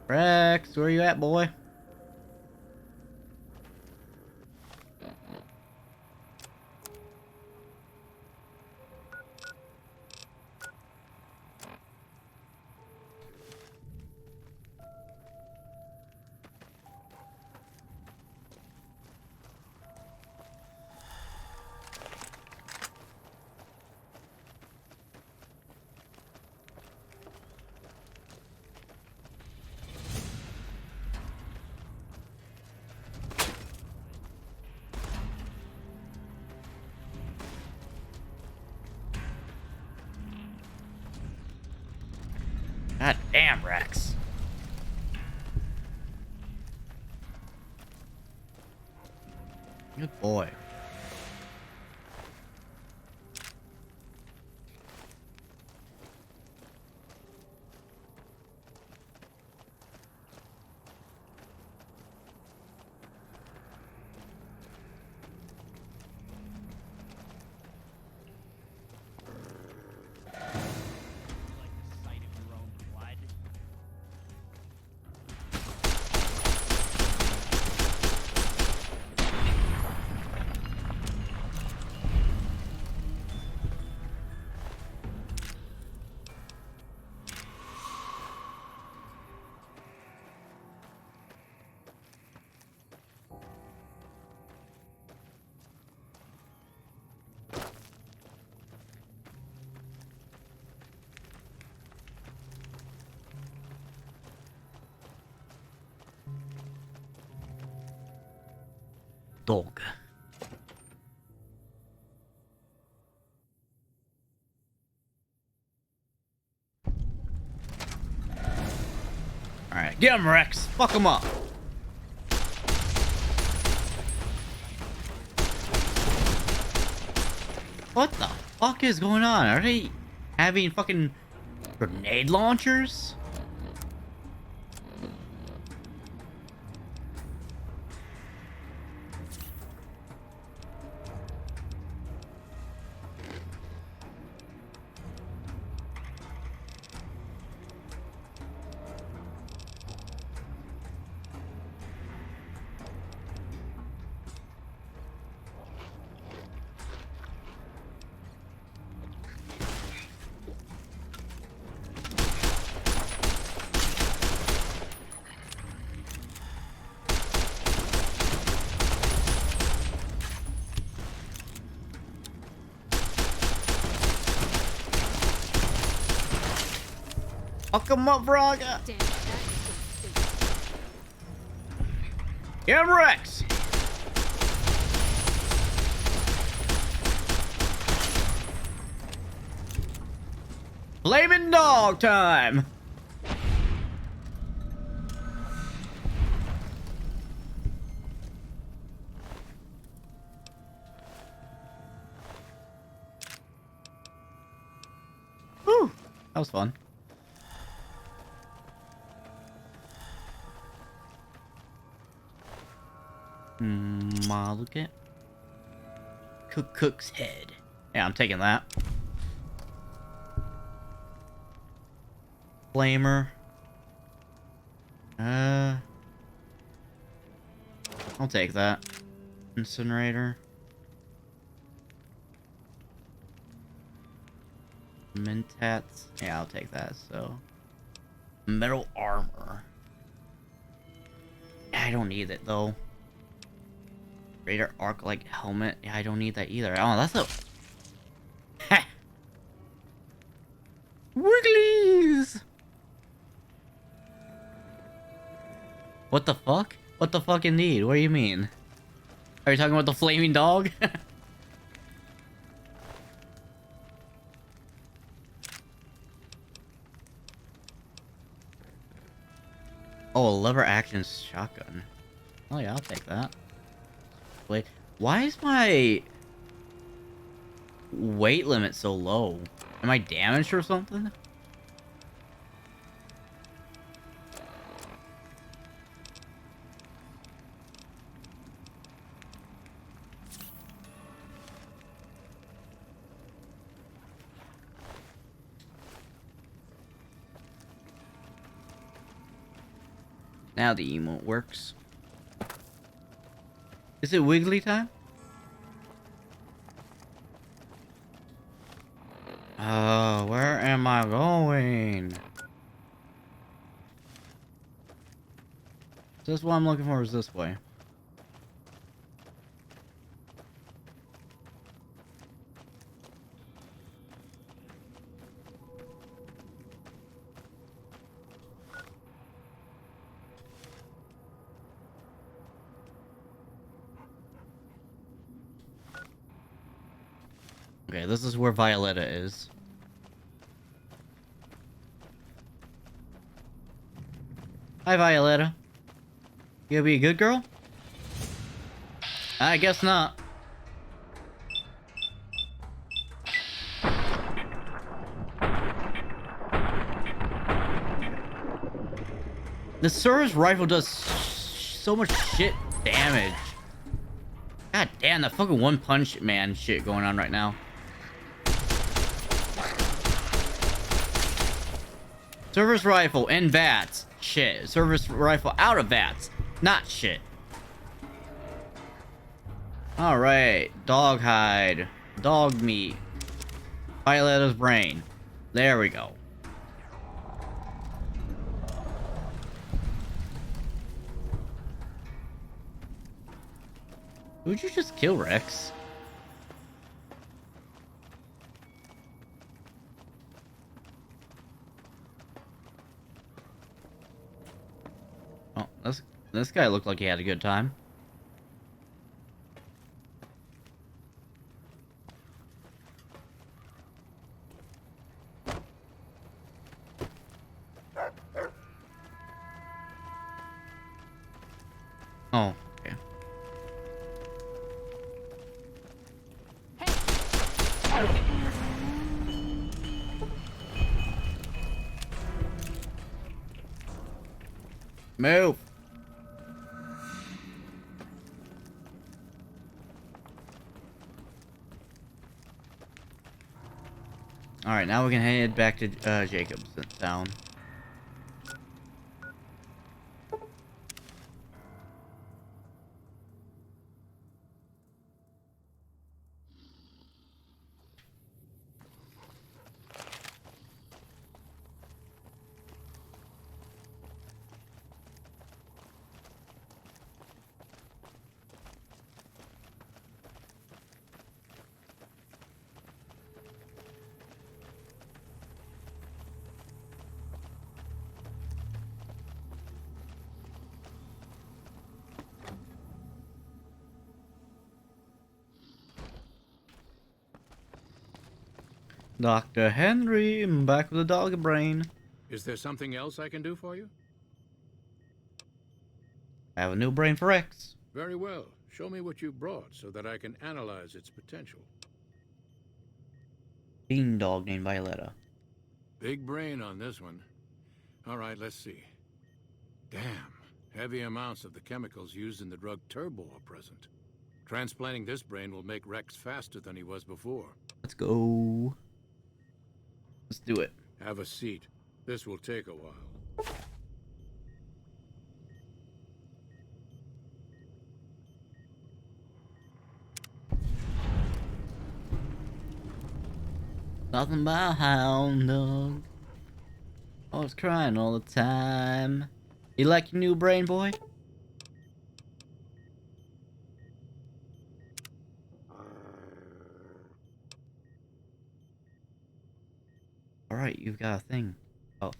Rex, where you at, boy? God damn, Rex. Good boy. dog. Alright, get him, Rex! Fuck him up! What the fuck is going on? Are they having fucking grenade launchers? Fuck him up, Braga! Get him, Rex! Flaming dog time! Whew, that was fun. Look at Cook's head. Yeah, I'm taking that. Flamer. I'll take that. Incinerator. Mentats. Yeah, I'll take that. So, metal armor. I don't need it though. Raider arc like helmet. Yeah, I don't need that either. Oh, that's a. Ha! Wigglies! What the fuck? What the fucking need? What do you mean? Are you talking about the flaming dog? Oh, a lever action shotgun. Oh yeah, I'll take that. Wait, why is my weight limit so low? Am I damaged or something? Now the emote works. Is it wiggly time? Where am I going? Is this what I'm looking for, or is this way? Okay, this is where Violetta is. Hi, Violetta. You gonna be a good girl? I guess not. The Service Rifle does so much shit damage. God damn, that fucking One Punch Man shit going on right now. Service Rifle in VATS. Shit. Service Rifle out of VATS. Not shit. Alright. Dog hide. Dog meat. Violetta's brain. There we go. Who'd you just kill, Rex? Oh, this guy looked like he had a good time. Oh, okay. Move. All right, now we can head back to Jacob's town. Dr. Henry, I'm back with a dog brain. Is there something else I can do for you? I have a new brain for X. Very well. Show me what you brought so that I can analyze its potential. Bean dog named Violetta. Big brain on this one. All right, let's see. Damn. Heavy amounts of the chemicals used in the drug Turbo are present. Transplanting this brain will make Rex faster than he was before. Let's go. Let's do it. Have a seat. This will take a while. Nothing but a hound dog. Always crying all the time. You like your new brain, boy? Alright, you've got a thing. Oh.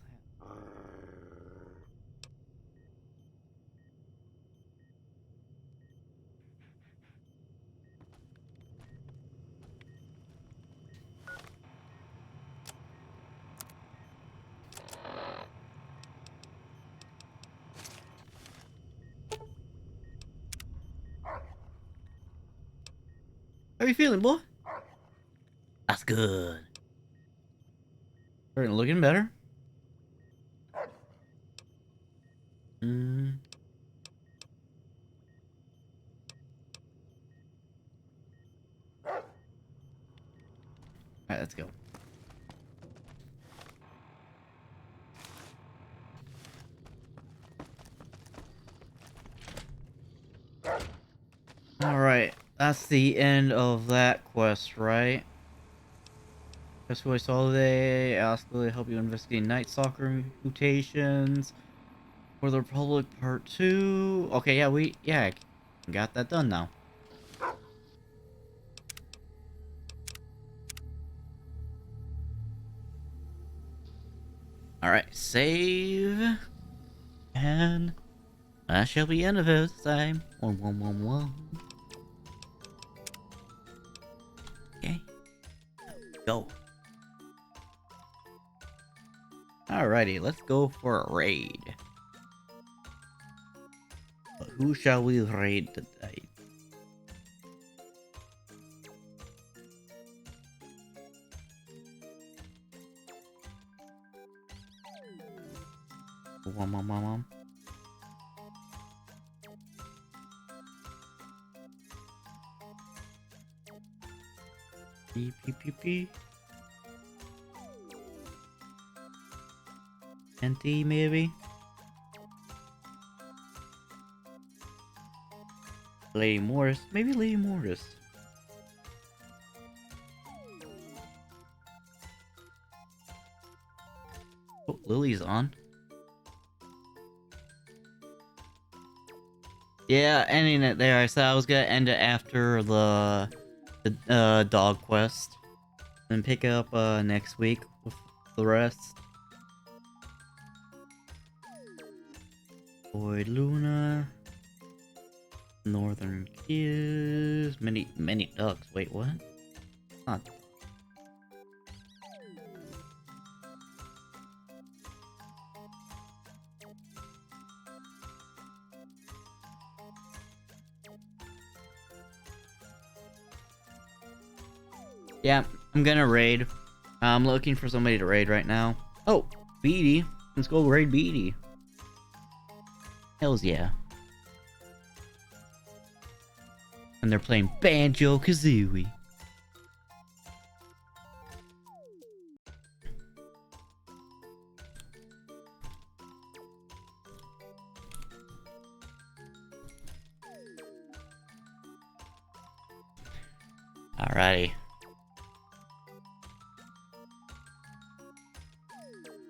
How you feeling, boy? That's good. Starting looking better. Alright, let's go. Alright, that's the end of that quest, right? That's what I saw today. Ask will help you investigate Night Stalker mutations. For the Republic Part 2. Okay, yeah, got that done now. Alright, save. And that shall be the end of it this time. 1111. Okay. Go. Alrighty, let's go for a raid. But who shall we raid today? Mom. P. NT maybe? Lady Morris. Maybe Lady Morris. Oh, Lily's on. Yeah, ending it there. I said I was gonna end it after the dog quest. And pick it up next week with the rest. Void Luna. Northern Kiss. Many ducks. Wait, what? Not. Yeah, I'm gonna raid. I'm looking for somebody to raid right now. Oh, Beatty. Let's go raid Beatty. Hells yeah. And they're playing Banjo-Kazooie. Alrighty.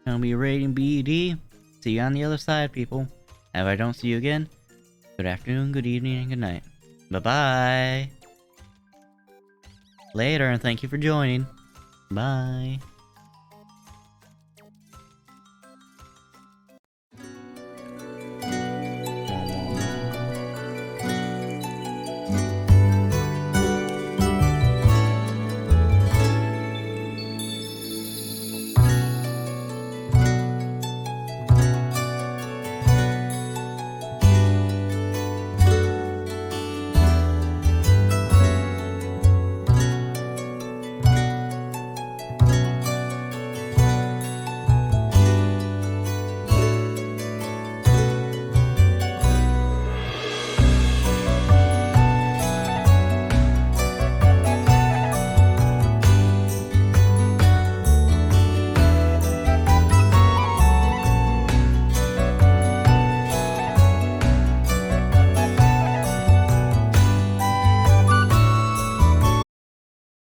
I'll be raiding BD. See you on the other side, people. And if I don't see you again, good afternoon, good evening, and good night. Bye-bye. Later, and thank you for joining. Bye.